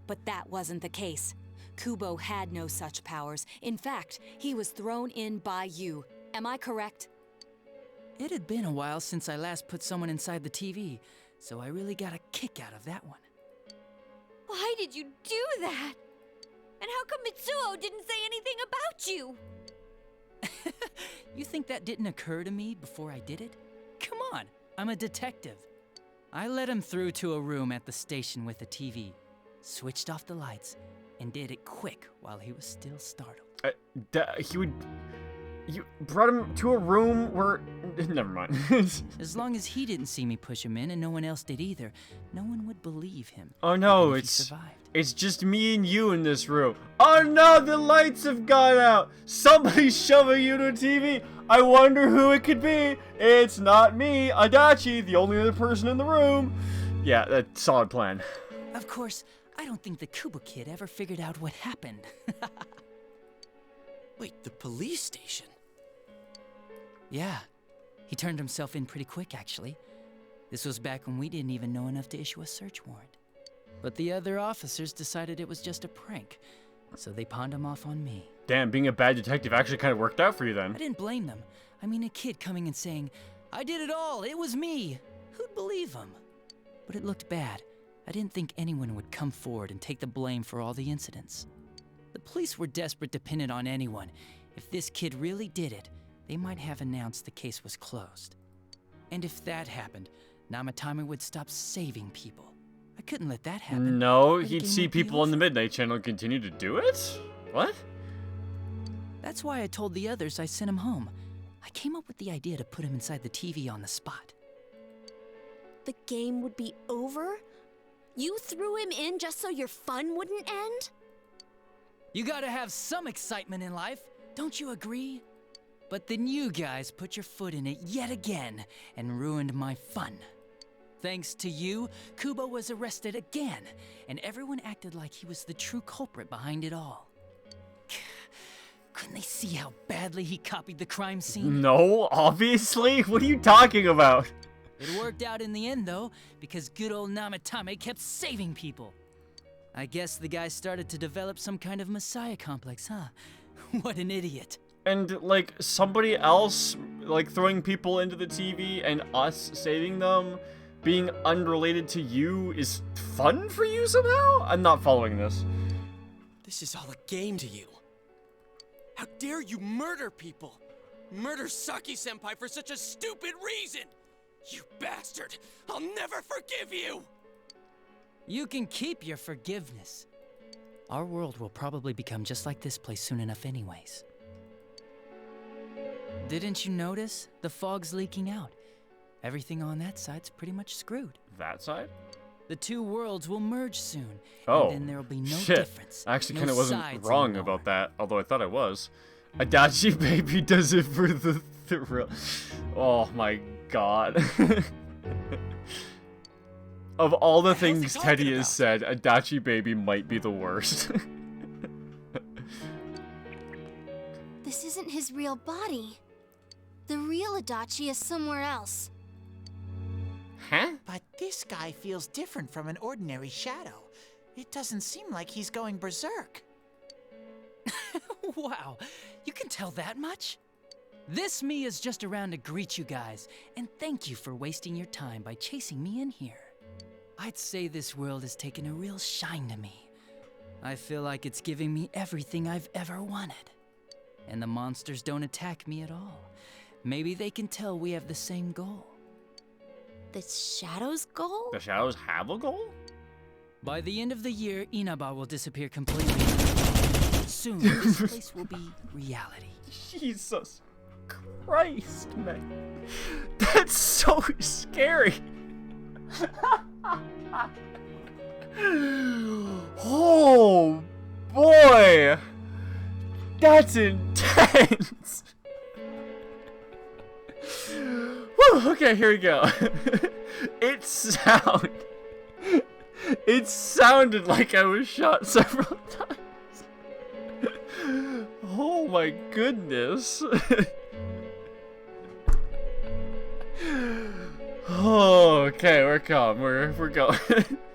But that wasn't the case. Kubo had no such powers. In fact, he was thrown in by you. Am I correct? It had been a while since I last put someone inside the TV, so I really got a kick out of that one. Why did you do that? And how come Mitsuo didn't say anything about you? You think that didn't occur to me before I did it? Come on, I'm a detective. I let him through to a room at the station with a TV, switched off the lights, and did it quick while he was still startled. You brought him to a room where... Never mind. As long as he didn't see me push him in and no one else did either, no one would believe him. Oh no, even if he survived. it's just me and you in this room. Oh no, the lights have gone out. Somebody's shoving you to a TV. I wonder who it could be. It's not me, Adachi, the only other person in the room. Yeah, that's a solid plan. Of course, I don't think the Kubo kid ever figured out what happened. Wait, the police station? Yeah, he turned himself in pretty quick, actually. This was back when we didn't even know enough to issue a search warrant. But the other officers decided it was just a prank, so they pawned him off on me. Damn, being a bad detective actually kind of worked out for you then. I didn't blame them. I mean, a kid coming and saying, "I did it all, it was me." Who'd believe him? But it looked bad. I didn't think anyone would come forward and take the blame for all the incidents. The police were desperate to pin it on anyone. If this kid really did it, they might have announced the case was closed. And if that happened, Namatame would stop saving people. I couldn't let that happen. No, The he'd game see would be people on the over. Midnight Channel continue to do it? What? That's why I told the others I sent him home. I came up with the idea to put him inside the TV on the spot. The game would be over? You threw him in just so your fun wouldn't end? You gotta have some excitement in life, don't you agree? But then you guys put your foot in it yet again and ruined my fun. Thanks to you, Kubo was arrested again, and everyone acted like he was the true culprit behind it all. Couldn't they see how badly he copied the crime scene? No, obviously. What are you talking about? It worked out in the end, though, because good old Namatame kept saving people. I guess the guy started to develop some kind of messiah complex, huh? What an idiot. And, like, somebody else, like, throwing people into the TV and us saving them being unrelated to you is fun for you somehow? I'm not following this. This is all a game to you. How dare you murder people? Murder Saki-senpai for such a stupid reason! You bastard! I'll never forgive you! You can keep your forgiveness. Our world will probably become just like this place soon enough anyways. Didn't you notice? The fog's leaking out. Everything on that side's pretty much screwed. That side? The two worlds will merge soon. Oh, and then there'll be no shit. difference. I actually no kind of wasn't sides wrong anymore. about that, although I thought I was. Adachi baby does it for the real. Oh my god. Of all the things Teddy has said, Adachi baby might be the worst. This isn't his real body. The real Adachi is somewhere else. Huh? But this guy feels different from an ordinary shadow. It doesn't seem like he's going berserk. Wow, you can tell that much? This me is just around to greet you guys, and thank you for wasting your time by chasing me in here. I'd say this world has taken a real shine to me. I feel like it's giving me everything I've ever wanted. And the monsters don't attack me at all. Maybe they can tell we have the same goal. The Shadow's goal? The Shadows have a goal? By the end of the year, Inaba will disappear completely. Soon, this place will be reality. Jesus Christ, man. That's so scary. Oh boy, that's intense. Whew, okay, here we go. It sounded like I was shot several times. Oh my goodness. Oh, okay, we're calm. We're going.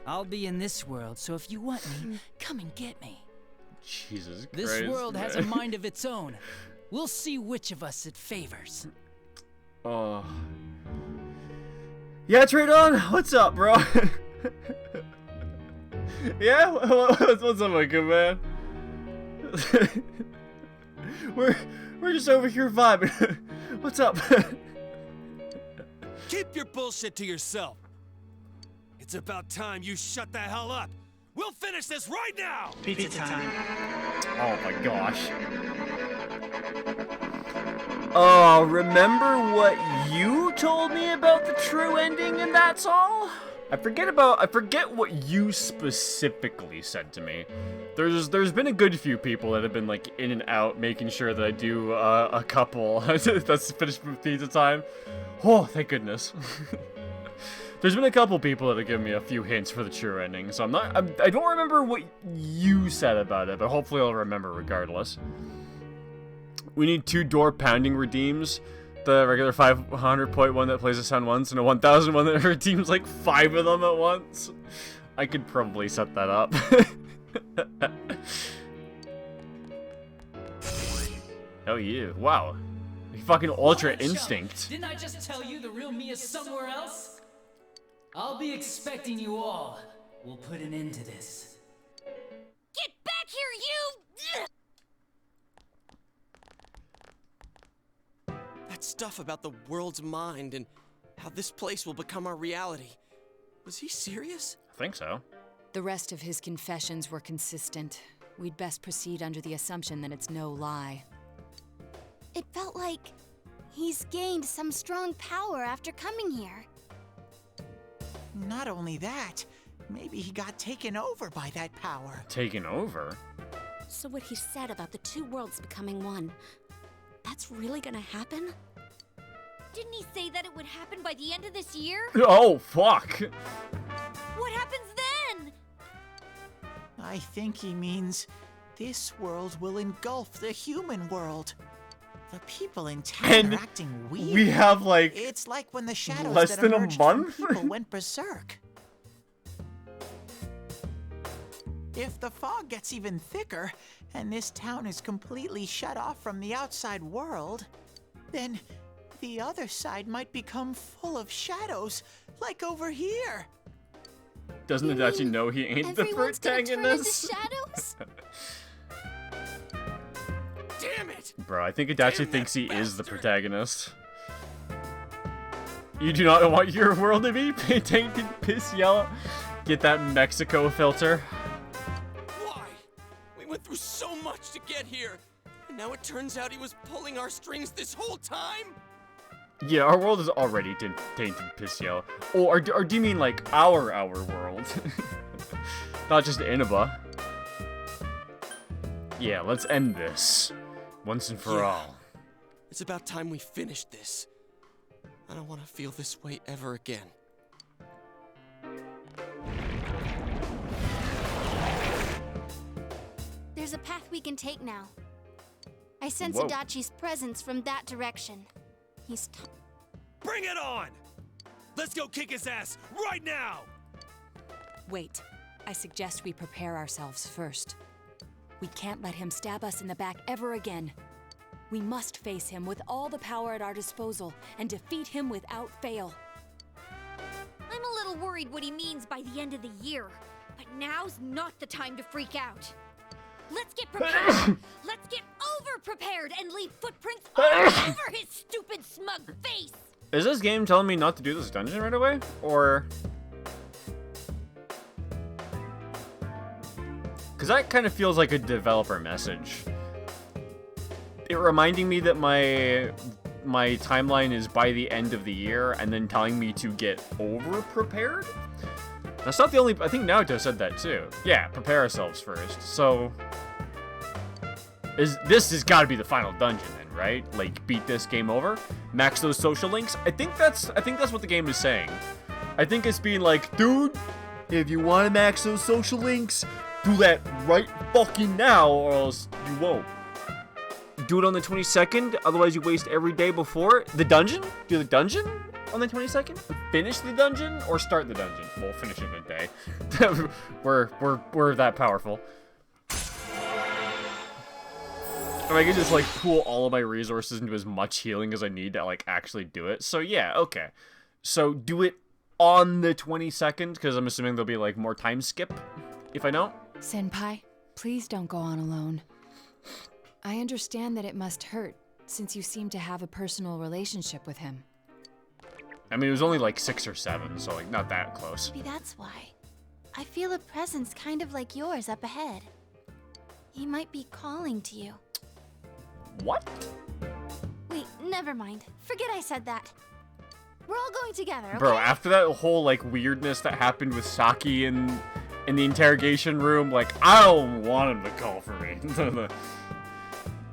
I'll be in this world, so if you want me, come and get me. Jesus Christ. This world man. has a mind of its own. We'll see which of us it favors. Oh. Yeah, Trade On. What's up, bro? Yeah, what's up, my good man? we're just over here vibing. What's up? Keep your bullshit to yourself. It's about time you shut the hell up. We'll finish this right now. Pizza time. Oh my gosh. Oh, remember what you told me about the true ending and that's all? I forget what you specifically said to me. There's been a good few people that have been like in and out, making sure that I do a couple. That's finished with pizza time. Oh, thank goodness. There's been a couple people that have given me a few hints for the true ending, so I don't remember what you said about it, but hopefully I'll remember regardless. We need 2 door pounding redeems. The regular 500 one that plays the sound once, and a 1000 one that redeems like 5 of them at once. I could probably set that up. Oh yeah, wow. Fucking Ultra Instinct. Didn't I just tell you the real me is somewhere else? I'll be expecting you all. We'll put an end to this. Get back here, you! That stuff about the world's mind and how this place will become our reality. Was he serious? I think so. The rest of his confessions were consistent. We'd best proceed under the assumption that it's no lie. It felt like he's gained some strong power after coming here. Not only that, maybe he got taken over by that power. Taken over? So what he said about the 2 worlds becoming one, that's really gonna happen? Didn't he say that it would happen by the end of this year? Oh, fuck. What happens then? I think he means this world will engulf the human world. The people in town And are acting weird. we have, like, it's like when the shadows less that than a emerged from month? people went berserk. If the fog gets even thicker and this town is completely shut off from the outside world, then the other side might become full of shadows, like over here. Doesn't Adachi know he ain't the Everyone's gonna turn into protagonist? shadows? Damn it! Bro, I think Adachi thinks he is the protagonist. You do not want your world to be tainted piss yellow? Get that Mexico filter. Why? We went through so much to get here, and now it turns out he was pulling our strings this whole time? Yeah, our world is already tainted piss yellow. Or do you mean like our world? Not just Inaba. Yeah, let's end this. Once and for all. It's about time we finished this. I don't want to feel this way ever again. There's a path we can take now. I sense Whoa. Adachi's presence from that direction. He's Bring it on! Let's go kick his ass right now! Wait, I suggest we prepare ourselves first. We can't let him stab us in the back ever again. We must face him with all the power at our disposal and defeat him without fail. I'm a little worried what he means by the end of the year, but now's not the time to freak out. Let's get prepared! Let's get over-prepared and leave footprints all over his stupid smug face! Is this game telling me not to do this dungeon right away? Or... Because that kind of feels like a developer message. It reminding me that my timeline is by the end of the year, and then telling me to get over-prepared? That's not the only... I think Naruto said that too. Yeah, prepare ourselves first. So... This has got to be the final dungeon then, right? Like, beat this, game over? Max those social links? I think that's what the game is saying. I think it's being like, dude, if you want to max those social links, do that right fucking now, or else you won't. Do it on the 22nd, otherwise you waste every day before. The dungeon? Do the dungeon on the 22nd? Finish the dungeon, or start the dungeon? We'll finish it in a day. we're that powerful. I can just, like, pool all of my resources into as much healing as I need to, like, actually do it. So, yeah, okay. So, do it on the 22nd, because I'm assuming there'll be, like, more time skip, if I don't. Senpai, please don't go on alone. I understand that it must hurt, since you seem to have a personal relationship with him. I mean, it was only, like, 6 or 7, so, like, not that close. Maybe that's why. I feel a presence kind of like yours up ahead. He might be calling to you. What? Wait, never mind. Forget I said that. We're all going together, okay? Bro, after that whole, like, weirdness that happened with Saki in the interrogation room, like, I don't want him to call for me.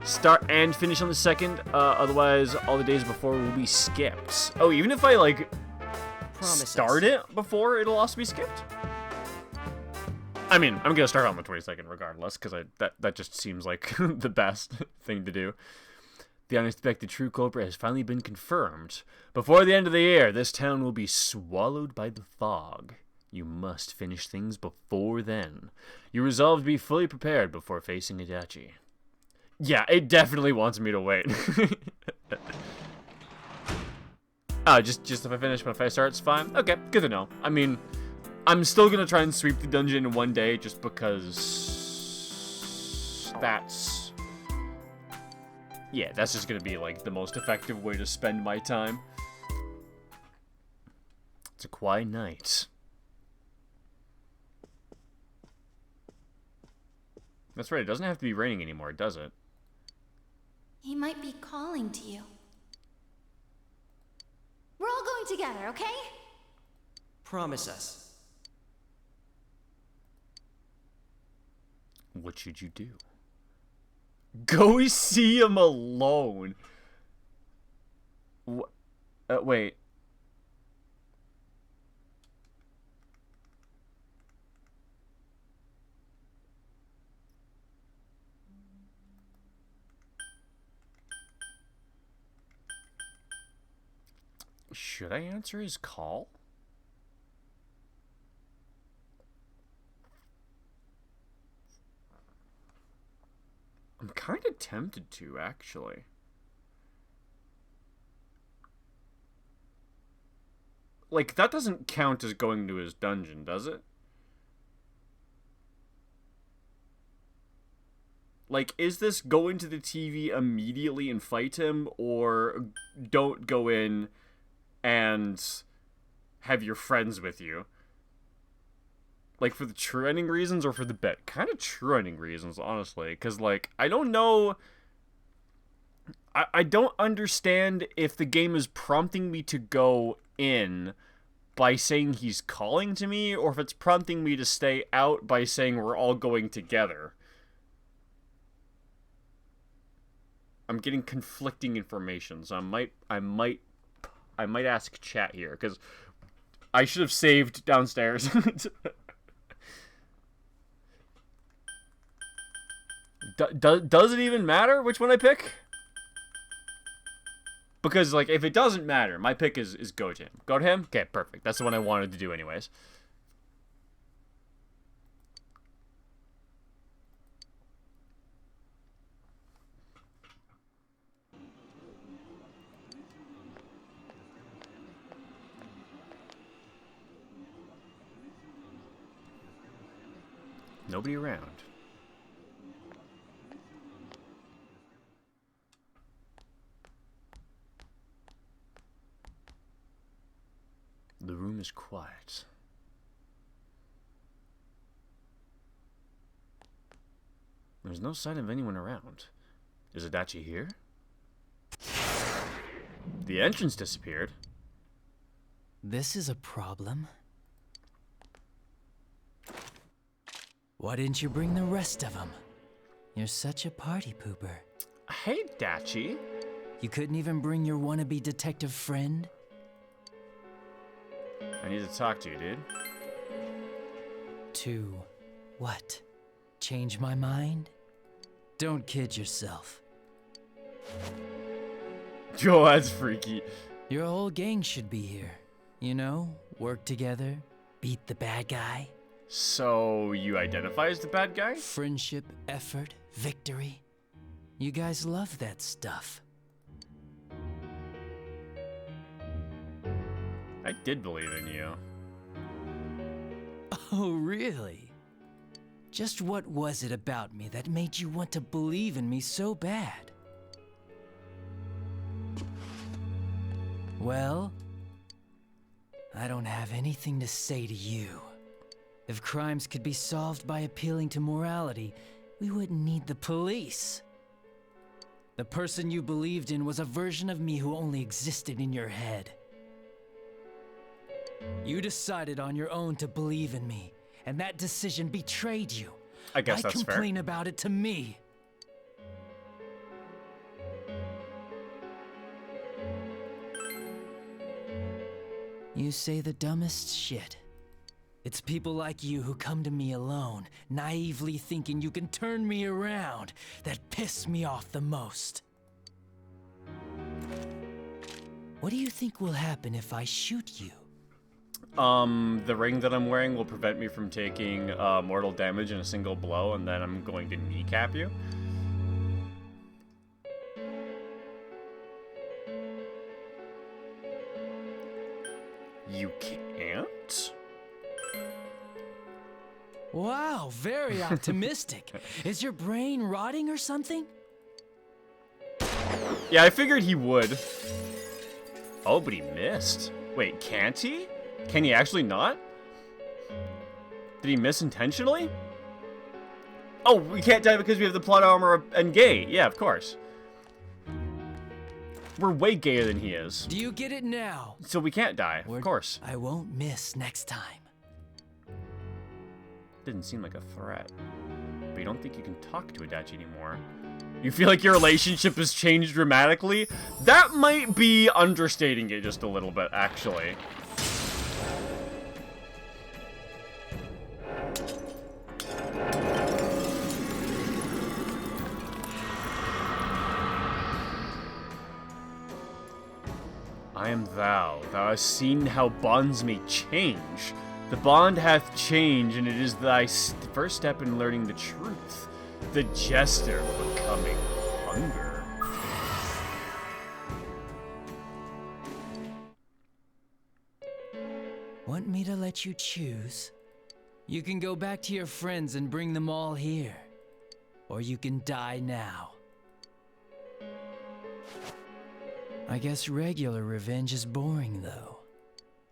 Start and finish on the 2nd, otherwise all the days before will be skipped. Oh, even if I, like, start it before, it'll also be skipped? I mean, I'm gonna start on the 22nd regardless, because that just seems like the best thing to do. The unexpected true culprit has finally been confirmed. Before the end of the year, this town will be swallowed by the fog. You must finish things before then. You resolve to be fully prepared before facing Adachi. Yeah, it definitely wants me to wait. Oh, just if I finish, but if I start, it's fine? Okay, good to know. I mean... I'm still gonna try and sweep the dungeon in one day just because that's... Yeah, that's just gonna be like the most effective way to spend my time. It's a quiet night. That's right, it doesn't have to be raining anymore, does it? He might be calling to you. We're all going together, okay? Promise us. What should you do? Go see him alone. Wait. Should I answer his call? I'm kind of tempted to, actually. Like, that doesn't count as going to his dungeon, does it? Like, is this go into the TV immediately and fight him, or don't go in and have your friends with you? Like, for the true ending reasons or for the bet? Kind of true ending reasons, honestly. Because, like, I don't know... I don't understand if the game is prompting me to go in by saying he's calling to me, or if it's prompting me to stay out by saying we're all going together. I'm getting conflicting information, so I might ask chat here, because I should have saved downstairs. Does it even matter which one I pick? Because, like, if it doesn't matter, my pick is go to him. Go to him? Okay, perfect. That's the one I wanted to do anyways. Nobody around. The room is quiet. There's no sign of anyone around. Is Adachi here? The entrance disappeared. This is a problem. Why didn't you bring the rest of them? You're such a party pooper. Hey, Dachi. You couldn't even bring your wannabe detective friend? I need to talk to you, dude. To what? Change my mind? Don't kid yourself. Yo, that's freaky. Your whole gang should be here. You know, work together, beat the bad guy. So, you identify as the bad guy? Friendship, effort, victory. You guys love that stuff. I did believe in you. Oh, really? Just what was it about me that made you want to believe in me so bad? Well, I don't have anything to say to you. If crimes could be solved by appealing to morality, we wouldn't need the police. The person you believed in was a version of me who only existed in your head. You decided on your own to believe in me, and that decision betrayed you. I guess that's fair. Why complain about it to me? You say the dumbest shit. It's people like you who come to me alone, naively thinking you can turn me around, that piss me off the most. What do you think will happen if I shoot you? The ring that I'm wearing will prevent me from taking mortal damage in a single blow, and then I'm going to kneecap you. You can't? Wow, very optimistic. Is your brain rotting or something? Yeah, I figured he would. Oh, but he missed. Wait, can't he? Can he actually not? Did he miss intentionally? Oh, we can't die because we have the plot armor and gay. Yeah, of course. We're way gayer than he is. Do you get it now? So we can't die, of course. I won't miss next time. Didn't seem like a threat. But you don't think you can talk to Adachi anymore. You feel like your relationship has changed dramatically? That might be understating it just a little bit, actually. I am thou. Thou hast seen how bonds may change. The bond hath changed, and it is thy first step in learning the truth. The jester becoming hunger. Want me to let you choose? You can go back to your friends and bring them all here. Or you can die now. I guess regular revenge is boring, though.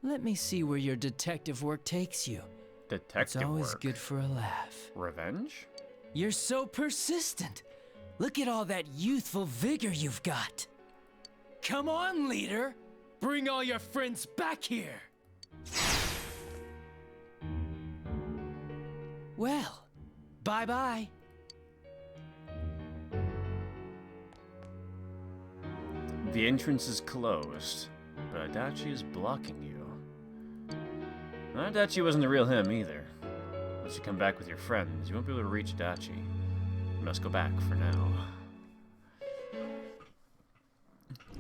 Let me see where your detective work takes you. Detective It's always work. good for a laugh. Revenge? You're so persistent. Look at all that youthful vigor you've got. Come on, leader. Bring all your friends back here. Well, bye-bye. The entrance is closed, but Adachi is blocking you. Adachi wasn't the real him either. Once you come back with your friends, you won't be able to reach Adachi. You must go back for now.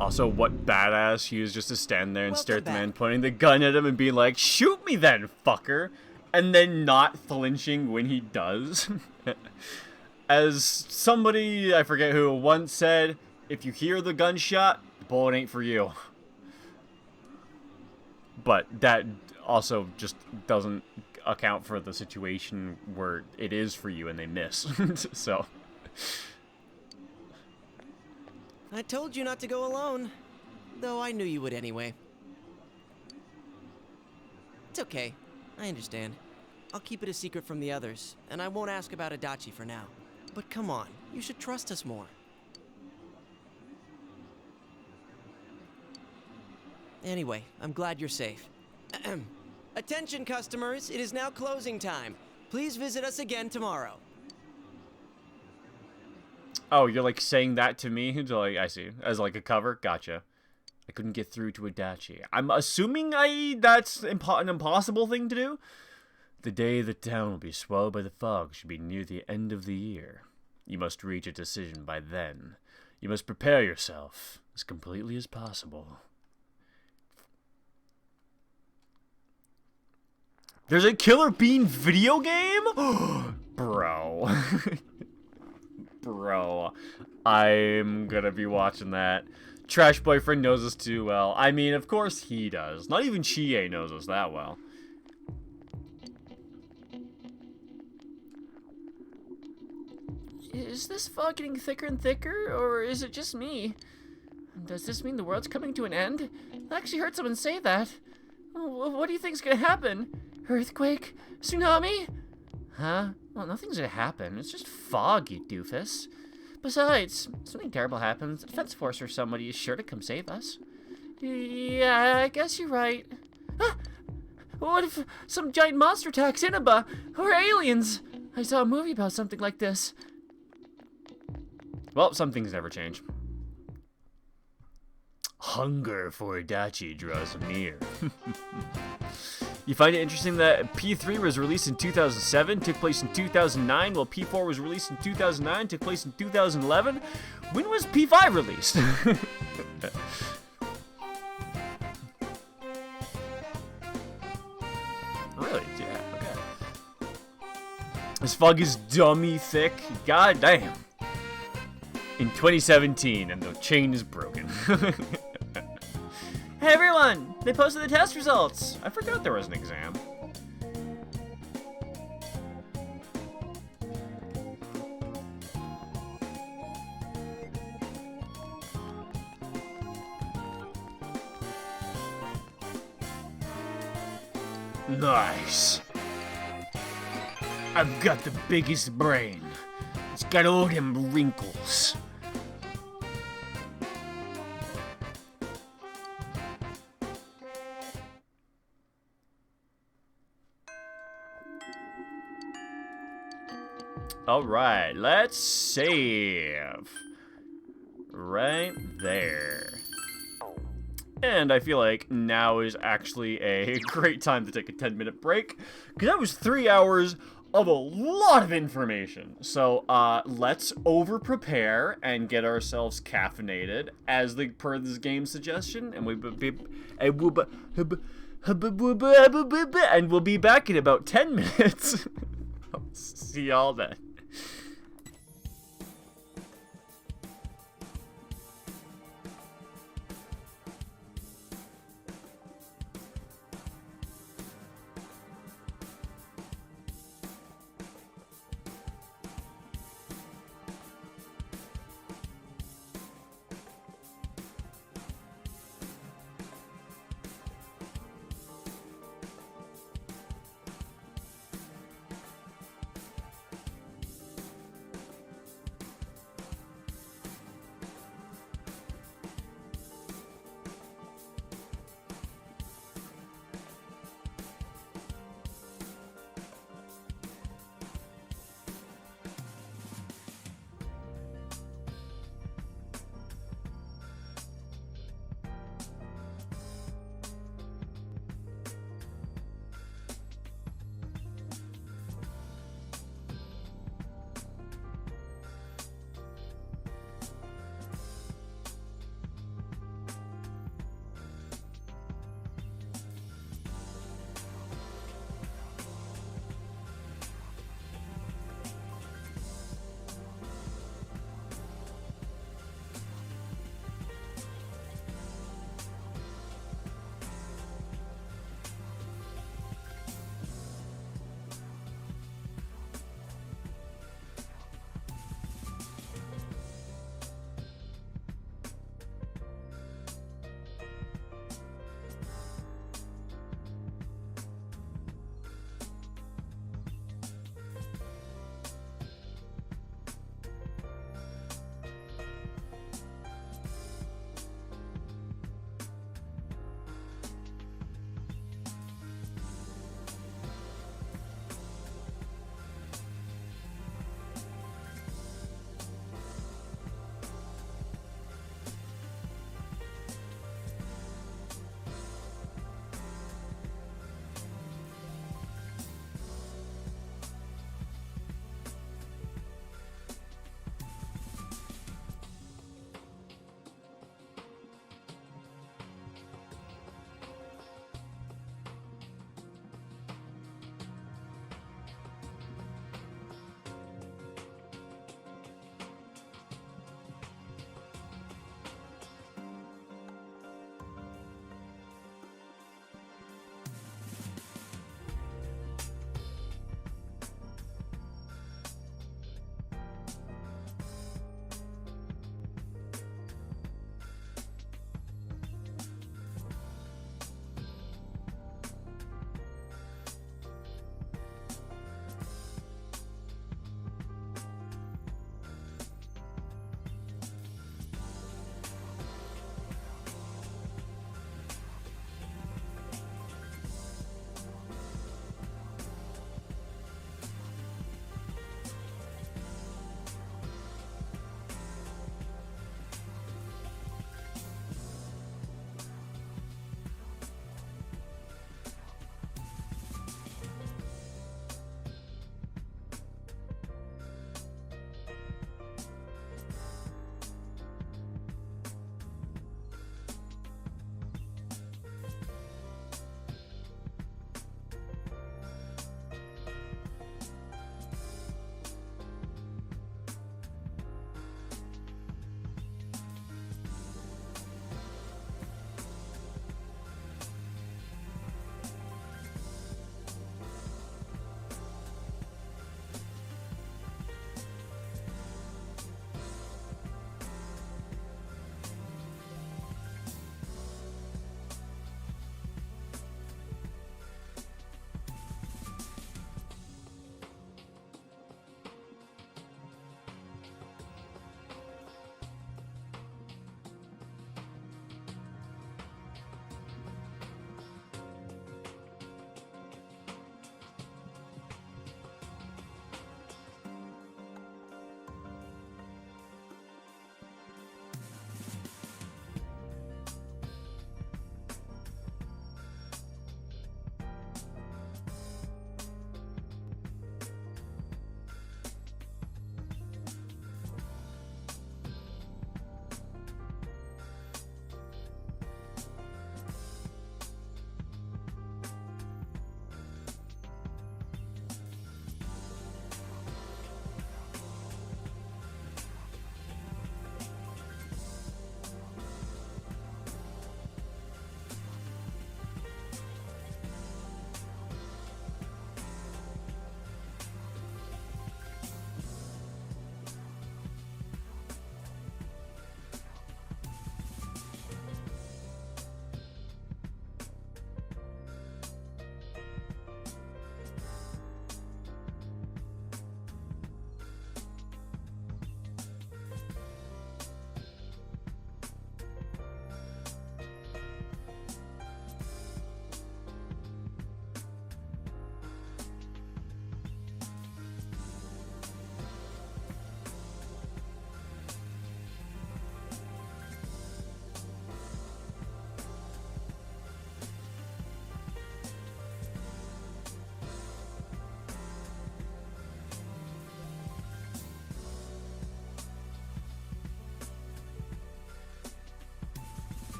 Also, what badass he was just to stand there and stare at the man pointing the gun at him and being like, "Shoot me then, fucker!" And then not flinching when he does. As somebody, I forget who, once said, if you hear the gunshot, the bullet ain't for you. But that also just doesn't account for the situation where it is for you and they miss. So. I told you not to go alone, though I knew you would anyway. It's okay. I understand. I'll keep it a secret from the others, and I won't ask about Adachi for now. But come on, you should trust us more. Anyway, I'm glad you're safe. Attention, customers, it is now closing time. Please visit us again tomorrow. Oh, you're like saying that to me? Like, I see. As like a cover? Gotcha. I couldn't get through to Adachi. I'm assuming that's an impossible thing to do. The day the town will be swallowed by the fog should be near the end of the year. You must reach a decision by then. You must prepare yourself as completely as possible. There's a Killer Bean video game? Bro. Bro. I'm gonna be watching that. Trash Boyfriend knows us too well. I mean, of course he does. Not even Chie knows us that well. Is this fog getting thicker and thicker, or is it just me? Does this mean the world's coming to an end? I actually heard someone say that. What do you think's gonna happen? Earthquake? Tsunami? Huh? Well, nothing's gonna happen. It's just fog, you doofus. Besides, if something terrible happens, the defense force or somebody is sure to come save us. Yeah, I guess you're right. Ah! What if some giant monster attacks Inaba? Or aliens? I saw a movie about something like this. Well, some things never change. Hunger for Adachi draws near. You find it interesting that P3 was released in 2007, took place in 2009, while P4 was released in 2009, took place in 2011? When was P5 released? Really? Yeah, okay. This fog is dummy thick. God damn. In 2017, and the chain is broken. Hey everyone! They posted the test results! I forgot there was an exam. Nice! I've got the biggest brain. It's got all them wrinkles. Alright, let's save. Right there. And I feel like now is actually a great time to take a 10-minute break, because that was 3 hours of a lot of information. So, let's over-prepare and get ourselves caffeinated, as per this game suggestion, and we'll be back in about 10 minutes. I'll see y'all then.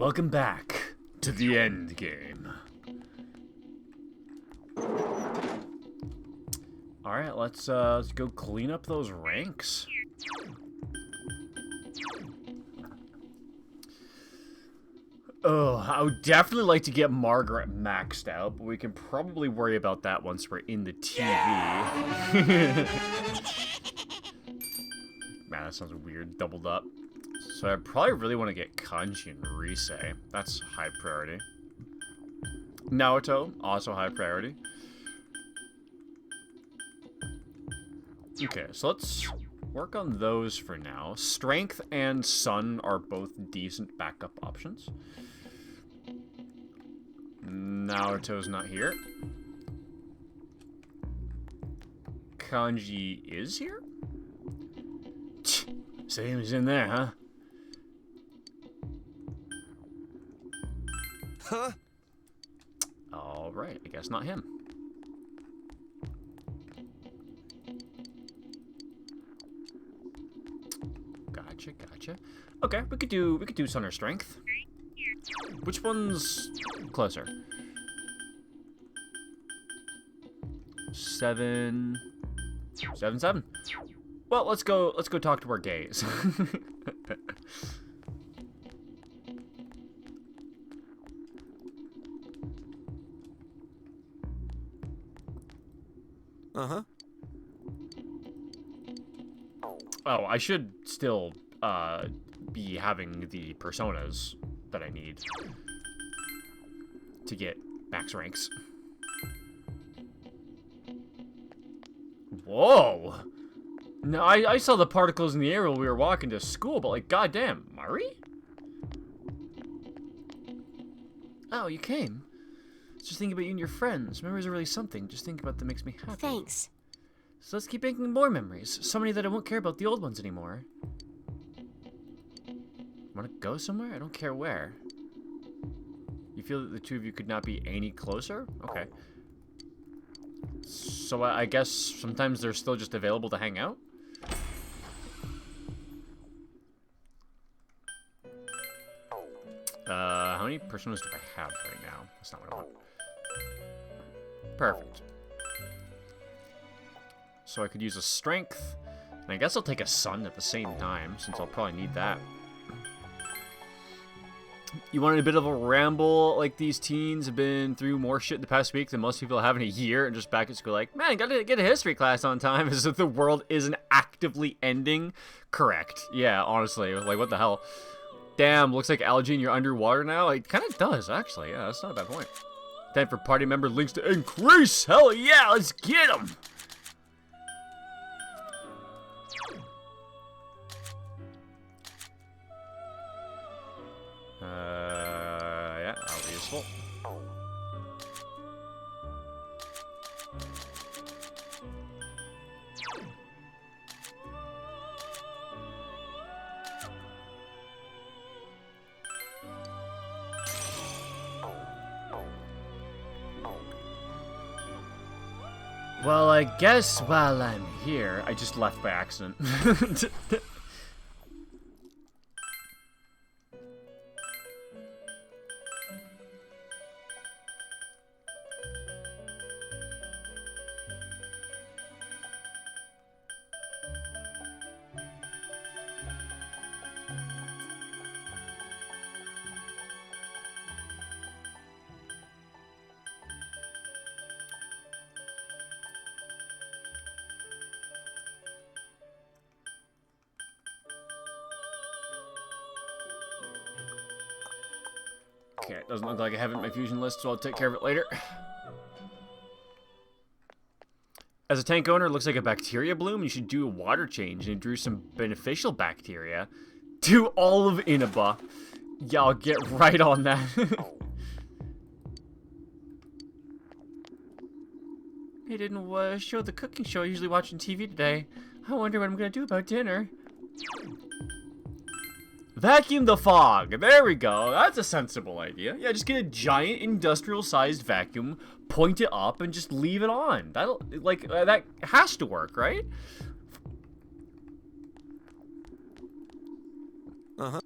welcome back to the end game. Alright, let's go clean up those ranks. Oh, I would definitely like to get Margaret maxed out, but we can probably worry about that once we're in the TV. Man, that sounds weird, doubled up. So I probably really want to get Kanji and Rise. That's high priority. Naoto, also high priority. Okay, so let's work on those for now. Strength and Sun are both decent backup options. Naoto's not here. Kanji is here? So he was in there, huh? Huh? Alright, I guess not him. Gotcha. Okay, we could do Sun or Strength. Which one's closer? 7. Well, let's go talk to our gays. Uh-huh. Oh, I should still be having the personas that I need to get max ranks. Whoa! No, I saw the particles in the air while we were walking to school, but like, goddamn, Mari? Oh, you came. Just thinking about you and your friends. Memories are really something. Just think about them makes me happy. Thanks. So let's keep making more memories. So many that I won't care about the old ones anymore. Want to go somewhere? I don't care where. You feel that the two of you could not be any closer? Okay. So I guess sometimes they're still just available to hang out? How many personas do I have right now? That's not what I want. Perfect. So I could use a strength, and I guess I'll take a sun at the same time, since I'll probably need that. You wanted a bit of a ramble? Like, these teens have been through more shit the past week than most people have in a year, and just back at school like, man, gotta get a history class on time as if the world isn't actively ending. Correct. Yeah, honestly, like, what the hell? Damn, looks like algae and you're underwater now? It kind of does, actually. Yeah, that's not a bad point. Time for party member links to increase! Hell yeah, let's get them! Yeah, that'll be useful. Well, I guess while I'm here, I just left by accident. Okay, it doesn't look like I have it in my fusion list, so I'll take care of it later. As a tank owner, it looks like a bacteria bloom. You should do a water change and introduce some beneficial bacteria to all of Inaba. Yeah, I'll get right on that. They didn't show the cooking show I usually watch on TV today. I wonder what I'm gonna do about dinner. Vacuum the fog. There we go. That's a sensible idea. Yeah, just get a giant industrial-sized vacuum, point it up, and just leave it on. That'll, like, that has to work, right? Uh-huh.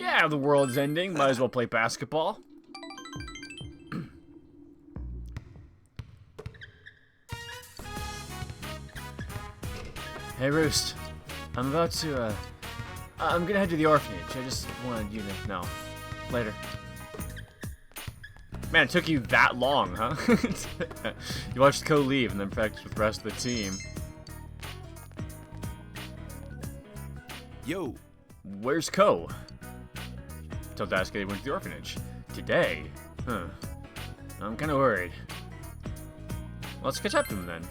Yeah, the world's ending. Might as well play basketball. Hey, Roost. I'm about to, I'm gonna head to the orphanage. I just wanted you to know. Later. Man, it took you that long, huh? You watched Ko leave and then practice with the rest of the team. Yo. Where's Ko? Told Daisuke they went to the orphanage. Today? Huh. I'm kinda worried. Let's catch up to him then.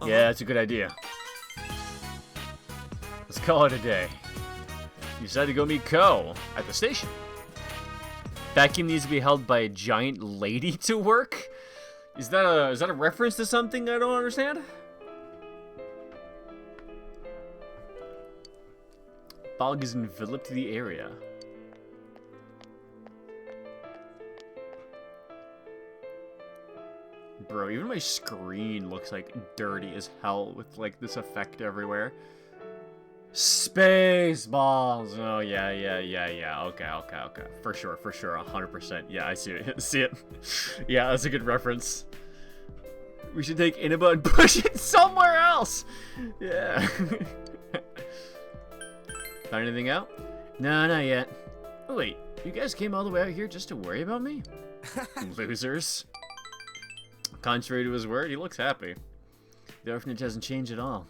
Yeah, that's a good idea. Let's call it a day. You decided to go meet Ko at the station. Vacuum needs to be held by a giant lady to work? Is that a reference to something I don't understand? Fog is enveloped the area. Bro, even my screen looks like dirty as hell with like this effect everywhere. Spaceballs. Oh yeah. Okay. For sure, 100%. Yeah, I see it. See it. Yeah, that's a good reference. We should take Inaba and push it somewhere else. Yeah. Found anything out? No, not yet. Oh wait, you guys came all the way out here just to worry about me? Losers. Contrary to his word, he looks happy. The orphanage hasn't changed at all.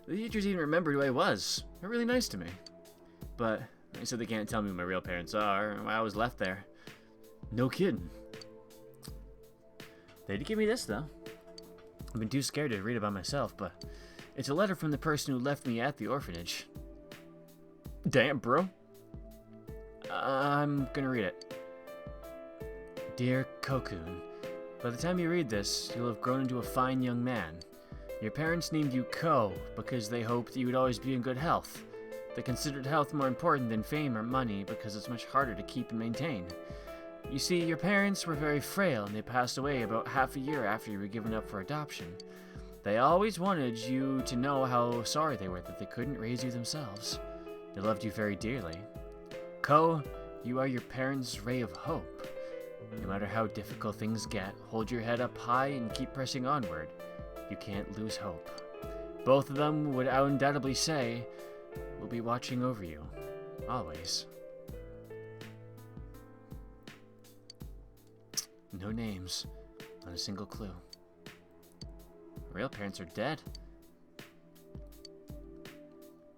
The teachers even remembered who I was. They're really nice to me. But they said they can't tell me who my real parents are and why I was left there. No kidding. They did give me this, though. I've been too scared to read it by myself, but it's a letter from the person who left me at the orphanage. Damn, bro. I'm gonna read it. Dear Kokun, by the time you read this, you'll have grown into a fine young man. Your parents named you Ko because they hoped you would always be in good health. They considered health more important than fame or money because it's much harder to keep and maintain. You see, your parents were very frail and they passed away about half a year after you were given up for adoption. They always wanted you to know how sorry they were that they couldn't raise you themselves. They loved you very dearly. Ko, you are your parents' ray of hope. No matter how difficult things get, hold your head up high and keep pressing onward. You can't lose hope. Both of them would undoubtedly say, we'll be watching over you. Always. No names. Not a single clue. Real parents are dead.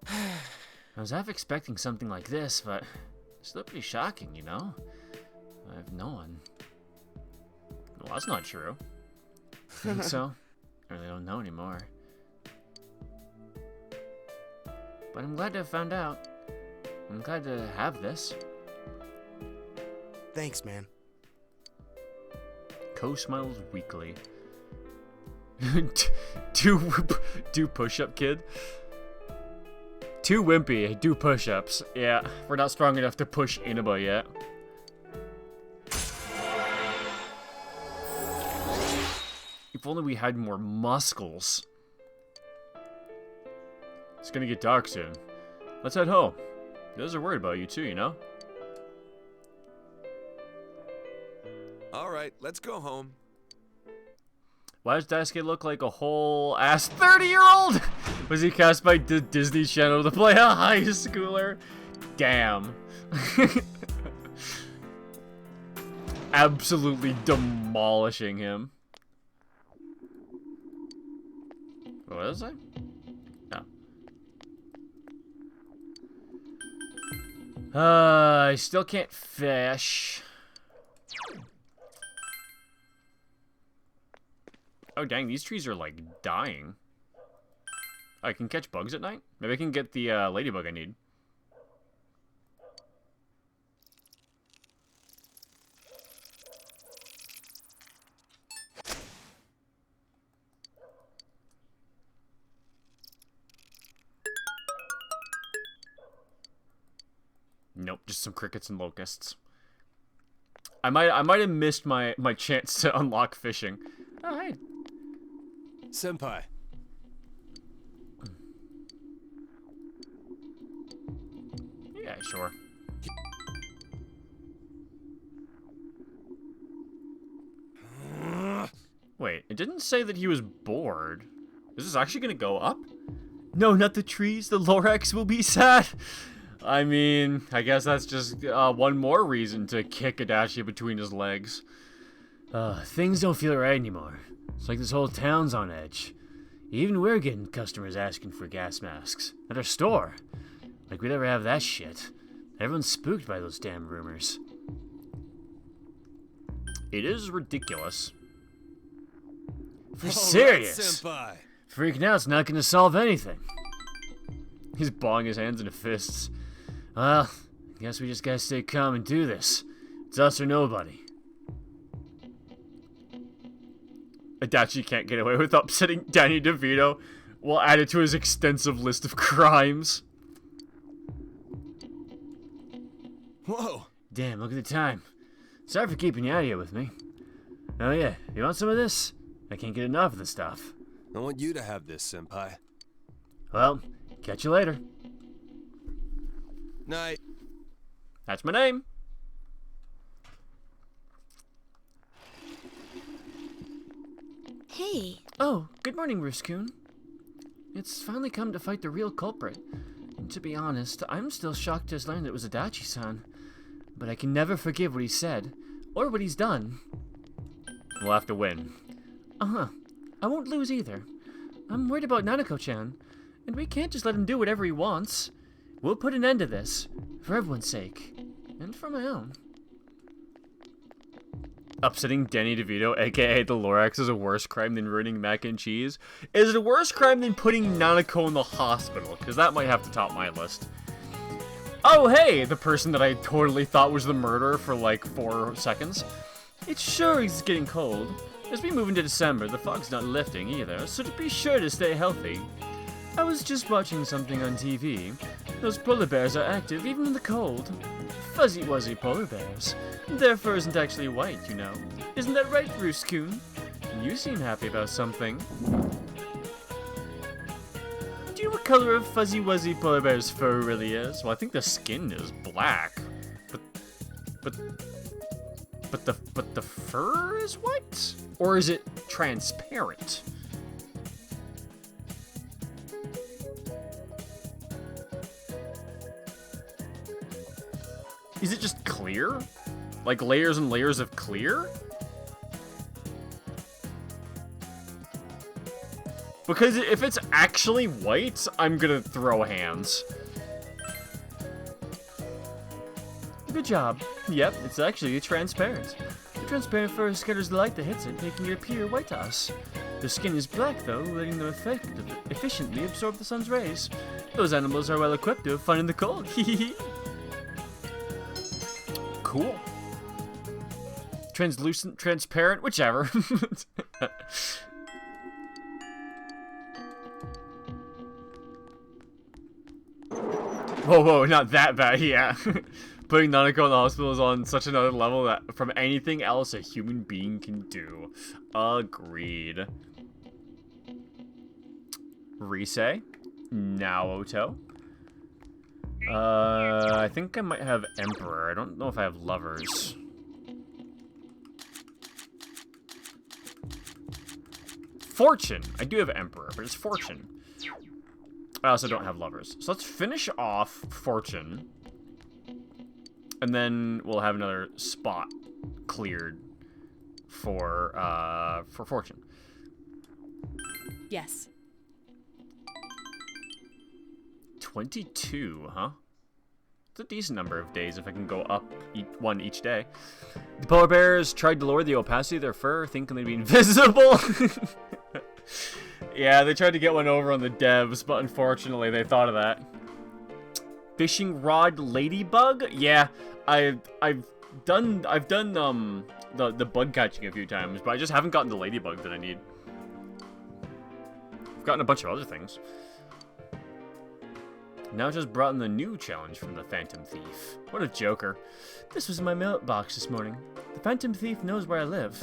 I was half expecting something like this, but it's still pretty shocking, you know? I have no one. Well, that's not true. Think so? I really don't know anymore. But I'm glad to have found out. I'm glad to have this. Thanks, man. Ko smiles weakly. do push-up, kid. Too wimpy. Do push-ups. Yeah, we're not strong enough to push Inaba yet. If only we had more muscles. It's gonna get dark soon. Let's head home. The others are worried about you too, you know? Alright, let's go home. Why does Daisuke look like a whole ass 30-year-old? Was he cast by Disney Channel to play a high schooler? Damn. Absolutely demolishing him. What is it? No. I still can't fish. Oh dang, these trees are like dying. Oh, I can catch bugs at night? Maybe I can get the ladybug I need. Nope, just some crickets and locusts. I might have missed my chance to unlock fishing. Oh hey. Senpai. Yeah, sure. Wait, it didn't say that he was bored. Is this actually gonna go up? No, not the trees. The Lorax will be sad. I mean, I guess that's just one more reason to kick Adachi between his legs. Things don't feel right anymore. It's like this whole town's on edge. Even we're getting customers asking for gas masks at our store. Like we'd ever have that shit. Everyone's spooked by those damn rumors. It is ridiculous. If you're serious, senpai. freaking out's not gonna solve anything. He's balling his hands into fists. Well, I guess we just gotta stay calm and do this. It's us or nobody. Adachi can't get away with upsetting Danny DeVito while added to his extensive list of crimes. Whoa. Damn, look at the time. Sorry for keeping you out here with me. Oh yeah, you want some of this? I can't get enough of the stuff. I want you to have this, senpai. Well, catch you later. Night. That's my name. Hey. Oh, good morning, Ruskun. It's finally come to fight the real culprit. And to be honest, I'm still shocked to learn it was Adachi-san. But I can never forgive what he said, or what he's done. We'll have to win. Uh-huh. I won't lose either. I'm worried about Nanako-chan, and we can't just let him do whatever he wants. We'll put an end to this, for everyone's sake, and for my own. Upsetting Danny DeVito, aka the Lorax, is a worse crime than ruining mac and cheese? Is it a worse crime than putting Nanako in the hospital? Because that might have to top my list. Oh, hey! The person that I totally thought was the murderer for like 4 seconds. It's sure it's getting cold. As we move into December, the fog's not lifting either, so to be sure to stay healthy. I was just watching something on TV. Those polar bears are active even in the cold. Fuzzy wuzzy polar bears. Their fur isn't actually white, you know. Isn't that right, Bruce-kun? You seem happy about something. Do you know what color of fuzzy wuzzy polar bear's fur really is? Well, I think the skin is black. But the fur is white? Or is it transparent? Is it just clear? Like layers and layers of clear? Because if it's actually white, I'm gonna throw hands. Good job. Yep, it's actually transparent. The transparent fur scatters the light that hits it, making it appear white to us. The skin is black, though, letting them efficiently absorb the sun's rays. Those animals are well equipped to have fun in the cold. Cool. Translucent, transparent, whichever. Whoa, not that bad, yeah. Putting Nanako in the hospital is on such another level that from anything else a human being can do. Agreed. Rise. Naoto. I think I might have Emperor. I don't know if I have Lovers. Fortune. I do have Emperor, but it's Fortune. I also don't have Lovers. So let's finish off Fortune. And then we'll have another spot cleared for Fortune. Yes. 22, huh? It's a decent number of days if I can go up one each day. The polar bears tried to lower the opacity of their fur, thinking they'd be invisible. Yeah, they tried to get one over on the devs, but unfortunately they thought of that. Fishing rod ladybug? Yeah, I've done the bug catching a few times, but I just haven't gotten the ladybug that I need. I've gotten a bunch of other things. Now just brought in the new challenge from the Phantom Thief. What a joker. This was in my mailbox this morning. The Phantom Thief knows where I live.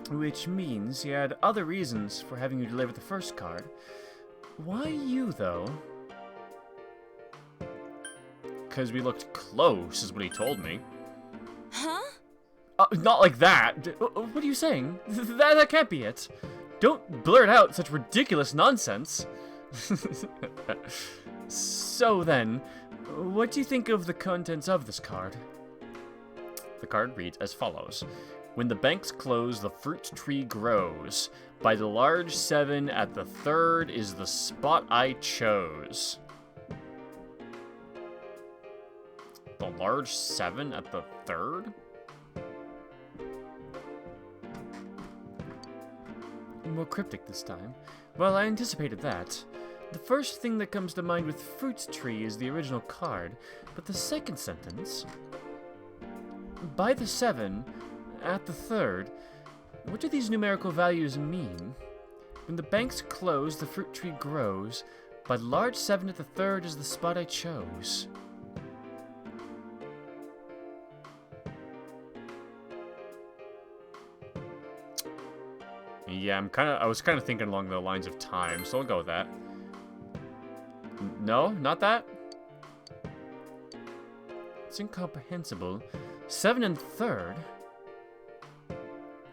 Which means he had other reasons for having you deliver the first card. Why you, though? Because we looked close, is what he told me. Huh? Not like that. What are you saying? That can't be it. Don't blurt out such ridiculous nonsense. So then, what do you think of the contents of this card? The card reads as follows. When the banks close, the fruit tree grows. By the large 7 at the 3rd is the spot I chose. The large 7 at the 3rd? More cryptic this time. Well, I anticipated that. The first thing that comes to mind with fruit tree is the original card, but the second sentence... By the 7, at the 3rd, what do these numerical values mean? When the banks close, the fruit tree grows. By the large 7 at the 3rd is the spot I chose. Yeah, I was kind of thinking along the lines of time, so I'll go with that. No, not that? It's incomprehensible. 7 and 3rd?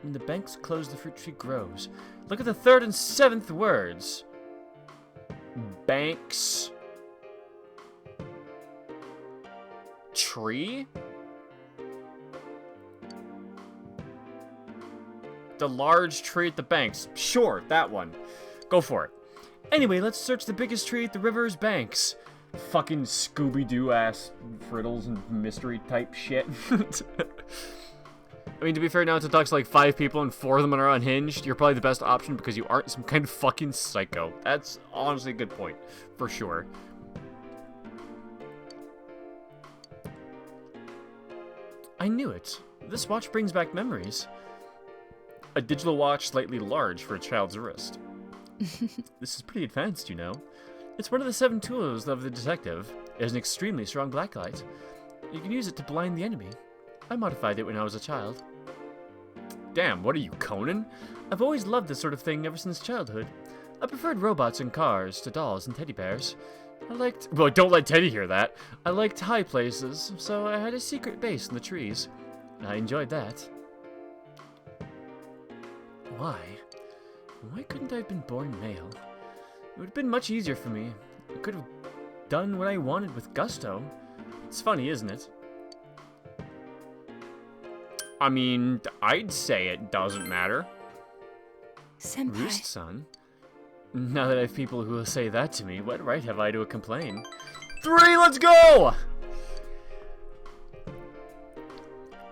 When the banks close, the fruit tree grows. Look at the 3rd and 7th words. Banks. Tree? The large tree at the banks. Sure, that one. Go for it. Anyway, let's search the biggest tree at the river's banks. Fucking Scooby-Doo ass riddles and mystery type shit. I mean, to be fair, now it talks to like 5 people and 4 of them are unhinged. You're probably the best option because you aren't some kind of fucking psycho. That's honestly a good point, for sure. I knew it. This watch brings back memories. A digital watch slightly large for a child's wrist. This is pretty advanced, you know. It's one of the 7 tools of the detective. It has an extremely strong blacklight. You can use it to blind the enemy. I modified it when I was a child. Damn, what are you, Conan? I've always loved this sort of thing ever since childhood. I preferred robots and cars to dolls and teddy bears. Well, don't let Teddy hear that. I liked high places, so I had a secret base in the trees. I enjoyed that. Why? Why couldn't I have been born male? It would have been much easier for me. I could have done what I wanted with gusto. It's funny, isn't it? I mean, I'd say it doesn't matter. Senpai. Roost-san? Now that I have people who will say that to me, what right have I to complain? 3, let's go!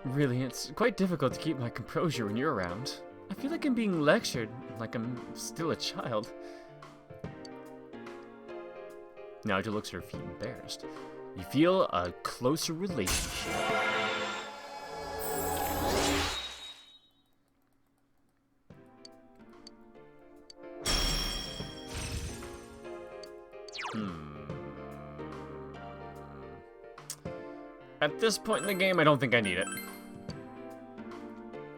Really, it's quite difficult to keep my composure when you're around. I feel like I'm being lectured, like I'm still a child. Naruto looks at her feet embarrassed. You feel a closer relationship. At this point in the game, I don't think I need it.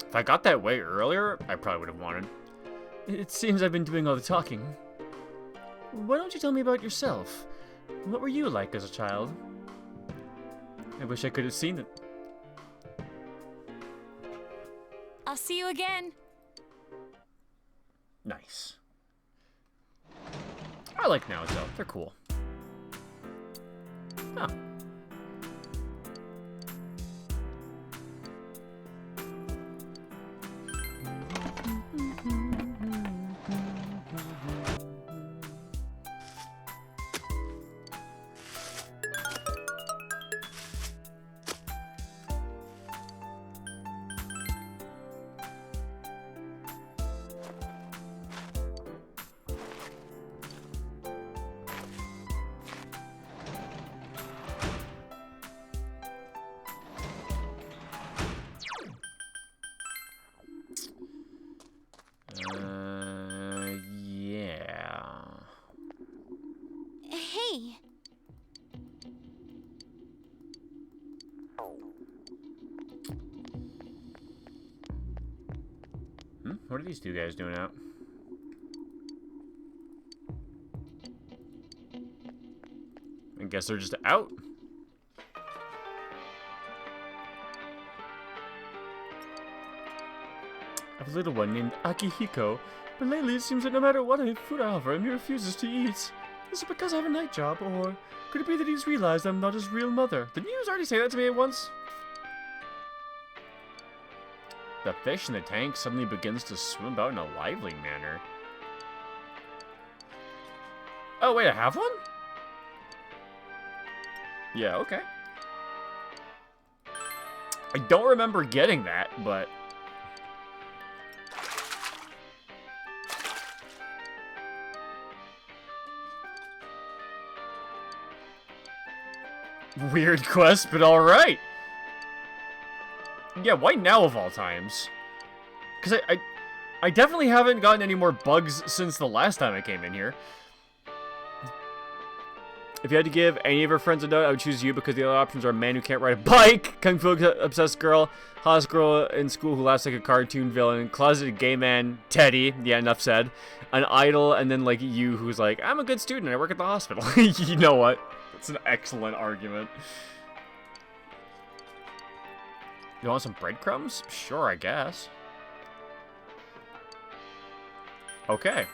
If I got that way earlier, I probably would have wanted. It seems I've been doing all the talking. Why don't you tell me about yourself? What were you like as a child? I wish I could have seen it. I'll see you again. Nice. I like Naruto. They're cool. Oh. Yeah. Hey. What are these 2 guys doing out? I guess they're just out. I have a little one named Akihiko, but lately it seems that no matter what food I offer him, he refuses to eat. Is it because I have a night job, or could it be that he's realized I'm not his real mother? Didn't you already say that to me once? The fish in the tank suddenly begins to swim about in a lively manner. Oh, wait, I have one? Yeah, okay. I don't remember getting that, but... Weird quest, but alright. Yeah, why now of all times? Because I definitely haven't gotten any more bugs since the last time I came in here. If you had to give any of her friends a note, I would choose you because the other options are a man who can't ride a bike, kung fu obsessed girl, hottest girl in school who laughs like a cartoon villain, closeted gay man, Teddy, yeah, enough said, an idol, and then like you who's like, I'm a good student, I work at the hospital. You know what? That's an excellent argument. You want some breadcrumbs? Sure, I guess. Okay.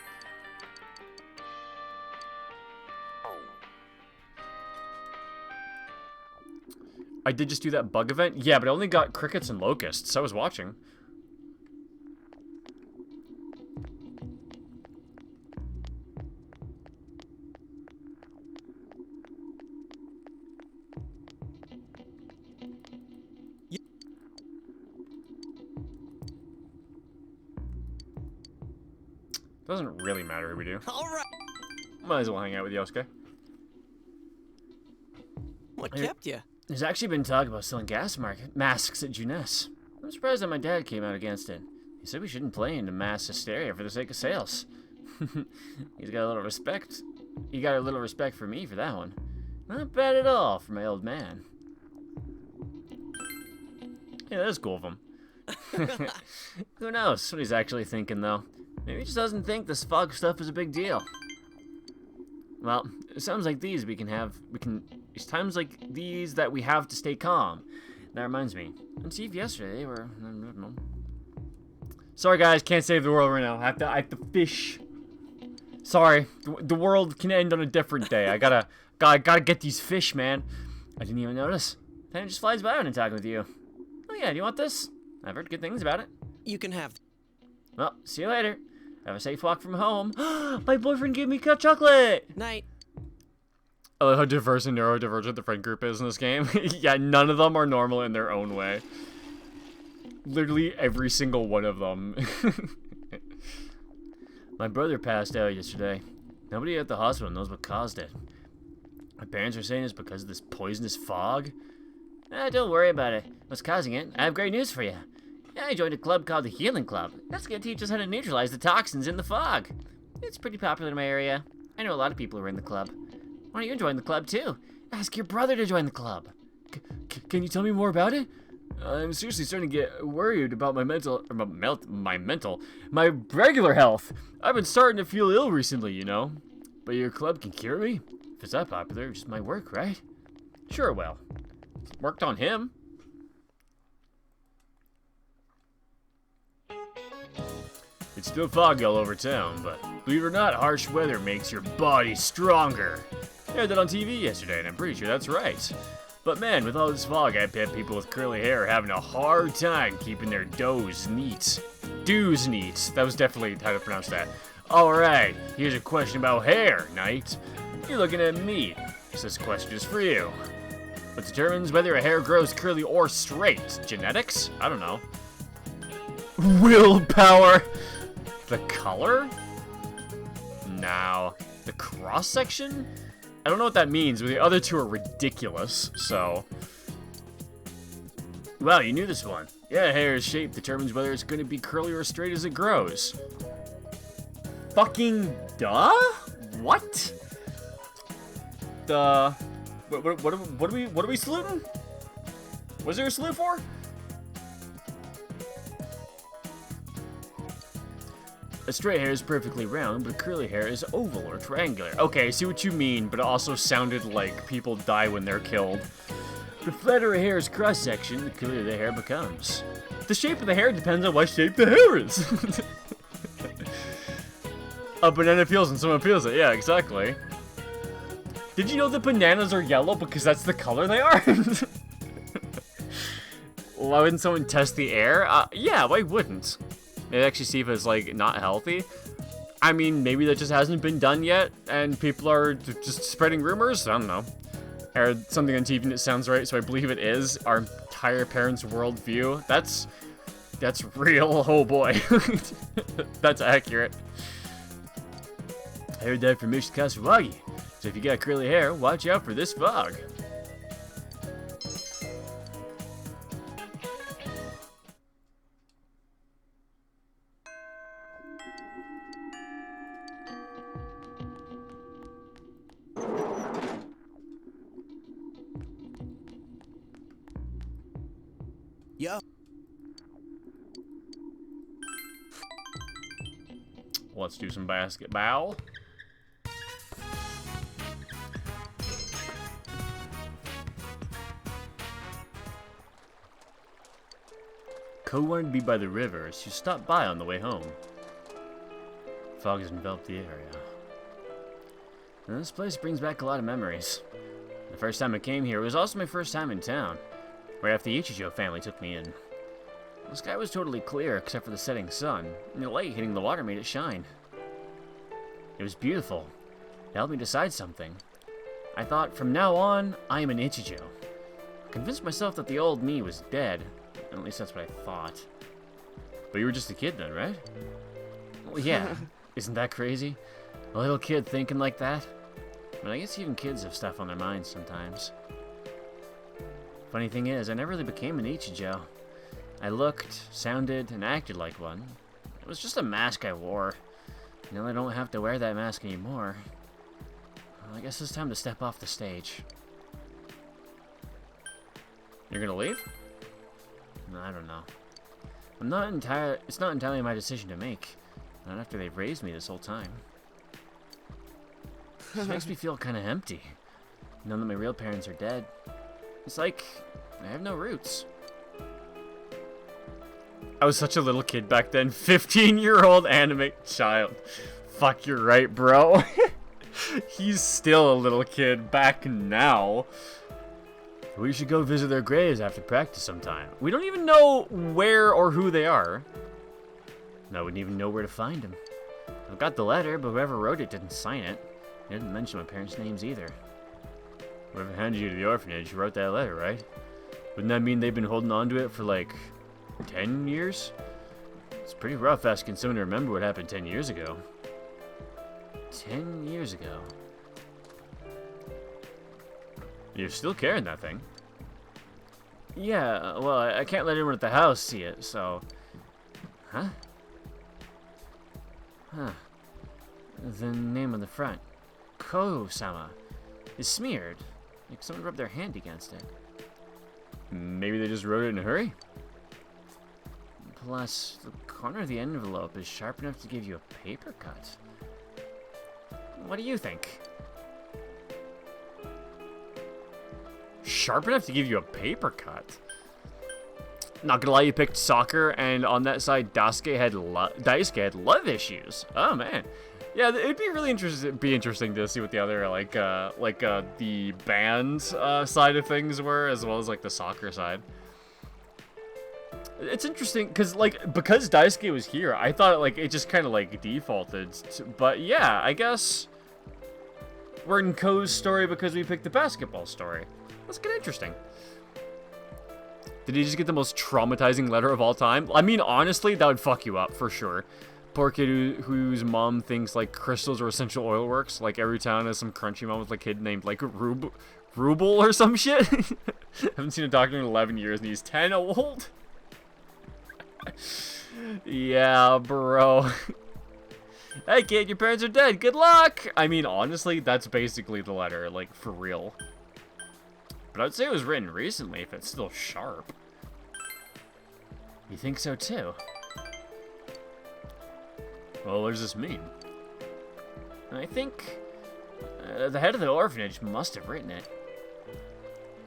I did just do that bug event? Yeah, but I only got crickets and locusts. I was watching. Doesn't really matter who we do. All right. Might as well hang out with Yosuke. What kept you? There's actually been talk about selling gas masks at Juness. I'm surprised that my dad came out against it. He said we shouldn't play into mass hysteria for the sake of sales. He's got a little respect. He got a little respect for me for that one. Not bad at all for my old man. Yeah, that's cool of him. Who knows what he's actually thinking, though. Maybe he just doesn't think this fog stuff is a big deal. Well, it sounds like these it's times like these that we have to stay calm. That reminds me. On TV yesterday, they were... I don't know. Sorry guys, can't save the world right now. I have to fish. Sorry, the world can end on a different day. I gotta get these fish, man. I didn't even notice. Time just flies by when I'm talking with you. Oh yeah, do you want this? I've heard good things about it. You can have... Well, see you later. Have a safe walk from home. My boyfriend gave me chocolate! Night. I love how diverse and neurodivergent the friend group is in this game. Yeah, none of them are normal in their own way. Literally every single one of them. My brother passed out yesterday. Nobody at the hospital knows what caused it. My parents are saying it's because of this poisonous fog. Don't worry about it. What's causing it? I have great news for you. I joined a club called the Healing Club. That's going to teach us how to neutralize the toxins in the fog. It's pretty popular in my area. I know a lot of people who are in the club. Why don't you join the club too? Ask your brother to join the club. Can you tell me more about it? I'm seriously starting to get worried about my my regular health. I've been starting to feel ill recently, you know. But your club can cure me? If it's that popular, it just might work, right? Sure, well. Worked on him. It's still foggy all over town, but believe it or not, harsh weather makes your body stronger. I heard that on TV yesterday, and I'm pretty sure that's right. But man, with all this fog, I bet people with curly hair are having a hard time keeping their does neat. Do's neat. That was definitely how to pronounce that. Alright, here's a question about hair, Knight. You're looking at me, so this question is for you. What determines whether a hair grows curly or straight? Genetics? I don't know. Willpower? The color? Now, the cross-section? I don't know what that means, but the other two are ridiculous, so... Wow, you knew this one. Yeah, hair's shape determines whether it's going to be curly or straight as it grows. Fucking duh? What? What are we saluting? Was there a salute for? A straight hair is perfectly round, but curly hair is oval or triangular. Okay, I see what you mean, but it also sounded like people die when they're killed. The flatter a hair's cross-section, the curlier the hair becomes. the shape of the hair depends on what shape the hair is. A banana peels and someone peels it. Yeah, exactly. Did you know that bananas are yellow because that's the color they are? Why wouldn't someone test the air? Yeah, why wouldn't? Maybe actually see if it's, like, not healthy. I mean, maybe that just hasn't been done yet, and people are just spreading rumors? I don't know. I heard something on TV and it sounds right, so I believe it is. Our entire parents' worldview. That's real. Oh boy. That's accurate. I heard that from Mr. Kasawagi. So if you got curly hair, watch out for this fog. Yo. Let's do some basketball. Ko wanted to be by the river, so she stopped by on the way home. Fog has enveloped the area. And this place brings back a lot of memories. The first time I came here was also my first time in town, right after the Ichijo family took me in. The sky was totally clear except for the setting sun, and the light hitting the water made it shine. It was beautiful. It helped me decide something. I thought, from now on, I am an Ichijo. I convinced myself that the old me was dead. At least that's what I thought. But you were just a kid then, right? Well, yeah. Isn't that crazy? A little kid thinking like that? But I guess even kids have stuff on their minds sometimes. Funny thing is, I never really became an Ichijo. I looked, sounded, and acted like one. It was just a mask I wore. Now I don't have to wear that mask anymore. Well, I guess it's time to step off the stage. You're gonna leave? No, I don't know. It's not entirely my decision to make. Not after they've raised me this whole time. This makes me feel kind of empty. Knowing that my real parents are dead. It's like I have no roots. I was such a little kid back then. 15-year-old anime child. Fuck, you're right, bro. He's still a little kid back now. We should go visit their graves after practice sometime. We don't even know where or who they are. I wouldn't even know where to find them. I've got the letter, but whoever wrote it didn't sign it. They didn't mention my parents' names either. Whoever handed you to the orphanage wrote that letter, right? Wouldn't that mean they've been holding on to it for like 10 years? It's pretty rough asking someone to remember what happened 10 years ago. 10 years ago. You're still carrying that thing? Yeah, well, I can't let anyone at the house see it, so... Huh? Huh. The name on the front, Ko-sama, is smeared. Like someone rubbed their hand against it. Maybe they just wrote it in a hurry? Plus, the corner of the envelope is sharp enough to give you a paper cut. What do you think? Sharp enough to give you a paper cut? Not gonna lie, you picked soccer, and on that side, Daisuke had love issues. Oh man, yeah, it'd be really interesting to see what the other the band side of things were, as well as like the soccer side. It's interesting because Daisuke was here, I thought it just kind of defaulted. But yeah, I guess we're in Ko's story because we picked the basketball story. That's kind of interesting. Did he just get the most traumatizing letter of all time? I mean, honestly, that would fuck you up for sure. Poor kid whose mom thinks crystals are essential oil works. Every town has some crunchy mom with a kid named Ruble or some shit. Haven't seen a doctor in 11 years and he's 10 old. Yeah, bro. Hey kid, your parents are dead. Good luck. I mean, honestly, that's basically the letter, for real. But I'd say it was written recently if it's still sharp. You think so too? Well, what does this mean? I think the head of the orphanage must have written it.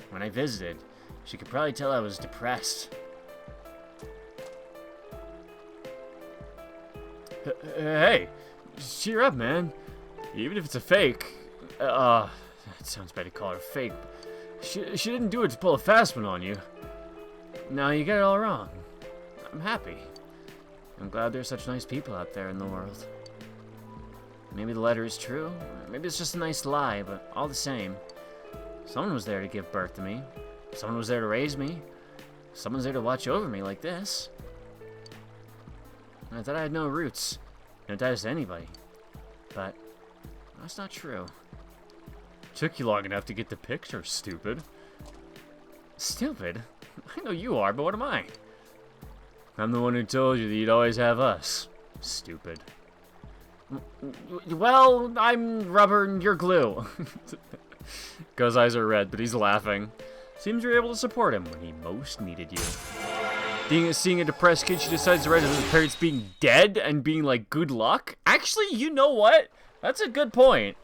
When I visited, she could probably tell I was depressed. Hey, cheer up, man. Even if it's a fake, it sounds bad to call her fake. She didn't do it to pull a fast one on you. No, you got it all wrong. I'm happy. I'm glad there's such nice people out there in the world. Maybe the letter is true, or maybe it's just a nice lie, but all the same. Someone was there to give birth to me. Someone was there to raise me. Someone's there to watch over me like this. I thought I had no roots, no ties to anybody. But that's not true. Took you long enough to get the picture, stupid. Stupid? I know you are, but what am I? I'm the one who told you that you'd always have us. Stupid. Well, I'm rubber and you're glue. Go's eyes are red, but he's laughing. Seems you're able to support him when he most needed you. Seeing a depressed kid, she decides to write his parents being dead and being like, good luck? Actually, you know what? That's a good point.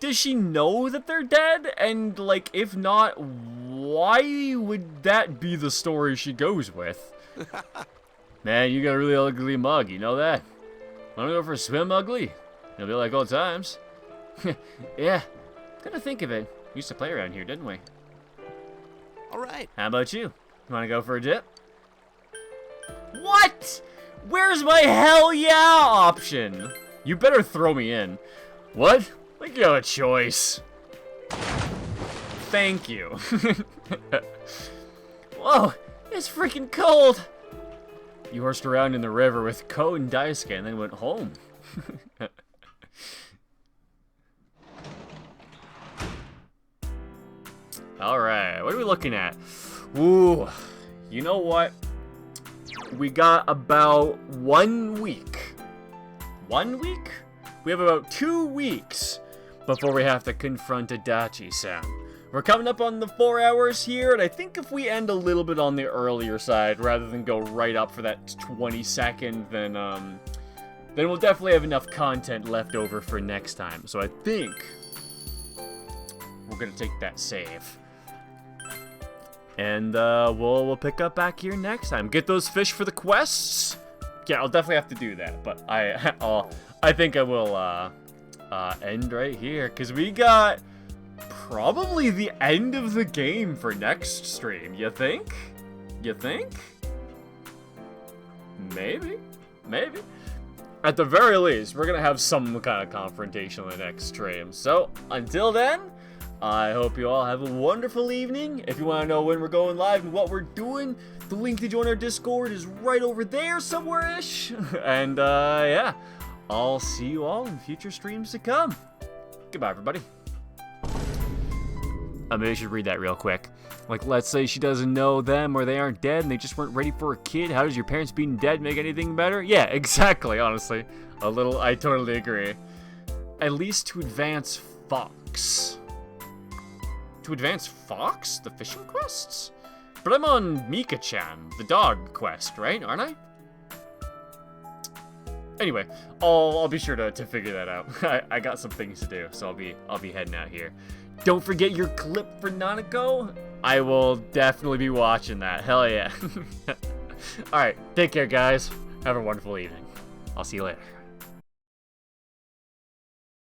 Does she know that they're dead? And, like, if not, why would that be the story she goes with? Man, you got a really ugly mug, you know that? Wanna go for a swim, ugly? You'll be like old times. Yeah, come to think of it, we used to play around here, didn't we? Alright. How about you? Wanna go for a dip? What? Where's my hell yeah option? You better throw me in. What? Like you have a choice. Thank you. Whoa, it's freaking cold. You horsed around in the river with Ko and Daisuke and then went home. Alright, what are we looking at? Ooh, you know what? We got about 1 week. 1 week? We have about 2 weeks before we have to confront Adachi-san. We're coming up on the 4 hours here, and I think if we end a little bit on the earlier side, rather than go right up for that 20-second, then we'll definitely have enough content left over for next time. So I think we're gonna take that save. And we'll pick up back here next time. Get those fish for the quests. Yeah, I'll definitely have to do that, but I think I will end right here because we got probably the end of the game for next stream. You think? You think? Maybe. Maybe. At the very least, we're gonna have some kind of confrontation on the next stream. So until then, I hope you all have a wonderful evening. If you want to know when we're going live and what we're doing, the link to join our Discord is right over there somewhere-ish. And, yeah, I'll see you all in future streams to come. Goodbye, everybody. Maybe I should read that real quick. Like, let's say she doesn't know them or they aren't dead and they just weren't ready for a kid. How does your parents being dead make anything better? Yeah, exactly, honestly. I totally agree. At least to advance Fox. To advance Fox? The fishing quests? But I'm on Mika-chan, the dog quest, right? Aren't I? Anyway, I'll be sure to figure that out. I got some things to do, so I'll be heading out here. Don't forget your clip for Nanako. I will definitely be watching that. Hell yeah. Alright, take care guys. Have a wonderful evening. I'll see you later.